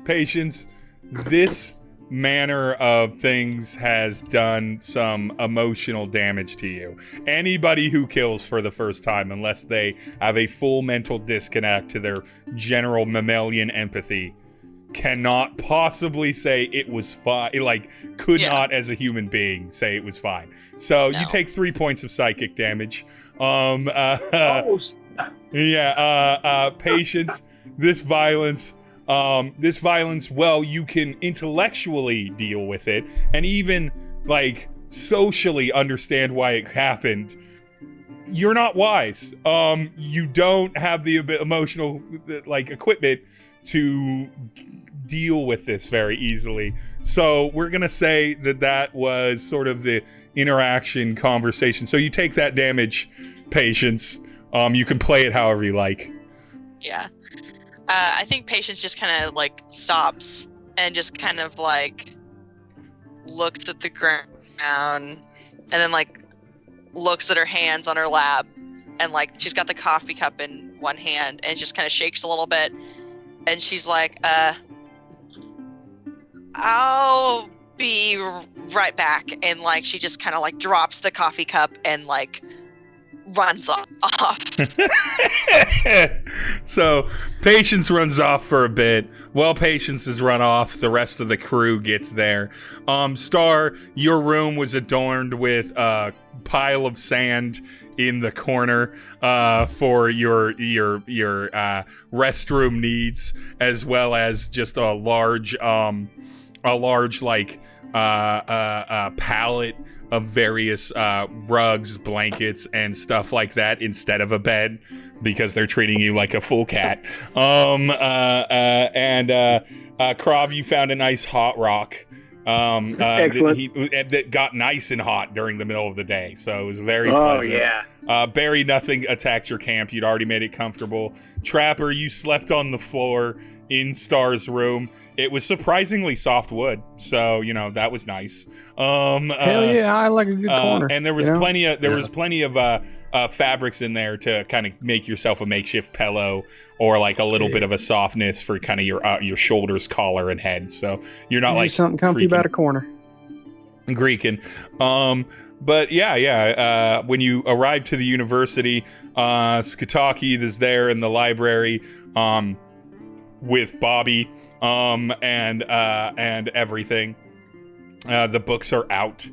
S1: Patience, this manner of things has done some emotional damage to you. Anybody who kills for the first time, unless they have a full mental disconnect to their general mammalian empathy, cannot possibly say it was fine. Not as a human being say it was fine. So you take 3 points of psychic damage. Patience, this violence, well, you can intellectually deal with it and even socially understand why it happened. You're not wise. You don't have the emotional equipment to deal with this very easily. So we're gonna say that was sort of the interaction conversation. So you take that damage, Patience. You can play it however you like.
S6: Yeah. I think Patience just kind of stops and just kind of looks at the ground and then looks at her hands on her lap and she's got the coffee cup in one hand and just kind of shakes a little bit and she's like, I'll be right back. And she just kind of drops the coffee cup and runs off.
S1: So Patience runs off for a bit. While Patience has run off, the rest of the crew gets there. Star, your room was adorned with a pile of sand in the corner for your restroom needs, as well as just a large pallet of various rugs, blankets, and stuff like that instead of a bed, because they're treating you like a full cat. Krav, you found a nice hot rock. That got nice and hot during the middle of the day, so it was very pleasant.
S7: Yeah.
S1: Barry, nothing attacked your camp. You'd already made it comfortable. Trapper, you slept on the floor in Star's room. It was surprisingly soft wood, so that was nice.
S2: Hell yeah, I like a good corner.
S1: And there was plenty of fabrics in there to kind of make yourself a makeshift pillow, or like a little bit of a softness for kind of your shoulders, collar, and head. So you're not like
S2: something comfy about a corner.
S1: Greeking. But yeah. When you arrive to the university, Skataki is there in the library, with Bobby, and everything. The books are out,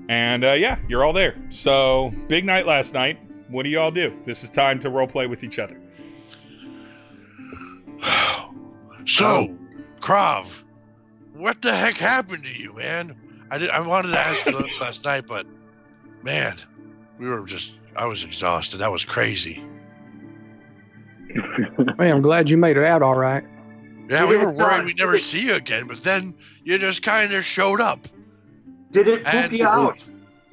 S1: and you're all there. So big night last night. What do you all do? This is time to roleplay with each other.
S4: So, Krav, what the heck happened to you, man? I wanted to ask you last night, but man, I was exhausted. That was crazy.
S2: Hey, I'm glad you made it out all right.
S4: Yeah, we were worried we'd never see you again, but then you just kind of showed up.
S5: Did it poop you out?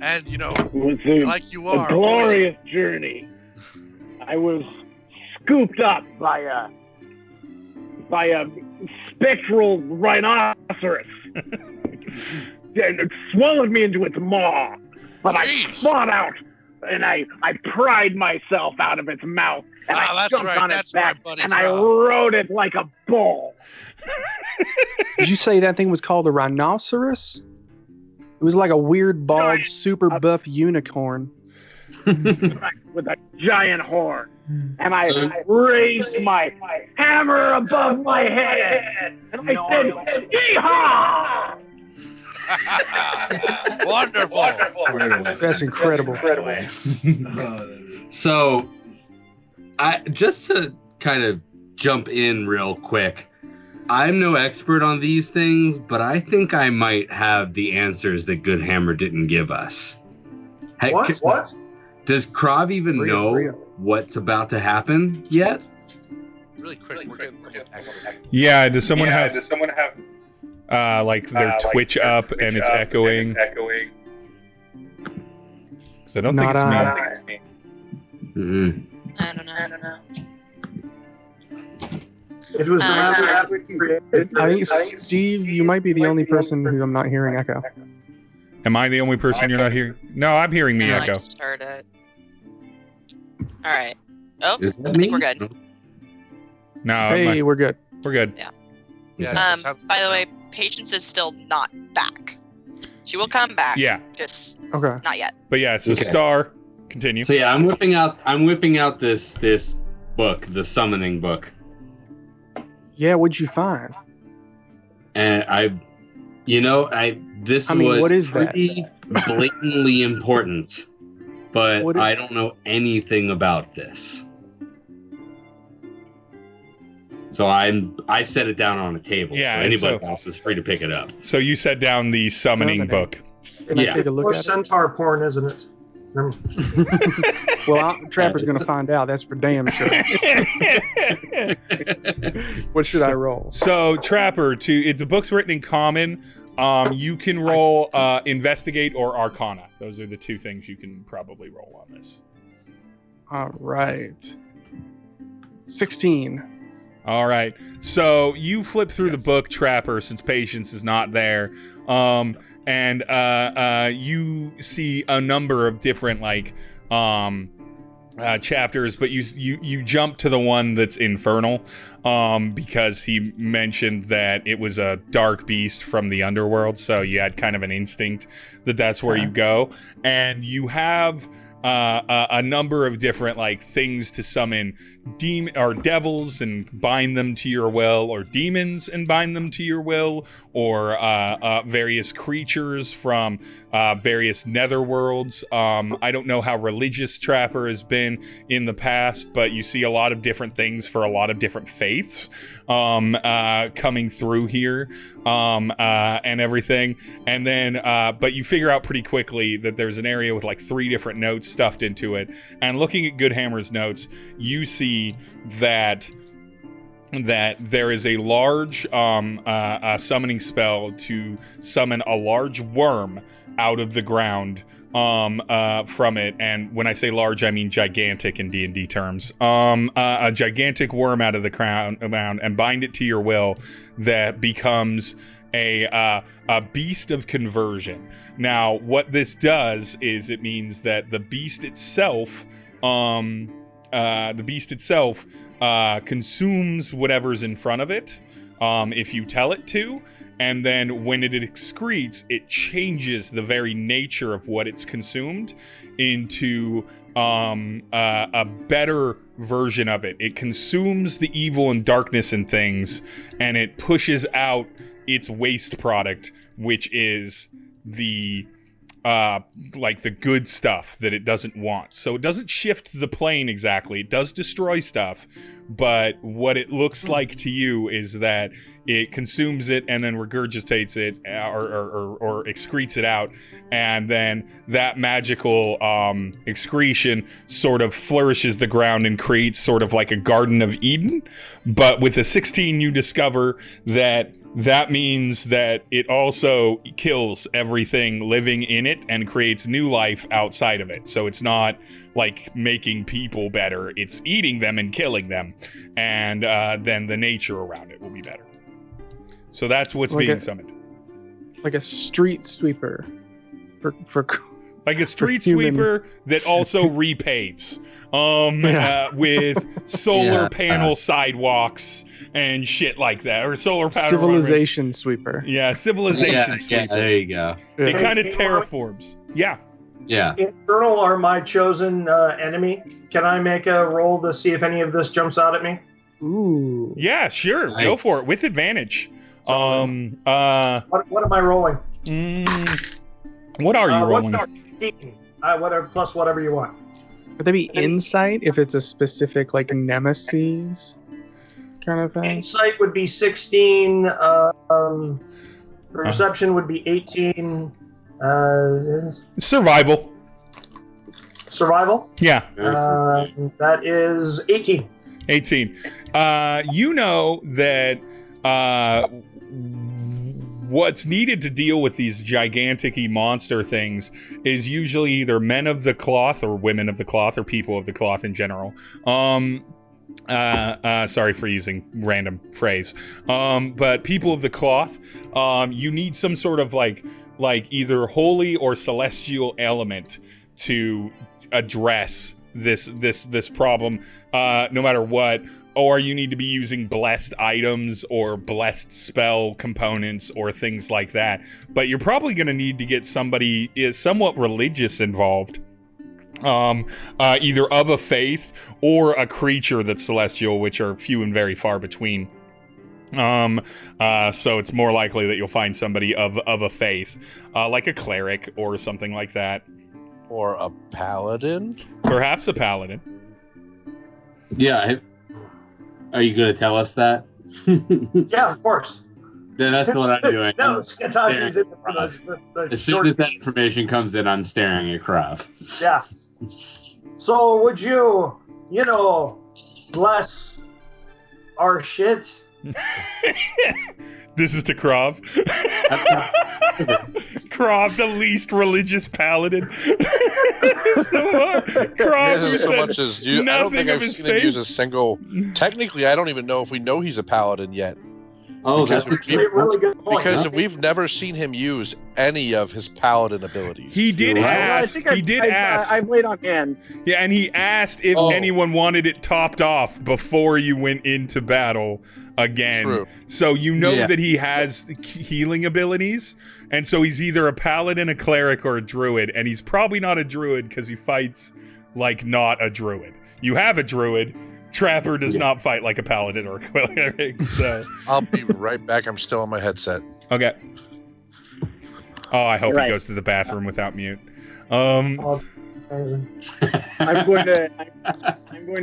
S4: And,
S7: It was
S4: like you are.
S7: a glorious journey. I was scooped up by a spectral rhinoceros. And it swallowed me into its maw. But I fought out, and I pried myself out of its mouth, and I jumped on its back, and I rode it like a bull.
S2: Did you say that thing was called a rhinoceros? It was like a weird, bald, super buff unicorn.
S7: With a giant horn. And I raised my hammer above my head, and I said, "Yeehaw!"
S4: Wonderful.
S2: That's incredible.
S3: So, just to kind of jump in real quick, I'm no expert on these things, but I think I might have the answers that Goodhammer didn't give us.
S5: What?
S3: Does Krav even know what's about to happen yet?
S4: Really quick, we're getting
S1: Yeah, does someone have like their Twitch up and it's echoing? Because I don't think it's me.
S3: Mm-hmm.
S6: I don't know.
S5: It was
S2: I think, Steve, you might be the only person who I'm not hearing echo.
S1: Am I the only person you're not hearing? No, I'm hearing the echo.
S6: I just heard it. All right. Oh,
S3: Is that
S6: I think
S3: me?
S6: we're good.
S1: No,
S2: Hey, we're good.
S1: we're good.
S6: By the way, Patience is still not back. She will come back.
S1: Yeah.
S6: Just
S2: Okay.
S6: not yet.
S1: But yeah, so
S3: Okay.
S1: Star, continue.
S3: So yeah, I'm whipping out this book, the summoning book.
S2: Yeah, what'd you find?
S3: And this
S2: I mean,
S3: was
S2: what is that?
S3: pretty blatantly important, but
S2: What is-
S3: I don't know anything about this. So I set it down on a table.
S1: Yeah,
S3: so
S1: and
S3: anybody else is free to pick it up.
S1: So you set down the summoning
S2: Summoning.
S1: book.
S2: Can I
S3: Yeah.
S2: take a look
S5: More
S2: at
S5: centaur porn, isn't it?
S2: it? Well, Trapper's going to find out. That's for damn sure. What should I roll?
S1: So Trapper, the book's written in common. You can roll investigate or arcana. Those are the two things you can probably roll on this.
S2: All right. 16.
S1: All right. So you flip through the book, Trapper, since Patience is not there. And you see a number of different chapters, but you jump to the one that's infernal, because he mentioned that it was a dark beast from the underworld. So you had kind of an instinct that that's where you go, and you have a number of different things to summon devils and bind them to your will, or demons and bind them to your will, or various creatures from various netherworlds. I don't know how religious Trapper has been in the past, but you see a lot of different things for a lot of different faiths coming through here, and everything. And then but you figure out pretty quickly that there's an area with 3 different notes stuffed into it, and looking at Goodhammer's notes, you see that that there is a large summoning spell to summon a large worm out of the ground from it. And when I say large, I mean gigantic in D&D terms. A gigantic worm out of the ground and bind it to your will that becomes a beast of conversion. Now, what this does is it means that the beast itself consumes whatever's in front of it, if you tell it to, and then when it excretes, it changes the very nature of what it's consumed into a better version of it. It consumes the evil and darkness and things, and it pushes out its waste product, which is the like the good stuff that it doesn't want. So it doesn't shift the plane exactly. It does destroy stuff, but what it looks like to you is that it consumes it and then regurgitates it or excretes it out, and then that magical excretion sort of flourishes the ground and creates sort of like a Garden of Eden. But with a 16, you discover that means that it also kills everything living in it and creates new life outside of it. So it's not like making people better, it's eating them and killing them. And then the nature around it will be better. So that's what's like being summoned. Like a street sweeper. For like a street sweeper that also repaves. With solar panel sidewalks and shit like that, or solar panel civilization sweeper. Yeah, civilization sweeper.
S3: Yeah, there you go.
S1: It kind of terraforms. Yeah.
S5: Infernal are my chosen enemy. Can I make a roll to see if any of this jumps out at me?
S1: Ooh. Yeah, sure. Nice. Go for it with advantage.
S5: What am I rolling?
S1: What are you rolling?
S5: Plus whatever you want.
S2: Would that be insight if it's a specific like nemesis kind of thing?
S5: Insight would be 16. Perception would be 18.
S1: Survival.
S5: Survival?
S1: Yeah.
S5: That is 18.
S1: 18. You know that what's needed to deal with these gigantic-y monster things is usually either men of the cloth or women of the cloth or people of the cloth in general. Sorry for using random phrase. But people of the cloth, you need some sort of like either holy or celestial element to address this problem, no matter what. Or you need to be using blessed items or blessed spell components or things like that. But you're probably going to need to get somebody is somewhat religious involved. Either of a faith or a creature that's celestial, which are few and very far between. So it's more likely that you'll find somebody of a faith, like a cleric or something like that.
S4: Or a paladin?
S1: Perhaps a paladin.
S3: Yeah. Are you going to tell us that?
S5: Yeah, of course.
S3: Then that's what I'm doing.
S5: No, Skataki's in the
S3: as soon as that information comes in, I'm staring at Krav.
S5: Yeah. So would you bless our shit?
S1: This is to Krav. Krav, the least religious paladin. Krav,
S4: so much as you. I don't think I've seen him use a single. Technically, I don't even know if we know he's a paladin yet.
S3: Oh, that's a
S5: really good point.
S4: Because we've never seen him use any of his paladin abilities.
S1: He did ask.
S7: I played on hand.
S1: Yeah, and he asked if anyone wanted it topped off before you went into battle again.
S4: True.
S1: So you know that he has healing abilities, and so he's either a paladin, a cleric, or a druid, and he's probably not a druid because he fights like not a druid. You have a druid. Trapper does not fight like a paladin or a cleric, so...
S4: I'll be right back. I'm still on my headset.
S1: Okay. Oh, I hope he goes to the bathroom without mute.
S7: I'm going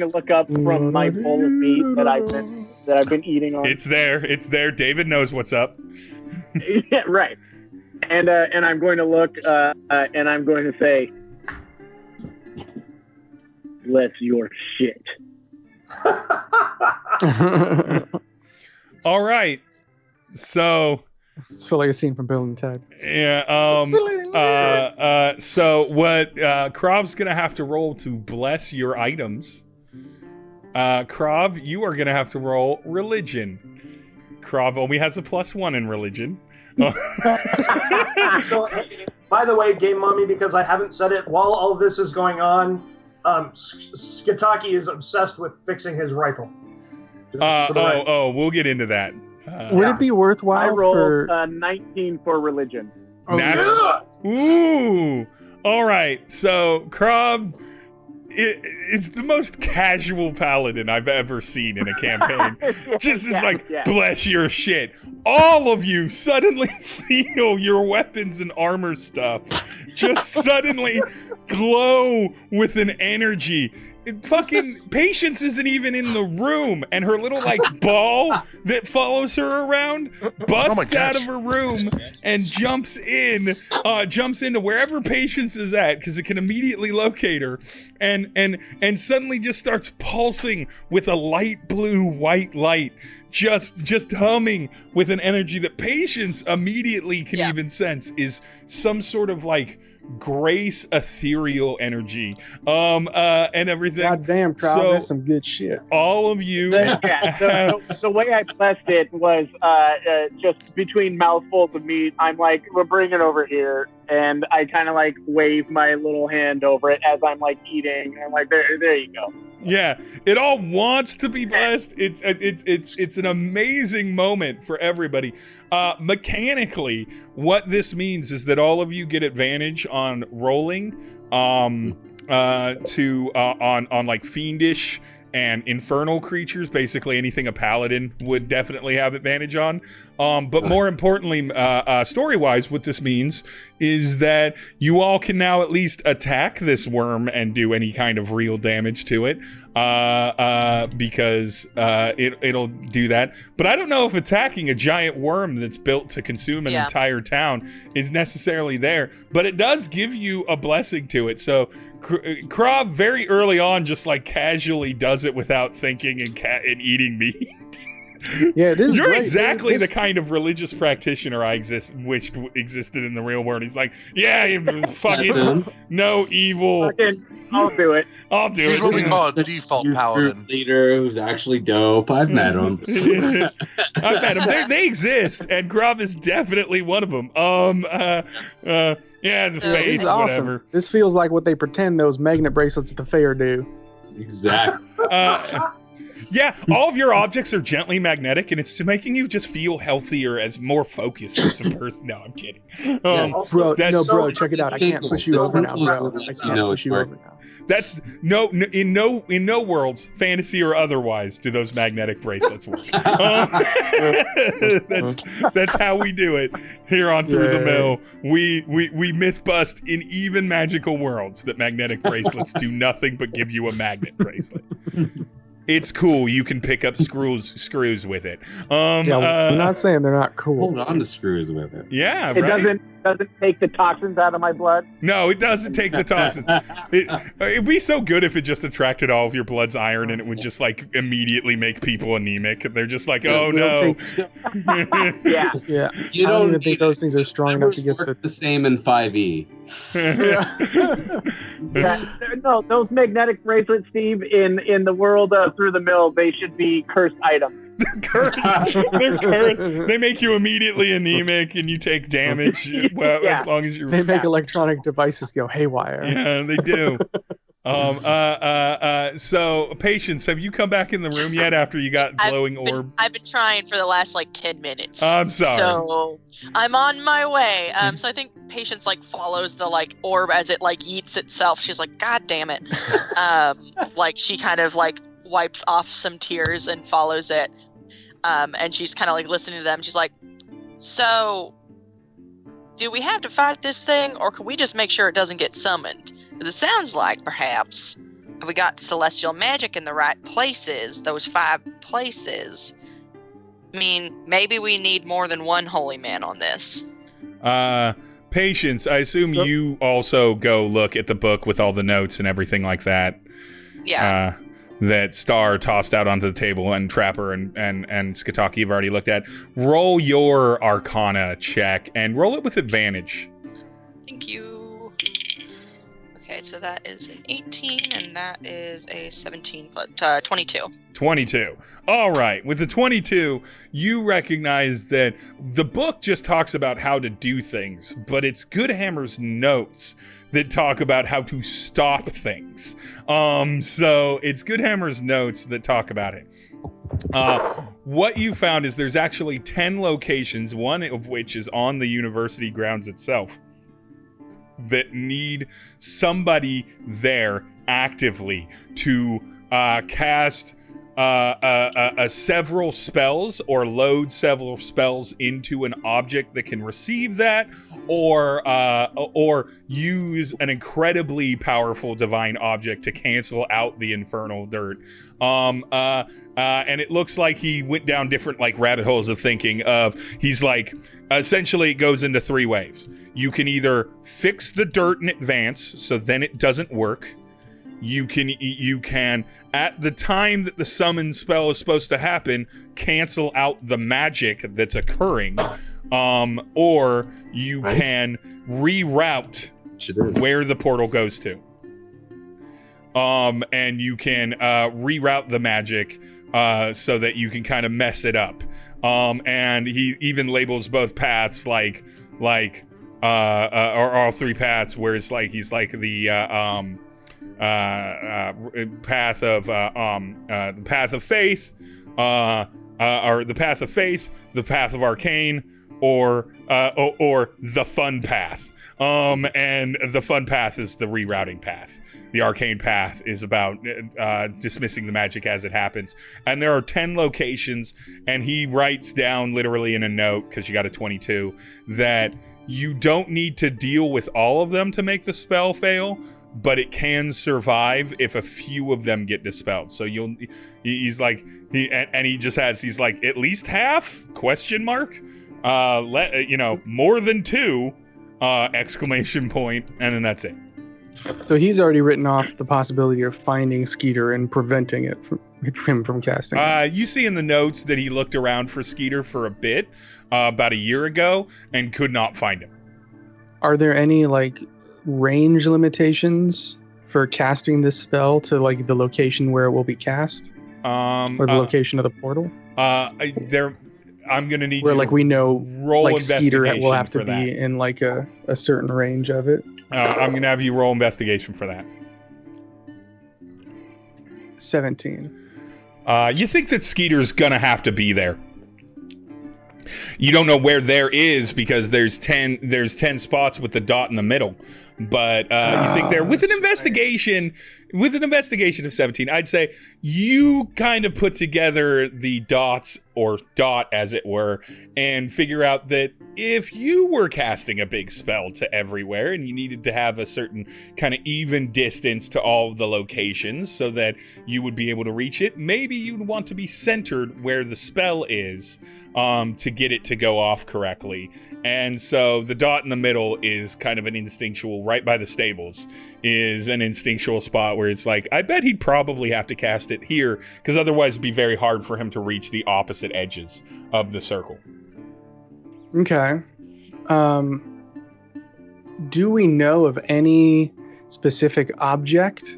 S7: to look up from my bowl of meat that I've been eating on.
S1: It's there. David knows what's up.
S7: Yeah, right. And I'm going to look and I'm going to say, bless your shit.
S1: All right. So
S2: It's feel like a scene from Bill and Ted.
S1: yeah. So what? Krov's gonna have to roll to bless your items. Krov, you are gonna have to roll religion. Krov only has a +1 in religion.
S5: So, by the way, Game Mommy, because I haven't said it, while all this is going on, Skitaki is obsessed with fixing his rifle.
S1: We'll get into that.
S2: Would it be worthwhile
S7: I rolled
S2: for
S7: 19 for religion.
S1: Ooh. All right. So Krov, it's the most casual paladin I've ever seen in a campaign. Just is like, bless your shit. All of you suddenly feel your weapons and armor stuff just suddenly glow with an energy. Fucking Patience isn't even in the room, and her little like ball that follows her around busts out of her room and jumps into wherever Patience is at, because it can immediately locate her, and suddenly just starts pulsing with a light blue white light, just humming with an energy that Patience immediately can even sense is some sort of like grace ethereal energy and everything.
S2: God damn, Krov,
S1: So-
S2: that's some good shit.
S1: All of you
S7: The way I blessed it was just between mouthfuls of meat. I'm like, we'll bring it over here, and I kind of like wave my little hand over it as I'm like eating. I'm like, there you go.
S1: Yeah, it all wants to be blessed. It's an amazing moment for everybody. Mechanically, what this means is that all of you get advantage on rolling on like fiendish and infernal creatures, basically anything a paladin would definitely have advantage on. But more importantly, story-wise, what this means is that you all can now at least attack this worm and do any kind of real damage to it, because it'll do that. But I don't know if attacking a giant worm that's built to consume an entire town is necessarily there. But it does give you a blessing to it. So Krov very early on just like casually does it without thinking and eating meat.
S2: Yeah, this is
S1: You're
S2: great.
S1: exactly
S2: This-
S1: the kind of religious practitioner I wished existed in the real world. He's like, yeah, you fucking no evil.
S7: Fucking, I'll do it.
S1: I'll do
S4: He's
S1: it.
S4: what we call a default
S3: Your
S4: paladin.
S3: group leader who's actually dope. I've met him.
S1: I've met them. They exist, and Grub is definitely one of them. Yeah, the
S2: This
S1: face,
S2: is awesome.
S1: whatever.
S2: This feels like what they pretend those magnet bracelets at the fair do.
S3: Exactly.
S1: Yeah, all of your objects are gently magnetic, and it's making you just feel healthier as more focused as a person. No, I'm kidding.
S2: Bro,
S1: that's-
S2: bro, check it out. I can't push you over now, bro. I
S3: You
S2: can't
S3: know
S2: push
S3: it's
S2: you
S3: working.
S2: over now.
S1: That's in no worlds, fantasy or otherwise, do those magnetic bracelets work. That's how we do it here on Through the Mill. We myth bust in even magical worlds that magnetic bracelets do nothing but give you a magnet bracelet. It's cool. You can pick up screws with it.
S2: I'm not saying they're not cool.
S3: Hold on to screws with it.
S1: Yeah,
S7: It
S1: right.
S7: doesn't take the toxins out of my blood.
S1: No, it doesn't take the toxins. It'd be so good if it just attracted all of your blood's iron and it would just like immediately make people anemic. They're just like, oh no.
S7: Yeah.
S2: Yeah,
S3: You
S2: I don't even
S3: don't
S2: think those things are strong enough to
S3: Numbers
S2: get
S3: work the same in 5e.
S7: No, those magnetic bracelets, Steve, in the world of Through the Mill, they should be cursed items.
S1: They're cursed. They make you immediately anemic and you take damage. Well,
S7: Yeah.
S1: as long as you.
S2: They make electronic devices go haywire.
S1: Yeah, they do. So Patience, have you come back in the room yet after you got glowing orb?
S6: I've been trying for the last like 10 minutes.
S1: I'm sorry.
S6: So I'm on my way. So I think Patience like follows the like orb as it like eats itself. She's like, God damn it. Like she kind of like wipes off some tears and follows it. And she's kind of like listening to them. She's like, so do we have to fight this thing, or can we just make sure it doesn't get summoned? Because it sounds like perhaps if we got celestial magic in the right places, those 5 places, I mean, maybe we need more than one holy man on this.
S1: Patience, I assume you also go look at the book with all the notes and everything like that.
S6: Yeah.
S1: that Star tossed out onto the table, and Trapper and Skataki have already looked at. Roll your Arcana check and roll it with advantage.
S6: Thank you. Okay, so that is an 18, and that is a 17 plus 22.
S1: 22. All right. With the 22, you recognize that the book just talks about how to do things, but it's Goodhammer's notes that talk about how to stop things. So it's Goodhammer's notes that talk about it. What you found is there's actually 10 locations, one of which is on the university grounds itself, that need somebody there actively to cast several spells or load several spells into an object that can receive that, or use an incredibly powerful divine object to cancel out the infernal dirt. And it looks like he went down different like rabbit holes of thinking of, he's like, essentially it goes into three waves. You can either fix the dirt in advance, so then it doesn't work. You can, at the time that the summon spell is supposed to happen, cancel out the magic that's occurring, or you can reroute where the portal goes to. And you can reroute the magic so that you can kind of mess it up. And he even labels both paths like or all three paths, where it's like he's like the path of the path of faith, or the path of faith, the path of arcane, or the fun path. And the fun path is the rerouting path. The arcane path is about dismissing the magic as it happens. And there are 10 locations, and he writes down literally in a note, because you got a 22, that you don't need to deal with all of them to make the spell fail, but it can survive if a few of them get dispelled. So he's like, he's like, at least half? Question mark? More than two, exclamation point, and then that's it.
S2: So he's already written off the possibility of finding Skeeter and preventing it from him from casting.
S1: You see in the notes that he looked around for Skeeter for a bit, about a year ago, and could not find him.
S2: Are there any range limitations for casting this spell to the location where it will be cast, or the location of the portal?
S1: I'm gonna need
S2: where we know
S1: roll
S2: Skeeter
S1: investigation
S2: will have to
S1: for
S2: be
S1: that.
S2: in a certain range of it.
S1: I'm gonna have you roll investigation for that.
S2: 17.
S1: You think that Skeeter's gonna have to be there. You don't know where there is, because there's 10 spots with the dot in the middle. But you think there, with an investigation of 17, I'd say you kind of put together the dots, or dot as it were, and figure out that if you were casting a big spell to everywhere and you needed to have a certain kind of even distance to all of the locations so that you would be able to reach it, maybe you'd want to be centered where the spell is to get it to go off correctly. And so the dot in the middle is kind of an instinctual, right by the stables, is an instinctual spot where it's like, I bet he'd probably have to cast it here, because otherwise it'd be very hard for him to reach the opposite edges of the circle.
S2: Okay. Do we know of any specific object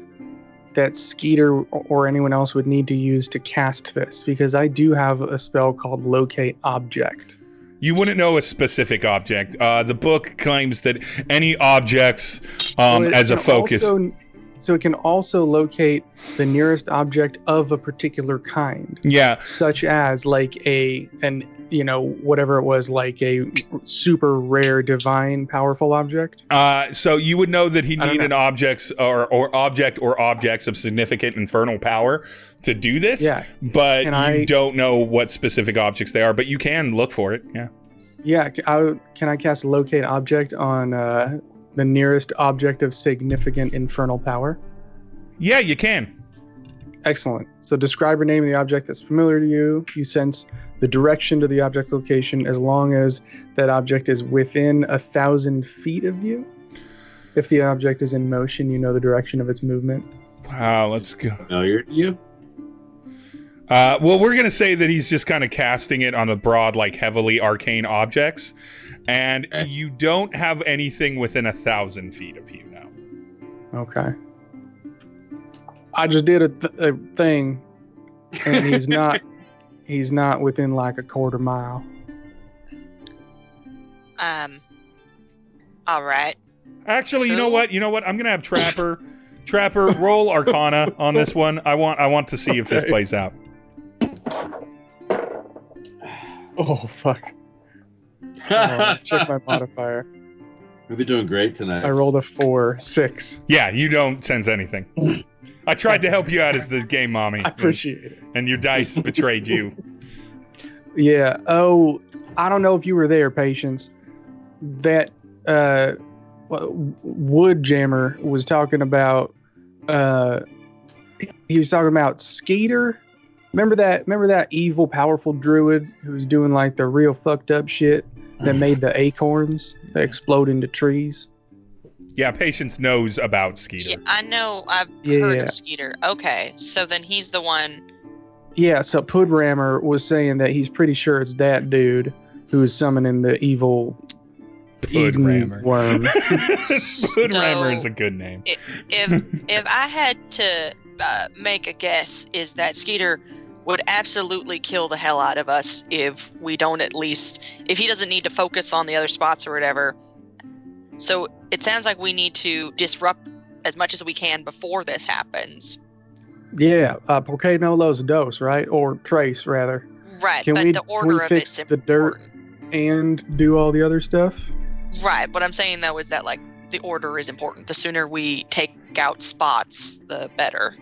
S2: that Skeeter or anyone else would need to use to cast this? Because I do have a spell called Locate Object.
S1: You wouldn't know a specific object. The book claims that any objects as a focus.
S2: So it can also locate the nearest object of a particular kind.
S1: Yeah.
S2: Such as whatever it was, like a super rare, divine, powerful object.
S1: So you would know that he'd need an object or objects of significant infernal power to do this. Yeah. But you don't know what specific objects they are, but you can look for it. Yeah.
S2: Yeah. Can I cast Locate Object on the nearest object of significant infernal power?
S1: Yeah, you can.
S2: Excellent. So describe or name the object that's familiar to you. You sense the direction to the object location as long as that object is within 1,000 feet of you. If the object is in motion, you know the direction of its movement.
S1: Wow, let's go.
S3: Familiar to you?
S1: Well, we're gonna say that he's just kind of casting it on the broad, like heavily arcane objects, and you don't have anything within 1,000 feet of you now.
S2: Okay. I just did a thing, and he's not. He's not within like a quarter mile.
S6: All right.
S1: Actually, you know what? I'm gonna have Trapper roll Arcana on this one. I want to see if this plays out.
S2: Oh fuck! Check my modifier.
S8: We'll be doing great tonight.
S2: I rolled a 4, 6.
S1: Yeah, you don't sense anything. I tried to help you out as the game mommy.
S2: I appreciate it.
S1: And your dice betrayed you.
S2: Yeah. Oh, I don't know if you were there, Patience. That Wood Jammer was talking about. He was talking about Skeeter. Remember that evil, powerful druid who was doing like the real fucked up shit that made the acorns that explode into trees?
S1: Yeah, Patience knows about Skeeter.
S6: Yeah, I know. I've heard of Skeeter. Okay, so then he's the one.
S2: Yeah, so Pudrammer was saying that he's pretty sure it's that dude who is summoning the evil
S1: Pudrammer
S2: worm.
S1: Pudrammer is a good name.
S6: If I had to make a guess, is that Skeeter would absolutely kill the hell out of us if we don't if he doesn't need to focus on the other spots or whatever. So it sounds like we need to disrupt as much as we can before this happens.
S2: Yeah, porque no los dos, right? Or trace, rather.
S6: Right,
S2: Can
S6: but
S2: we,
S6: the order of
S2: fix
S6: it's
S2: the dirt
S6: important.
S2: and do all the other stuff?
S6: Right, what I'm saying though is that like the order is important. The sooner we take out spots, the better.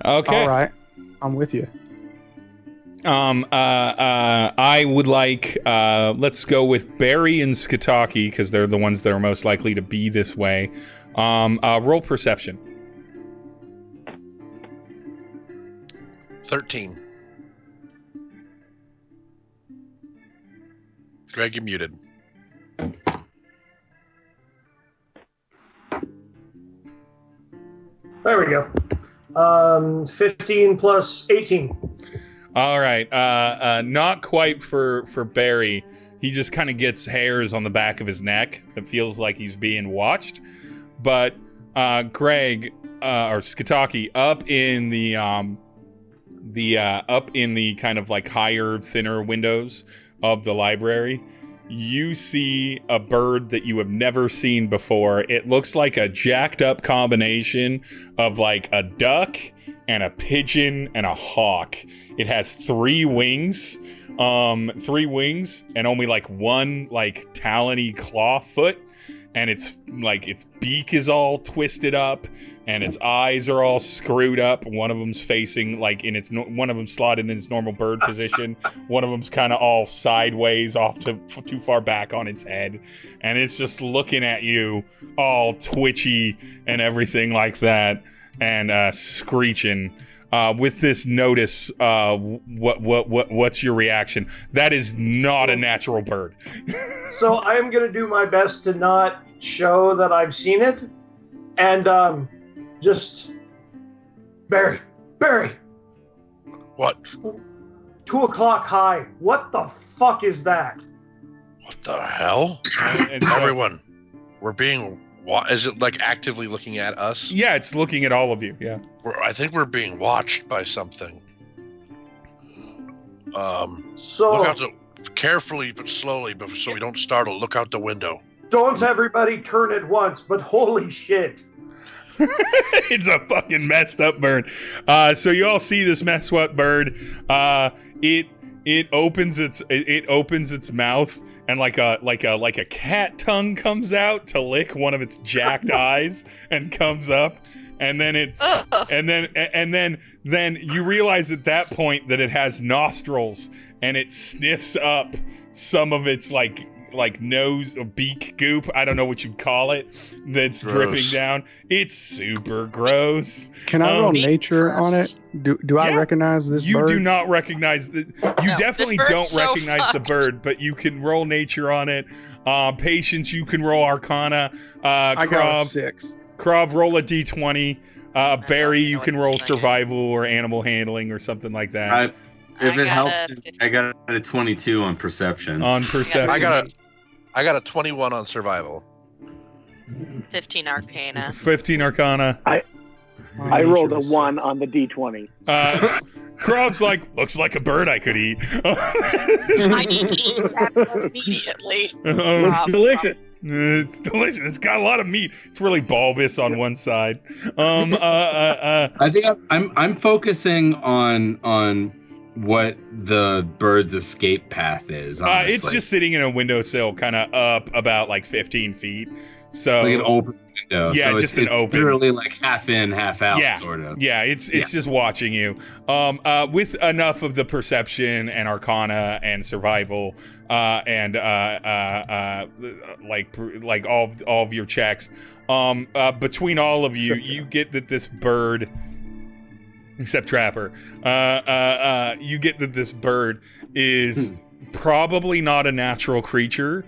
S1: Okay.
S2: All right, I'm with you.
S1: I would like, let's go with Barry and Skataki, because they're the ones that are most likely to be this way. Roll perception.
S4: 13. Greg, you're muted.
S5: There we go. 15 plus 18.
S1: All right. Not quite for Barry. He just kind of gets hairs on the back of his neck. It feels like he's being watched. But Greg or Skataki up in the kind of like higher, thinner windows of the library, you see a bird that you have never seen before. It looks like a jacked up combination of like a duck and a pigeon and a hawk. It has 3 wings, and only like one like talony claw foot, and its beak is all twisted up, and its eyes are all screwed up. One of them's facing like one of them's slotted in its normal bird position. One of them's kind of all sideways off to too far back on its head, and it's just looking at you, all twitchy and everything like that, and screeching. With this notice, what's your reaction? That is not a natural bird.
S5: So I am going to do my best to not show that I've seen it, and just Barry.
S4: What?
S5: 2 o'clock high. What the fuck is that?
S4: What the hell?
S1: And so,
S4: Everyone, we're being. Is it like actively looking at us?
S1: yeah, it's looking at all of you. Yeah.
S4: I think we're being watched by something.
S5: So
S4: Look out carefully but slowly, so we don't startle. Look out the window.
S5: don't everybody turn at once, but holy shit.
S1: It's a fucking messed up bird. So you all see this messed up bird. It opens its mouth, and like a cat tongue comes out to lick one of its jacked eyes, and comes up, and then then you realize at that point that it has nostrils, and it sniffs up some of its like nose or beak goop, I don't know what you'd call it, that's dripping down. It's super gross.
S2: Can I roll nature on it? Do I recognize this bird?
S1: You do not recognize this. You definitely don't
S6: so
S1: recognize the bird, but you can roll nature on it. Patience, you can roll Arcana.
S2: I got a 6.
S1: Krav, roll a d20. Barry,
S6: don't
S1: you
S6: know
S1: can
S6: what
S1: roll
S6: it's like.
S1: survival or animal handling or something like that.
S3: If
S6: I
S3: it
S6: got
S3: helps,
S6: a 15.
S3: I got a 22 on perception.
S1: On perception.
S4: I got a 21 on survival.
S6: 15 Arcana.
S1: 15 Arcana.
S7: I rolled a 1 on the D20.
S1: Crob's like, looks like a bird I could eat.
S6: I need to eat that immediately.
S7: It's delicious.
S1: It's delicious. It's got a lot of meat. It's really bulbous on one side.
S3: I think I'm focusing on what the bird's escape path is. Honestly.
S1: It's just sitting in a windowsill, kind of up about like 15 feet. So
S3: like an open window.
S1: Yeah,
S3: so
S1: just
S3: it's
S1: an open.
S3: Literally like half in, half out,
S1: Yeah,
S3: sort of.
S1: Yeah, it's just watching you. With enough of the perception and Arcana and survival, and like all of your checks, between all of you, you get that this bird, except Trapper, you get that this bird is probably not a natural creature.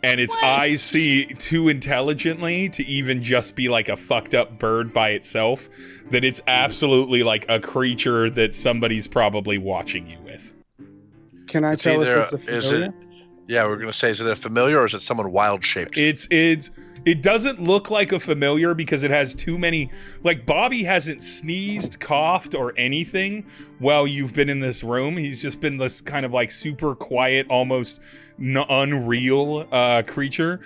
S1: And its eyes see too intelligently to even just be like a fucked up bird by itself, that it's absolutely like a creature that somebody's probably watching you with.
S2: Can I tell if it's a familiar?
S4: We're gonna say, is it a familiar or is it someone wild shaped?
S1: It doesn't look like a familiar because it has too many. Like Bobby hasn't sneezed, coughed, or anything while you've been in this room. He's just been this kind of like super quiet, almost unreal creature.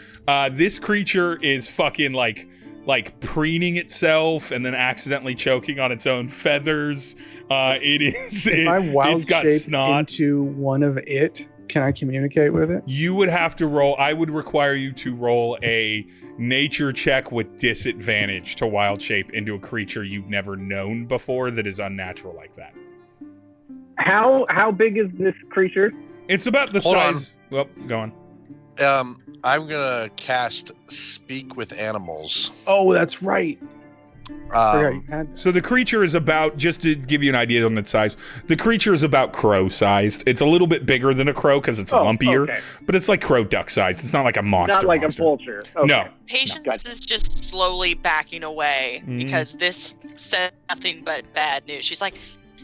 S1: This creature is fucking like preening itself and then accidentally choking on its own feathers.
S2: If I wild
S1: it's got
S2: shape
S1: snot.
S2: into one of it, can I communicate with it?
S1: You would have to roll. I would require you to roll a nature check with disadvantage to wild shape into a creature you've never known before that is unnatural like that.
S7: How big is this creature?
S1: It's about the
S4: Hold
S1: size. Well, go on.
S4: I'm gonna cast Speak with Animals.
S2: Oh, that's right.
S1: So the creature is about, just to give you an idea on its size, the creature is about crow sized. It's a little bit bigger than a crow because it's lumpier,
S7: okay.
S1: but it's like crow duck sized. It's not like a monster.
S7: Not like
S1: monster.
S7: a vulture. Okay.
S1: No.
S6: Patience
S7: Gotcha.
S6: is just slowly backing away
S1: Mhm.
S6: because this said nothing but bad news. She's like,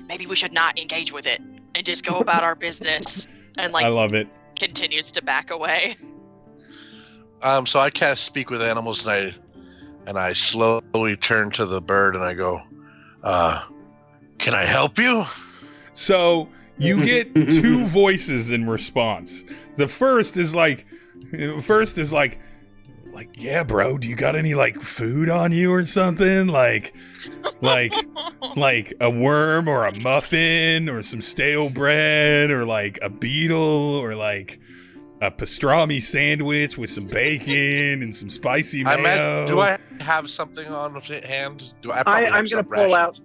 S6: maybe we should not engage with it and just go about our business. And
S1: I love it.
S6: continues to back away.
S4: So I cast Speak with Animals and I slowly turn to the bird and I go, can I help you?
S1: So you get two voices in response. The first is like, yeah, bro, do you got any like food on you or something? Like a worm or a muffin or some stale bread or like a beetle or like a pastrami sandwich with some bacon and some spicy mayo.
S4: Do I have something on hand? Do I probably have
S7: I'm
S4: some
S7: gonna pull
S4: rations?
S7: out.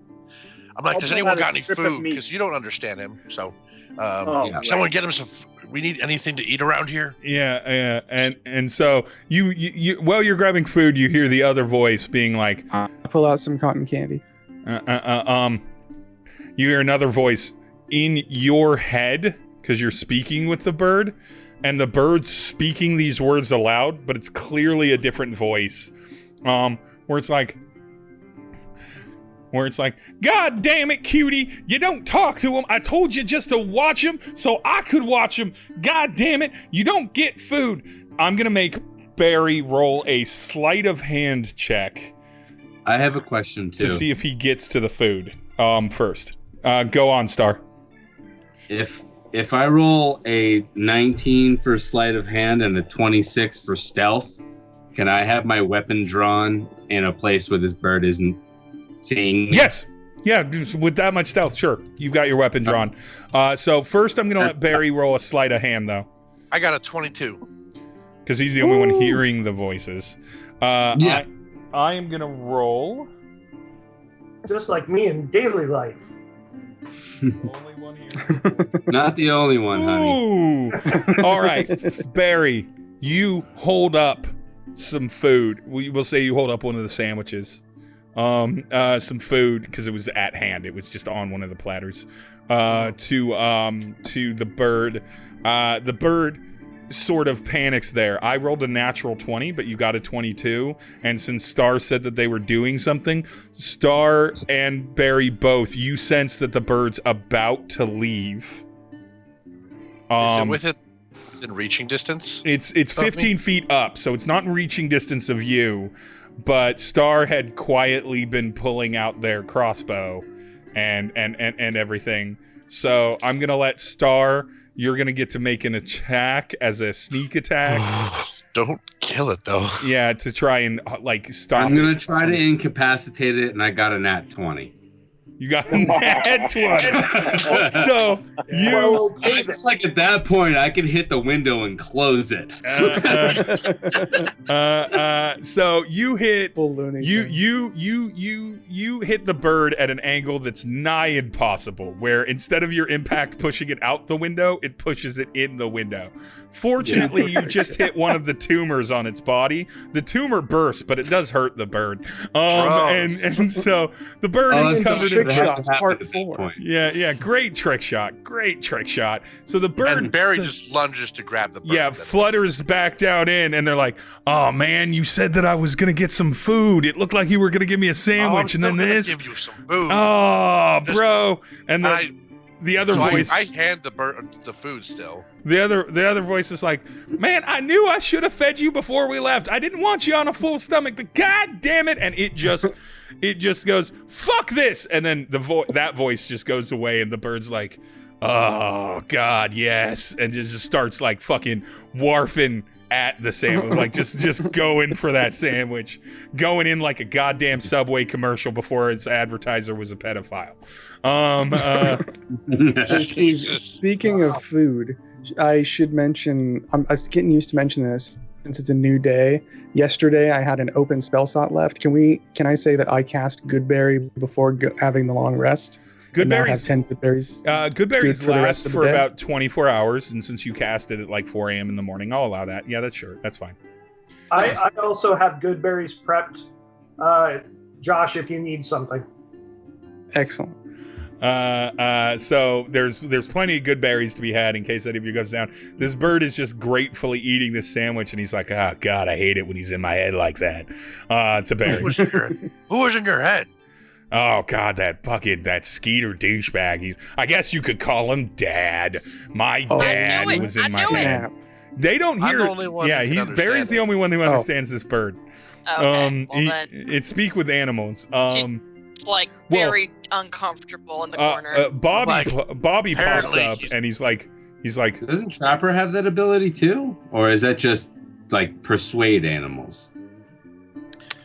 S4: I'm like,
S7: I'll
S4: does
S7: pull
S4: anyone
S7: out a
S4: got any
S7: strip of
S4: food?
S7: meat.
S4: Because you don't understand him. So,
S7: Yeah.
S4: someone get him some. We need anything to eat around here.
S1: Yeah, and so you while you're grabbing food, you hear the other voice being like,
S2: I pull out some cotton candy.
S1: You hear another voice in your head because you're speaking with the bird, and the bird's speaking these words aloud, but it's clearly a different voice, where it's like, God damn it, cutie, you don't talk to him. I told you just to watch him so I could watch him. God damn it, you don't get food. I'm gonna make Barry roll a sleight of hand check
S3: I have a question too.
S1: to see if he gets to the food first. Go on, Star.
S3: If I roll a 19 for sleight of hand and a 26 for stealth, can I have my weapon drawn in a place where this bird isn't seeing me?
S1: Yes. Yeah, with that much stealth, sure. You've got your weapon drawn. So first I'm going to let Barry roll a sleight of hand, though.
S4: I got a 22.
S1: Because he's the only one hearing the voices.
S3: Yeah.
S1: I am going to roll...
S5: Just like me in daily life.
S1: Only one here.
S3: Not the only one, honey.
S1: Ooh. All right. Barry, you hold up some food. We'll say you hold up one of the sandwiches. Some food, because it was at hand. It was just on one of the platters. To the bird. The bird sort of panics there. I rolled a natural 20, but you got a 22. And since Star said that they were doing something, Star and Barry both, you sense that the bird's about to leave.
S4: Is it within reaching distance?
S1: It's 15 feet up, so it's not in reaching distance of you. But Star had quietly been pulling out their crossbow and everything. So I'm gonna let Star. You're gonna get to make an attack as a sneak attack.
S4: Don't kill it though.
S1: Yeah, to try and stop.
S3: I'm gonna try to incapacitate it, and I got a nat 20.
S1: You got a nat 20. So you
S3: it's like at that point I can hit the window and close it.
S1: So you hit
S2: Balloony
S1: you hit the bird at an angle that's nigh impossible, where instead of your impact pushing it out the window, it pushes it in the window. Fortunately, you just hit one of the tumors on its body. The tumor bursts, but it does hurt the bird. And so the bird is covered in
S2: shots, part 4.
S1: Yeah, great trick shot. So the bird
S4: and Barry just lunges to grab the bird.
S1: Yeah, flutters back down in, and they're like, "Oh man, you said that I was gonna get some food. It looked like you were gonna give me a sandwich, and then this.
S4: Give you some food.
S1: Oh, bro!" And the other voice,
S4: I hand the bird the food still.
S1: The other voice is like, "Man, I knew I should have fed you before we left. I didn't want you on a full stomach, but god damn it!" And it just goes, "Fuck this!" And then that voice just goes away, and the bird's like, "Oh god, yes!" And just starts like fucking wharfing at the sandwich, like just going for that sandwich, going in like a goddamn Subway commercial before its advertiser was a pedophile.
S2: Speaking of food, I should mention, I was getting used to mentioning this since it's a new day. Yesterday I had an open spell slot left. Can I say that I cast Goodberry before having the long rest?
S1: Goodberries.
S2: 10 Goodberries.
S1: Goodberries last for about 24 hours, and since you cast it at like 4 a.m. in the morning, I'll allow that. Yeah, that's fine.
S5: I also have Goodberries prepped, Josh, if you need something.
S2: Excellent.
S1: So there's plenty of good berries to be had in case any of you goes down. This bird is just gratefully eating this sandwich, and he's like, "Oh God, I hate it when he's in my head like that." To Barry.
S4: Who was in your head?
S1: Oh God, that Skeeter douchebag. I guess you could call him Dad. My dad was in my head. They don't hear.
S4: I'm the only one
S1: Barry's the only one who understands this bird.
S6: Okay.
S1: It speak with animals.
S6: It's like very uncomfortable in the corner.
S1: Bobby pops up and he's like,
S3: doesn't Trapper have that ability too, or is that just like persuade animals?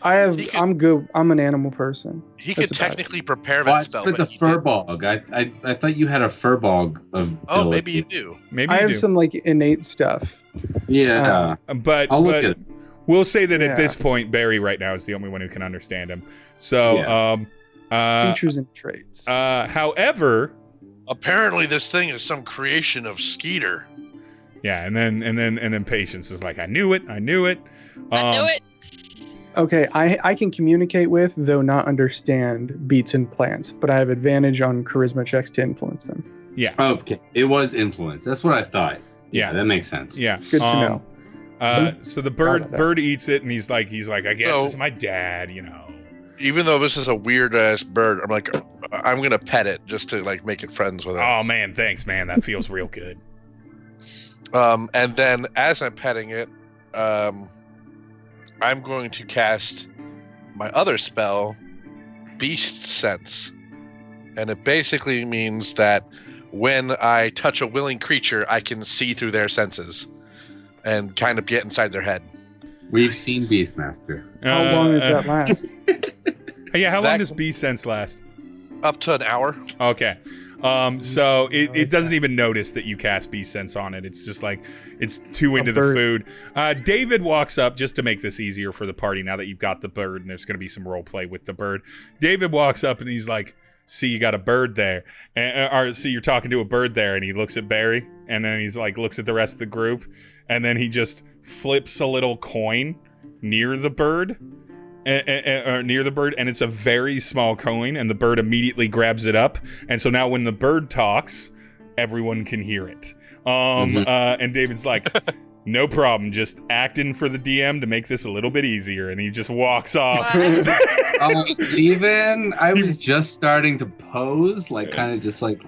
S2: I'm good. I'm an animal person.
S4: He could technically prepare that spell.
S3: But the furbog. I thought you had a furbog of ability.
S4: Oh, maybe you do.
S2: I have some like innate stuff.
S3: Yeah,
S1: but
S3: I'll look at it.
S1: We'll say that at this point, Barry right now is the only one who can understand him. So,
S2: features and traits.
S1: However,
S4: apparently this thing is some creation of Skeeter.
S1: Yeah, and then Patience is like, I knew it.
S6: I knew it.
S2: Okay, I can communicate with, though not understand, beats and plants, but I have advantage on charisma checks to influence them.
S1: Yeah.
S3: Okay, it was influence. That's what I thought. Yeah, that makes sense.
S1: Yeah.
S2: Good to know.
S1: So the bird eats it, and he's like, I guess it's my dad, you know.
S4: Even though this is a weird ass bird, I'm like, I'm gonna pet it just to like make it friends with it.
S1: Oh man, thanks, man. That feels real good.
S4: And then as I'm petting it, I'm going to cast my other spell, Beast Sense. And it basically means that when I touch a willing creature, I can see through their senses and kind of get inside their head.
S3: We've seen Beastmaster.
S2: How long does that last?
S1: How long does Beast Sense last?
S4: Up to an hour.
S1: Okay. So it doesn't even notice that you cast Beast Sense on it. It's just like, it's too into the food. David walks up, just to make this easier for the party now that you've got the bird, and there's going to be some role play with the bird. David walks up and he's like, see, you got a bird there. Or see, you're talking to a bird there, and he looks at Barry, and then he's like, looks at the rest of the group, and then he just flips a little coin near the bird. And it's a very small coin, and the bird immediately grabs it up, and so now when the bird talks, everyone can hear it. And David's like, No problem. Just acting for the DM to make this a little bit easier, and he just walks off.
S8: Steven, I was just starting to pose, like kind of just like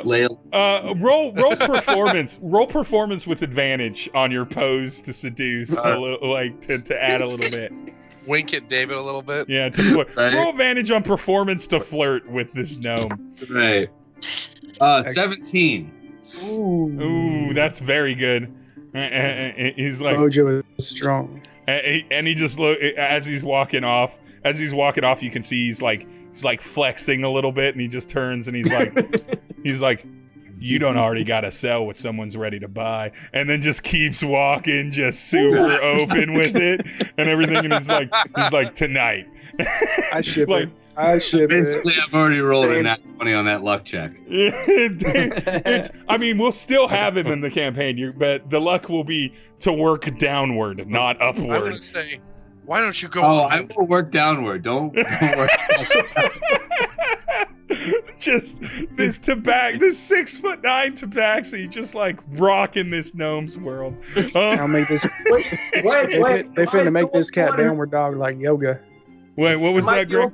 S8: lay.
S1: Roll performance. Roll performance with advantage on your pose to seduce a little, like to add a little bit.
S4: Wink at David a little bit.
S1: Yeah, to flirt.
S8: Right.
S1: Roll advantage on performance to flirt with this gnome.
S8: Right. 17.
S1: Ooh, that's very good. He's like,
S2: Mojo is strong.
S1: and he just look as he's walking off. As he's walking off, you can see he's like flexing a little bit, and he just turns and he's like, you don't already got to sell what someone's ready to buy, and then just keeps walking, just super open with it and everything. And he's like tonight.
S2: I ship
S1: Like,
S2: it. I ship it.
S8: Basically, I've already rolled a nat 20 on that luck check.
S1: I mean, we'll still have him in the campaign, but the luck will be to work downward, not
S4: I'm
S1: upward.
S4: gonna say, why don't you go?
S8: Oh, I will work downward. Don't work.
S1: Just this 6'9" tabaxi, just like rocking this gnome's world.
S2: I'll make this.
S5: Wait.
S2: They finna make this cat
S5: down.
S2: downward dog like yoga.
S1: Wait, what was that, Greg?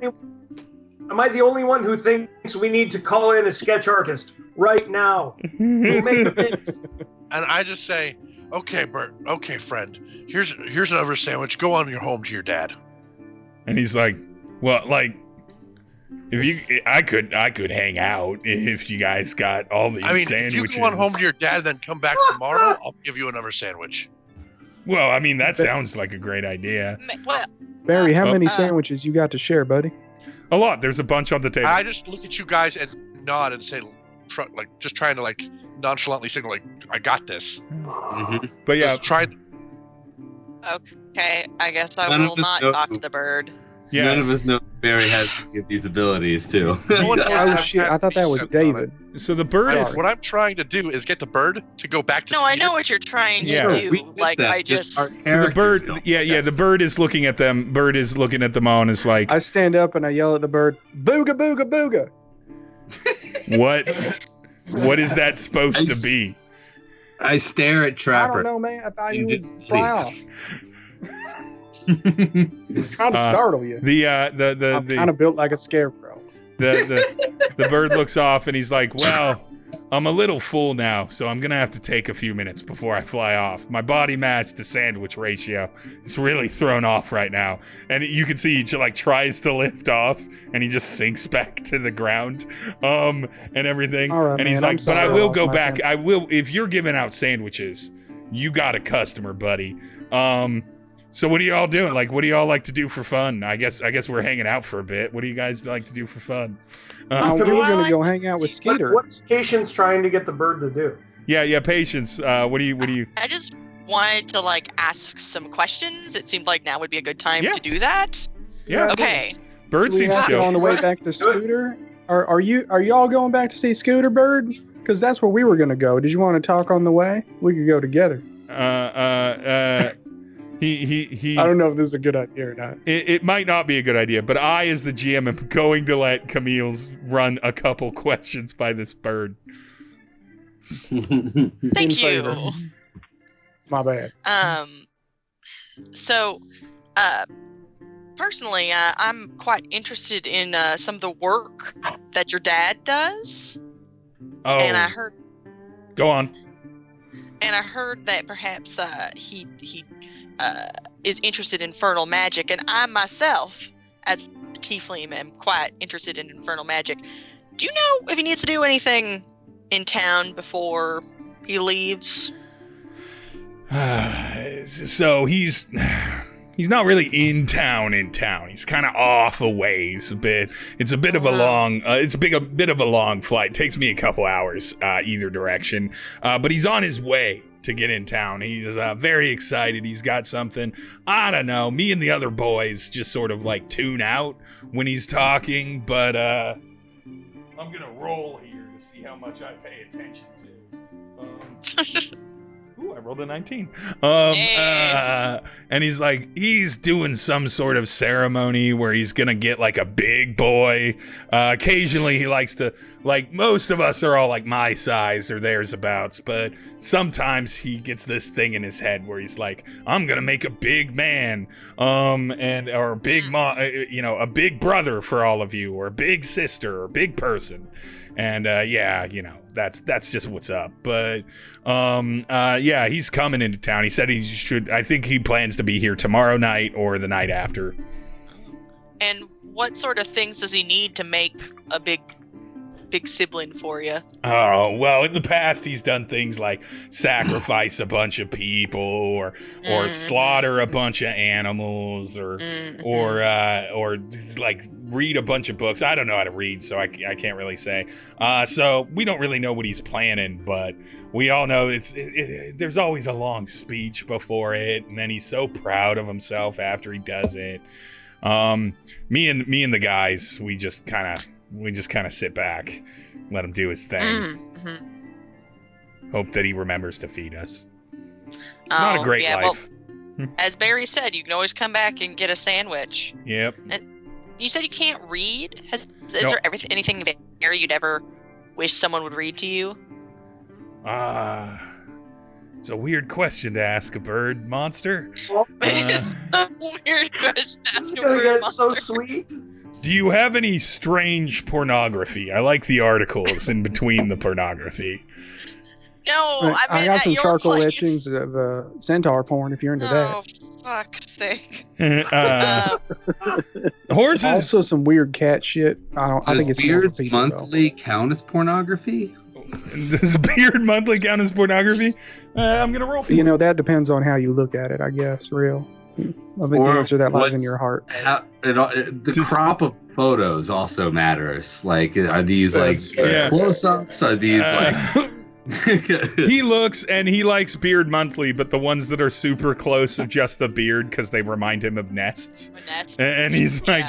S5: Am I the only one who thinks we need to call in a sketch artist right now? Who make the bids?
S4: And I just say, okay, Bert. Okay, friend. Here's another sandwich. Go on your home to your dad.
S1: And he's like, well, like, I could hang out if you guys got all these sandwiches.
S4: If you go on home to your dad, then come back tomorrow, I'll give you another sandwich.
S1: Well, I mean, that sounds like a great idea.
S6: Well,
S2: Barry, how many sandwiches you got to share, buddy?
S1: A lot. There's a bunch on the table.
S4: I just look at you guys and nod and say, just trying to like nonchalantly signal, like, I got this.
S8: Mm-hmm.
S1: But yeah,
S4: Just try.
S6: okay, I guess I
S8: None of
S6: will
S8: us
S6: not
S8: know.
S6: talk to the bird.
S1: yeah.
S8: None of us know Barry has any of these abilities, too.
S2: Oh shit! I thought that was David.
S1: So the bird is.
S4: What I'm trying to do is get the bird to go back to.
S6: No, I
S4: Skeeter.
S6: know what you're trying
S1: Yeah.
S6: to
S8: We
S6: do.
S8: did
S6: Like,
S8: that,
S6: I just.
S8: our
S1: So the
S8: characters
S1: bird,
S8: don't.
S1: yeah, the bird is looking at them. Bird is looking at them all and is like,
S2: I stand up and I yell at the bird, "Booga booga booga!"
S1: what is that supposed to be?
S8: I stare at
S2: I
S8: Trapper.
S2: don't know, man. I thought you
S8: And
S2: would
S8: just
S2: fly off. Trying to startle you. I'm kind of built like a scarecrow.
S1: The bird looks off and he's like, well, I'm a little full now, so I'm gonna have to take a few minutes before I fly off. My body mass to sandwich ratio is really thrown off right now. And you can see he like tries to lift off and he just sinks back to the ground and everything.
S2: All right,
S1: and he's
S2: man, I'm
S1: like, but I
S2: sorry,
S1: will
S2: lost
S1: go
S2: my
S1: back.
S2: friend.
S1: I will, if you're giving out sandwiches, you got a customer, buddy. So what are y'all doing? Like, what do y'all like to do for fun? I guess we're hanging out for a bit. What do you guys like to do for fun?
S2: We were gonna go hang out with Skeeter.
S5: What's Patience trying to get the bird to do?
S1: Yeah, Patience. What do you?
S6: I just wanted to, like, ask some questions. It seemed like now would be a good time
S1: Yeah.
S6: to do that.
S1: Yeah,
S6: Okay.
S1: Bird
S2: Do we
S1: seems
S2: have to go on
S1: chill.
S2: the way back to Scooter? Are y'all going back to see Scooter Bird? Because that's where we were gonna go. Did you want to talk on the way? We could go together.
S1: He.
S2: I don't know if this is a good idea or not.
S1: It might not be a good idea, but I, as the GM, am going to let Camille's run a couple questions by this bird.
S6: Thank
S2: favor.
S6: you.
S2: My bad.
S6: So, personally, I'm quite interested in some of the work that your dad does.
S1: Oh,
S6: And I heard
S1: go on.
S6: that perhaps he is interested in infernal magic, and I myself, as a tiefling, am quite interested in infernal magic. Do you know if he needs to do anything in town before he leaves?
S1: So he's not really in town. He's kind of off a ways a bit. It's a bit of a long. It's a bit of a long flight. It takes me a couple hours either direction. But he's on his way to get in town. He's very excited. He's got something. I don't know. Me and the other boys just sort of like tune out when he's talking. But I'm gonna roll here to see how much I pay attention to. Ooh, I rolled a 19.
S6: Yes.
S1: And he's doing some sort of ceremony where he's gonna get like a big boy. Occasionally he likes to, like, most of us are all like my size or thereabouts, but sometimes he gets this thing in his head where he's like, I'm gonna make a big man, or a big a big brother for all of you, or a big sister, or a big person. And that's just what's up. But he's coming into town. He said I think he plans to be here tomorrow night or the night after.
S6: And what sort of things does he need to make a big sibling for you?
S1: Oh, well, in the past he's done things like sacrifice a bunch of people or slaughter a bunch of animals or like read a bunch of books. I don't know how to read, so I can't really say. So we don't really know what he's planning, but we all know there's always a long speech before it, and then he's so proud of himself after he does it. Me and the guys, we just kind of sit back, let him do his thing. Hope that he remembers to feed us. It's not a great life.
S6: Well, as Barry said, you can always come back and get a sandwich.
S1: Yep.
S6: And you said you can't read? Is there anything there you'd ever wish someone would read to you?
S1: It's a weird question to ask a bird monster.
S6: It's a weird question to ask a
S5: gonna
S6: bird
S5: get
S6: monster.
S5: so sweet.
S1: Do you have any strange pornography? I like the articles in between the pornogaphy.
S6: No,
S2: I got some charcoal
S6: place.
S2: etchings of centaur porn if you're into
S6: Oh, fuck's sake.
S1: Horses.
S2: that. Also, some weird cat shit. I think it's
S8: Beard's
S2: more
S8: monthly count as pornography?
S1: Does Beard monthly count as pornography? I'm gonna roll for it.
S2: That depends on how you look at it, I guess. Real. I think the answer that lies in your heart.
S8: The crop of photos also matters. Like, are these close-ups? Are these like?
S1: He looks and he likes Beard monthly, but the ones that are super close of just the beard because they remind him of nests. And he's like,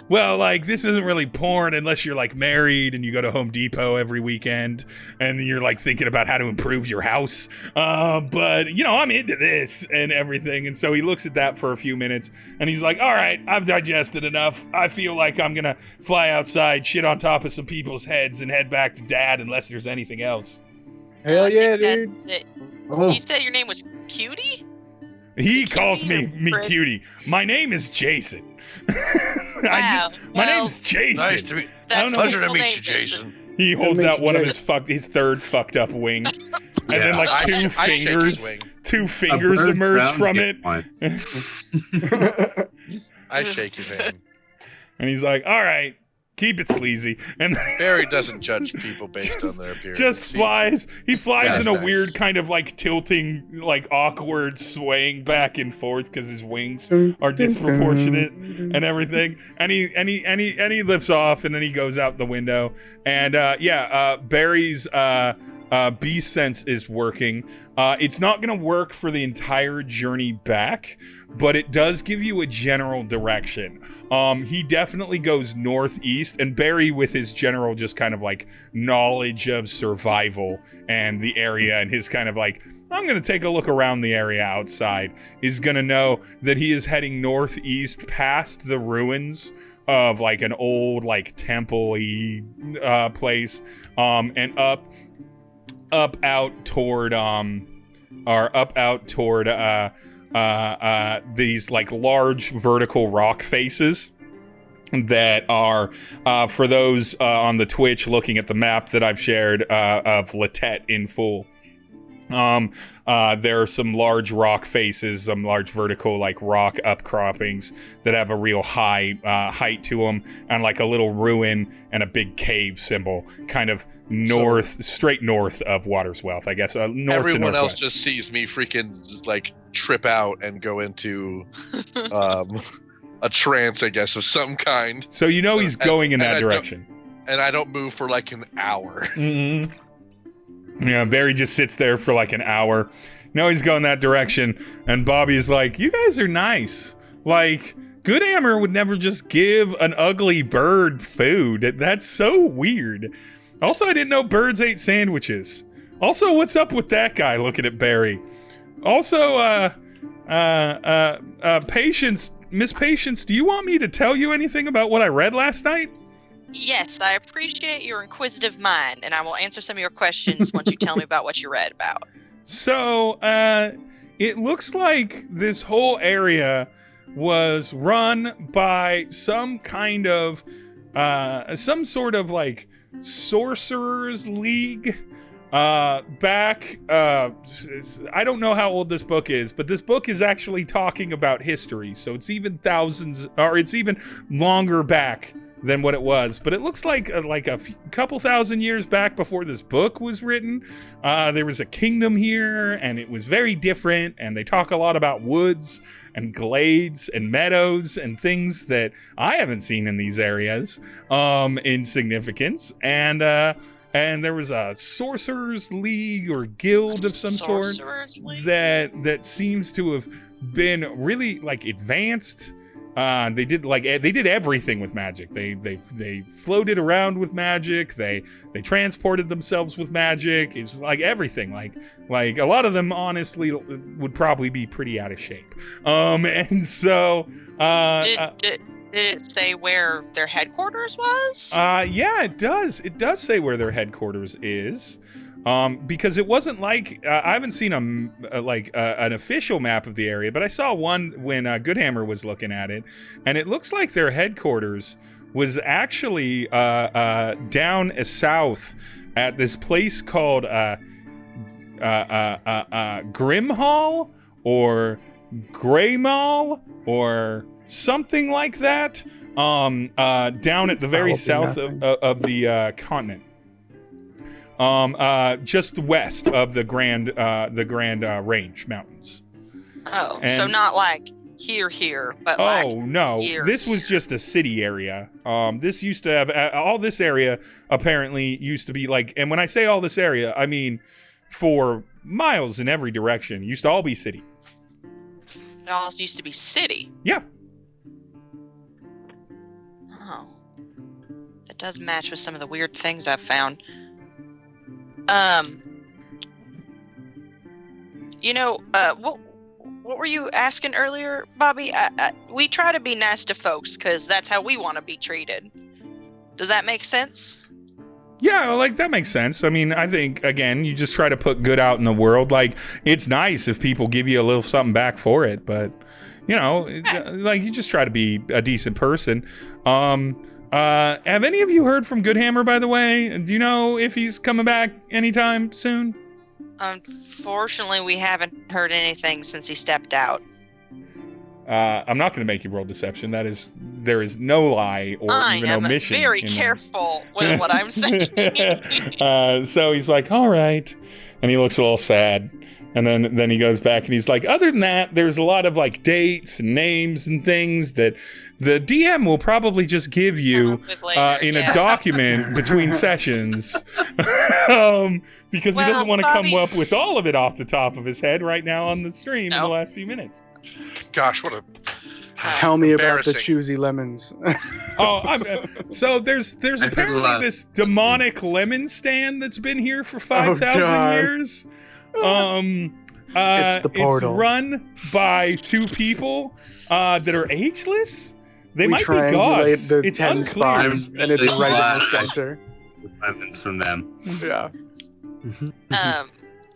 S1: well, like, this isn't really porn unless you're like married and you go to Home Depot every weekend and you're like thinking about how to improve your house. But I'm into this and everything. And so he looks at that for a few minutes and he's like, all right, I've digested enough. I feel like I'm gonna fly outside, shit on top of some people's heads, and head back to Dad unless there's anything else.
S2: Hell yeah, dude.
S6: You said your name was Cutie?
S1: He calls me Cutie. My name is Jason. My name's Jason.
S4: Nice to meet. Pleasure to meet you, Jason.
S1: He holds out one of his third fucked up wing, and then like two fingers emerge from it.
S4: I shake his hand.
S1: And he's like, all right, keep it sleazy. And
S4: Barry doesn't judge people based on their appearance.
S1: Just flies. He flies in a
S4: nice.
S1: weird kind of like tilting, like awkward swaying back and forth because his wings are disproportionate and everything. And he lifts off and then he goes out the window. And Barry's beast sense is working. It's not going to work for the entire journey back, but it does give you a general direction. He definitely goes northeast, and Barry, with his general just kind of like knowledge of survival and the area and his kind of like, I'm going to take a look around the area outside, is going to know that he is heading northeast past the ruins of like an old like temple-y place, and up out toward these like large vertical rock faces that are for those on the Twitch looking at the map that I've shared of Litet in full. There are some large rock faces, some large vertical like rock upcroppings that have a real high height to them, and like a little ruin and a big cave symbol, kind of straight north of Water's Wealth, I guess.
S4: Everyone else just sees me freaking like trip out and go into a trance, I guess, of some kind.
S1: So he's going in that direction.
S4: And I don't move for like an hour.
S1: Mm-hmm. Yeah, Barry just sits there for like an hour. He's going that direction, and Bobby's like, you guys are nice. Like, Goodhammer would never just give an ugly bird food. That's so weird. Also, I didn't know birds ate sandwiches. Also, what's up with that guy looking at Barry? Also, Patience, Miss Patience, do you want me to tell you anything about what I read last night?
S6: Yes, I appreciate your inquisitive mind, and I will answer some of your questions once you tell me about what you read about.
S1: So, it looks like this whole area was run by some kind of, some sort of like sorcerers league. Back, I don't know how old this book is, but this book is actually talking about history, so it's even it's even longer back than what it was. But it looks like a couple thousand years back before this book was written, there was a kingdom here, and it was very different, and they talk a lot about woods and glades and meadows and things that I haven't seen in these areas, in significance, and there was a sorcerers league or guild of some sort that seems to have been really like advanced. They did everything with magic. They floated around with magic. They transported themselves with magic. It's like everything. Like a lot of them honestly would probably be pretty out of shape. And so
S6: Did it say where their headquarters was?
S1: Yeah, it does. It does say where their headquarters is. Because it wasn't like I haven't seen an official map of the area, but I saw one when Goodhammer was looking at it, and it looks like their headquarters was actually down south at this place called Grimhall or Greymall or something like that, down at the very south of the continent, just west of the Grand Range Mountains.
S6: Oh, so not like here, but
S1: no, this was just a city area. This used to have all this area apparently used to be like, and when I say all this area, I mean for miles in every direction. It used to all be city.
S6: It all used to be city.
S1: Yeah.
S6: Oh, that does match with some of the weird things I've found. What were you asking earlier, Bobby? We try to be nice to folks because that's how we want to be treated. Does that make sense?
S1: Yeah, like that makes sense. I mean, I think again, you just try to put good out in the world. Like it's nice if people give you a little something back for it, but you know, like you just try to be a decent person. Have any of you heard from Goodhammer, by the way? Do you know if he's coming back anytime soon?
S6: Unfortunately, we haven't heard anything since he stepped out.
S1: I'm not going to make you roll deception. There is no lie or even omission.
S6: I am very careful with what I'm saying.
S1: So he's like, all right. And he looks a little sad. And then he goes back and he's like, other than that, there's a lot of like dates and names and things that the DM will probably just give you in a document between sessions. Because he doesn't want to come up with all of it off the top of his head right now on the stream in the last few minutes.
S4: Gosh, what a...
S2: Tell me about the choosy lemons.
S1: So there's apparently this demonic lemon stand that's been here for 5,000 years.
S2: It's the portal.
S1: It's run by two people that are ageless. They might be gods.
S2: The
S1: it's
S2: 10
S1: unclear.
S2: spots, and it's right in the center.
S3: Lemons from them.
S2: Yeah.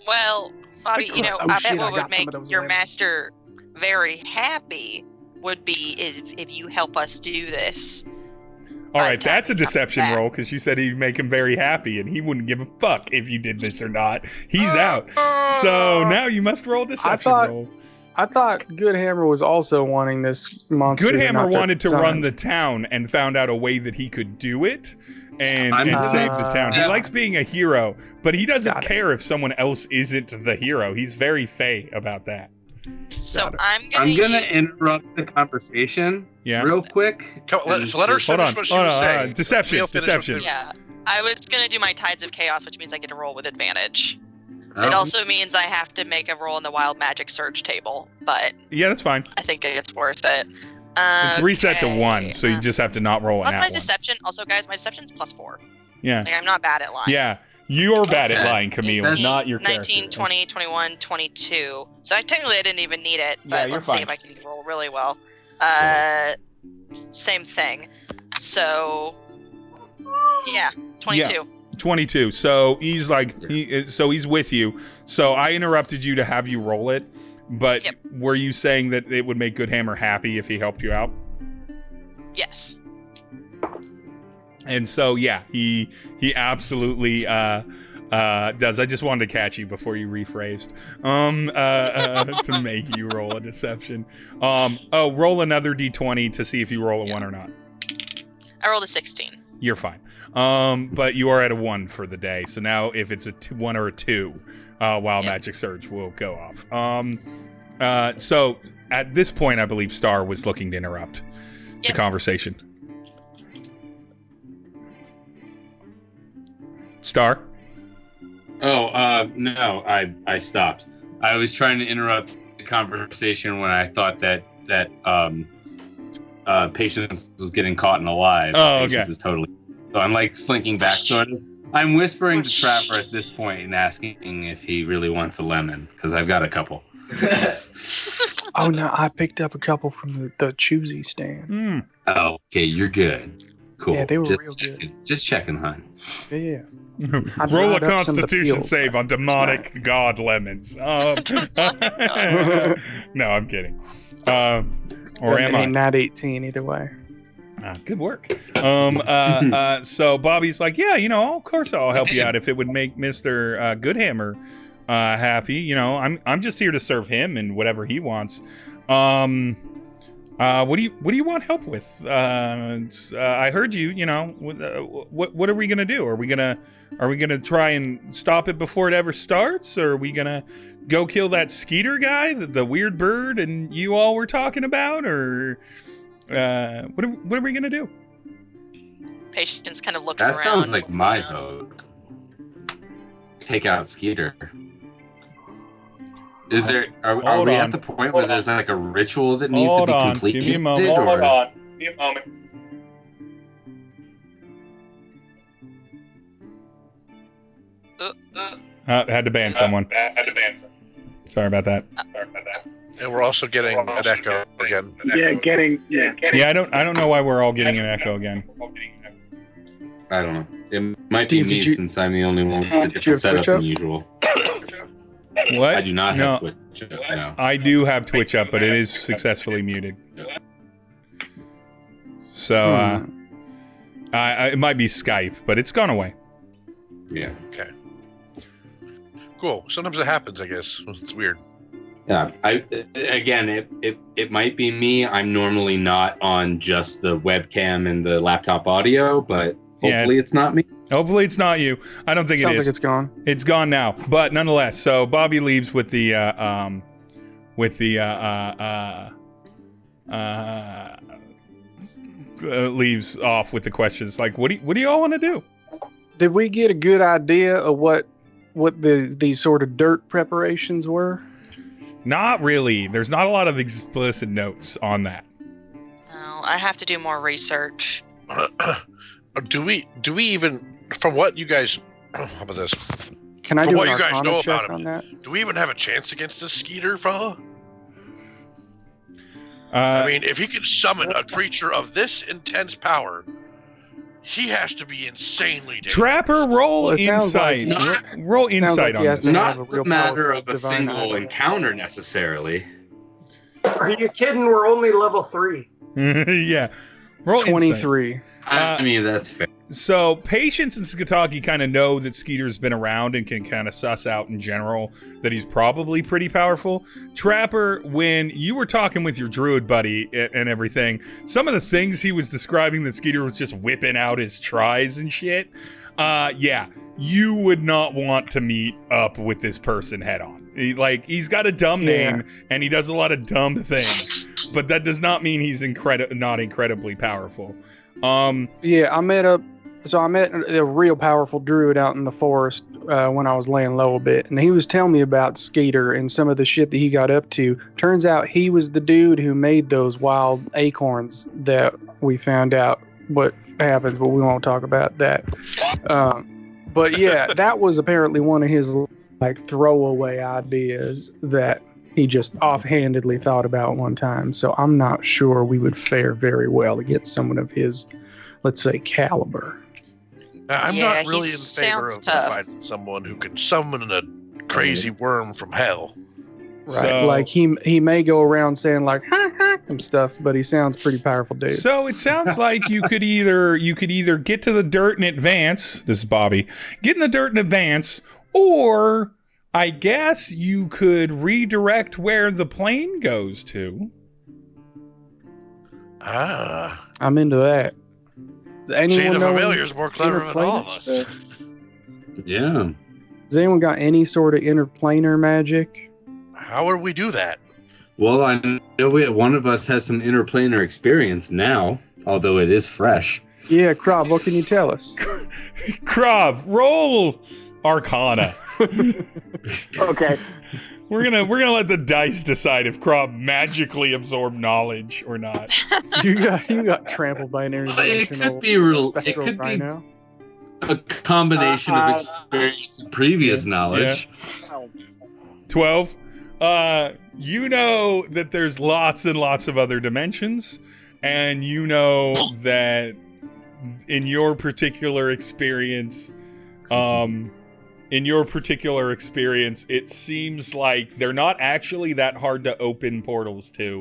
S6: Well, Bobby, I bet what would make your master very happy would be if you help us do this.
S1: All right, that's a deception roll because you said he'd make him very happy, and he wouldn't give a fuck if you did this or not. He's out. So now you must roll a deception roll.
S2: I thought Goodhammer was also wanting this monster.
S1: Goodhammer wanted to run the town and found out a way that he could do it and save the town. He likes being a hero, but he doesn't care if someone else isn't the hero. He's very fey about that.
S6: So I'm
S3: gonna interrupt the conversation real quick.
S4: Let her finish what she was saying.
S1: Deception.
S6: Yeah, I was gonna do my Tides of Chaos, which means I get to roll with advantage. It also means I have to make a roll in the Wild Magic Surge table, but
S1: yeah, that's fine.
S6: I think it's worth it.
S1: It's reset to 1, so you just have to not roll it.
S6: What's my deception? Also, guys, my deception's +4.
S1: Yeah,
S6: like, I'm not bad at lying.
S1: Yeah. You're bad at lying, Camille,
S6: 18,
S1: not your character.
S6: 19, 20, 21, 22. So I didn't even need it, but
S1: you're
S6: let's
S1: fine.
S6: see if I can roll really well. Same thing. So, yeah, 22.
S1: Yeah. 22. So he's like, he's with you. So I interrupted you to have you roll it, but were you saying that it would make Goodhammer happy if he helped you out?
S6: Yes.
S1: And so, yeah, he absolutely does. I just wanted to catch you before you rephrased to make you roll a deception. Roll another d20 to see if you roll a 1 or not.
S6: I rolled a 16.
S1: You're fine. But you are at a 1 for the day. So now if it's a 1 or a 2, Wild Magic Surge will go off. So at this point, I believe Star was looking to interrupt the conversation. Star?
S3: Oh, no, I stopped. I was trying to interrupt the conversation when I thought that Patience was getting caught in a lie.
S1: Oh,
S3: Patience
S1: okay.
S3: is totally. So I'm like slinking back, sort of. I'm whispering to Trapper at this point and asking if he really wants a lemon, because I've got a couple.
S2: Oh no, I picked up a couple from the choosy stand.
S3: Oh, okay, you're good. Cool.
S2: Yeah, they were
S3: just
S2: real
S3: checking,
S2: good.
S3: Just checking, hon.
S2: Yeah.
S1: Roll a Constitution save on demonic god lemons. No, I'm kidding. Or am I?
S2: Not 18 either way.
S1: Good work. So Bobby's like, yeah, of course I'll help you out if it would make Mr. Goodhammer happy. I'm just here to serve him and whatever he wants. What do you want help with? I heard you. What are we gonna do? Are we gonna try and stop it before it ever starts? Or are we gonna go kill that Skeeter guy, the weird bird, and you all were talking about? Or what are we gonna do?
S6: Patience kind of looks around.
S3: That sounds like my vote. Take out Skeeter. Is there? Are we at the point where there's like a ritual that needs to be completed?
S1: Give me a moment.
S9: Hold on. Give me a moment.
S1: Had to ban someone. Sorry about that.
S4: And we're also getting an echo again.
S1: Yeah, I don't know why we're all getting an echo again.
S3: I don't know. It might
S2: Steve,
S3: be me since I'm the only one with a different setup than usual.
S1: What?
S3: I do not have Twitch up now.
S1: I do have Twitch up, but it is successfully muted. So, it might be Skype, but it's gone away.
S3: Yeah.
S4: Okay. Cool. Sometimes it happens, I guess. It's weird.
S3: Yeah. It might be me. I'm normally not on just the webcam and the laptop audio, but hopefully it's not me.
S1: Hopefully it's not you. I don't think it is.
S2: Sounds like it's gone.
S1: It's gone now, but nonetheless. So Bobby leaves with the leaves off with the questions like, what do you all want to do?
S2: Did we get a good idea of what these sort of dirt preparations were?
S1: Not really. There's not a lot of explicit notes on that.
S6: No, I have to do more research.
S4: Do we even, from what you guys, how about this?
S2: Can I
S4: From
S2: do
S4: what
S2: an
S4: you guys
S2: Arcana
S4: know
S2: check
S4: about
S2: on
S4: him,
S2: that?
S4: do we even have a chance against this Skeeter fella? I mean, if he can summon a creature of this intense power, he has to be insanely dangerous.
S1: Trapper, roll insight. Roll insight on this.
S3: Not a matter of a single encounter necessarily.
S5: Are you kidding? We're only level 3.
S1: Yeah. Roll
S2: 23.
S1: insight.
S3: I mean, that's fair.
S1: So Patience and Skataki kind of know that Skeeter's been around and can kind of suss out in general that he's probably pretty powerful. Trapper, when you were talking with your druid buddy and everything, some of the things he was describing that Skeeter was just whipping out his tries and shit, yeah, you would not want to meet up with this person head on. He's got a dumb name and he does a lot of dumb things, but that does not mean he's not incredibly powerful.
S2: Yeah, I met a real powerful druid out in the forest when I was laying low a bit, and he was telling me about Skeeter and some of the shit that he got up to. Turns out he was the dude who made those wild acorns that we found out what happened, but we won't talk about that. But yeah, that was apparently one of his like throwaway ideas that he just offhandedly thought about one time. So I'm not sure we would fare very well against someone of his, let's say, caliber.
S4: I'm
S6: Yeah,
S4: not really
S6: he
S4: in favor
S6: sounds
S4: of
S6: tough.
S4: fighting someone who can summon a crazy worm from hell.
S2: Right.
S1: So-
S2: Like he may go around saying like ha ha and stuff, but he sounds pretty powerful dude.
S1: So it sounds like you could either get to the dirt in advance. This is Bobby. Get in the dirt in advance, or I guess you could redirect where the plane goes to.
S4: Ah.
S2: I'm into that. Does
S4: See,
S2: anyone
S4: the
S2: know
S4: familiar's more clever than all of us.
S8: Yeah.
S2: Has anyone got any sort of interplanar magic?
S4: How would we do that?
S8: Well, I know one of us has some interplanar experience now, although it is fresh.
S2: Yeah, Krob, what can you tell us?
S1: Krav, roll Arcana.
S7: Okay.
S1: We're gonna let the dice decide if Krav magically absorbed knowledge or not.
S2: you got trampled by an
S8: It could
S2: interdimensional
S8: be real. It
S2: spectral
S8: could be
S2: rhino.
S8: a combination of experience and previous knowledge.
S1: 12. You know that there's lots and lots of other dimensions, and you know that in your particular experience, it seems like they're not actually that hard to open portals to.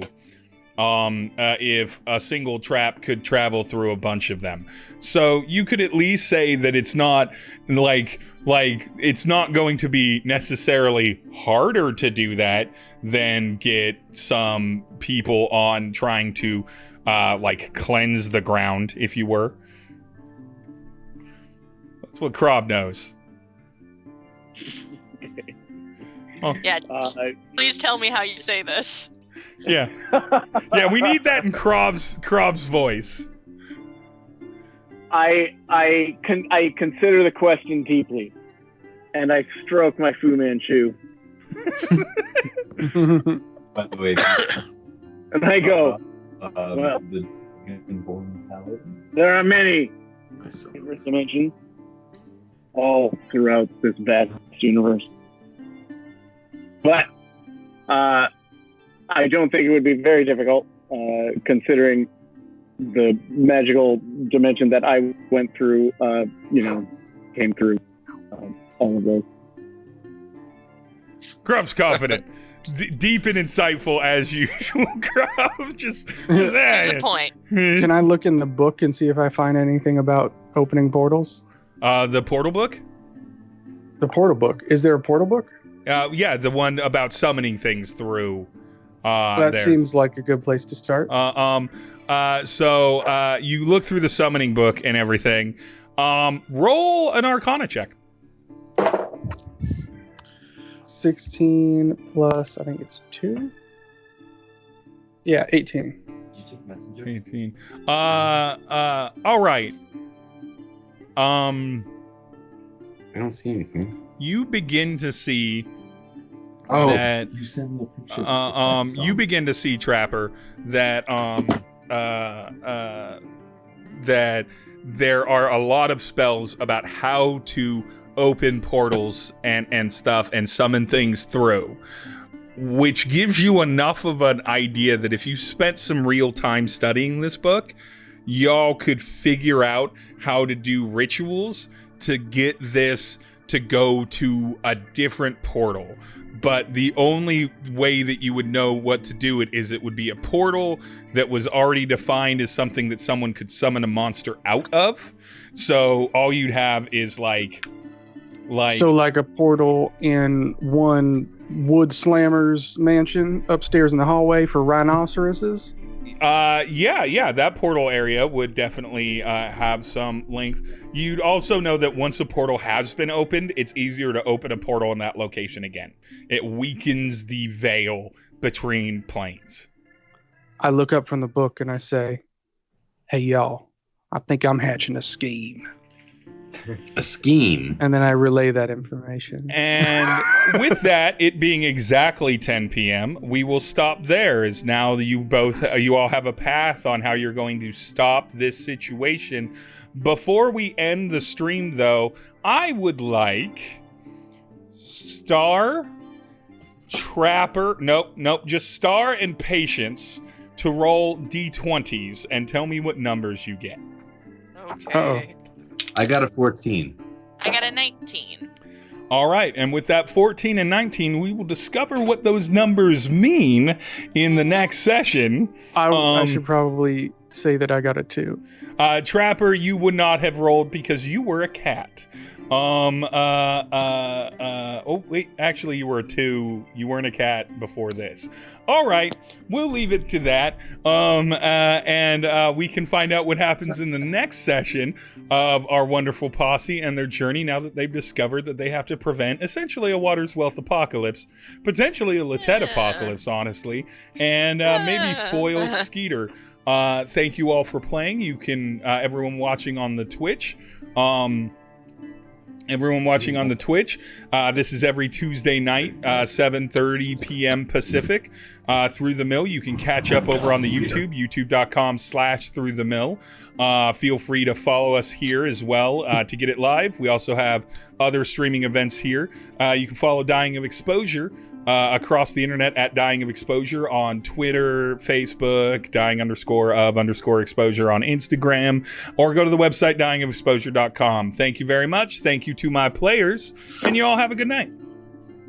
S1: If a single trap could travel through a bunch of them. So you could at least say that it's not like it's not going to be necessarily harder to do that than get some people on trying to like cleanse the ground, if you were. That's what Krob knows.
S6: Yeah, please tell me how you say this.
S1: Yeah. Yeah, we need that in Krob's voice.
S7: I consider the question deeply, and I stroke my Fu Manchu,
S8: By the way,
S7: and I go, well,
S8: the Dragonborn Paladin.
S7: there are many
S8: Myself.
S7: different dimensions all throughout this vast universe. But I don't think it would be very difficult, considering the magical dimension that I went through, came through all of those.
S1: Krob's confident. Deep and insightful as usual. Krob just
S6: To the point.
S2: Can I look in the book and see if I find anything about opening portals?
S1: The portal book?
S2: The portal book. Is there a portal book?
S1: Yeah, the one about summoning things through.
S2: That
S1: there.
S2: seems like a good place to start.
S1: So you look through the summoning book and everything. Roll an Arcana check.
S2: 16 plus, I think it's 2. Yeah, 18.
S8: Did you take messenger?
S1: 18. All right.
S8: I don't see anything.
S1: You begin to see
S8: Oh,
S1: that
S8: you sent me a picture. of the
S1: you begin to see, Trapper, that that there are a lot of spells about how to open portals and stuff and summon things through, which gives you enough of an idea that if you spent some real time studying this book, y'all could figure out how to do rituals to get this to go to a different portal. But the only way that you would know what to do it is it would be a portal that was already defined as something that someone could summon a monster out of. So all you'd have is like
S2: a portal in one wood slammer's mansion upstairs in the hallway for rhinoceroses.
S1: Yeah, that portal area would definitely have some length. You'd also know that once a portal has been opened, it's easier to open a portal in that location again. It weakens the veil between planes.
S2: I look up from the book and I say, "Hey y'all, I think I'm hatching a scheme."
S3: A scheme.
S2: And then I relay that information.
S1: And with that, it being exactly 10 p.m., we will stop there. As now you all have a path on how you're going to stop this situation. Before we end the stream, though, I would like Star, Trapper, just Star and Patience to roll d20s and tell me what numbers you get.
S6: Okay.
S2: Uh-oh.
S8: I got a 14.
S6: I got a 19.
S1: All right, and with that 14 and 19, we will discover what those numbers mean in the next session.
S2: I should probably say that I got a 2.
S1: Trapper, you would not have rolled because you were a cat. Oh wait, actually you were a 2. You weren't a cat before this. All right, we'll leave it to that. And we can find out what happens in the next session of our wonderful posse and their journey now that they've discovered that they have to prevent essentially a Water's Wealth apocalypse, potentially a Litet apocalypse, honestly, and maybe foil Skeeter. Thank you all for playing. You can, everyone watching on the Twitch, this is every Tuesday night, 7:30 p.m. Pacific, Through the Mill. You can catch up over on the YouTube, youtube.com/throughthemill. Feel free to follow us here as well to get it live. We also have other streaming events here. You can follow Dying of Exposure across the internet at Dying of Exposure on Twitter, Facebook, dying_of_exposure on Instagram, or go to the website dyingofexposure.com. Thank you very much. Thank you to my players, and you all have a good night.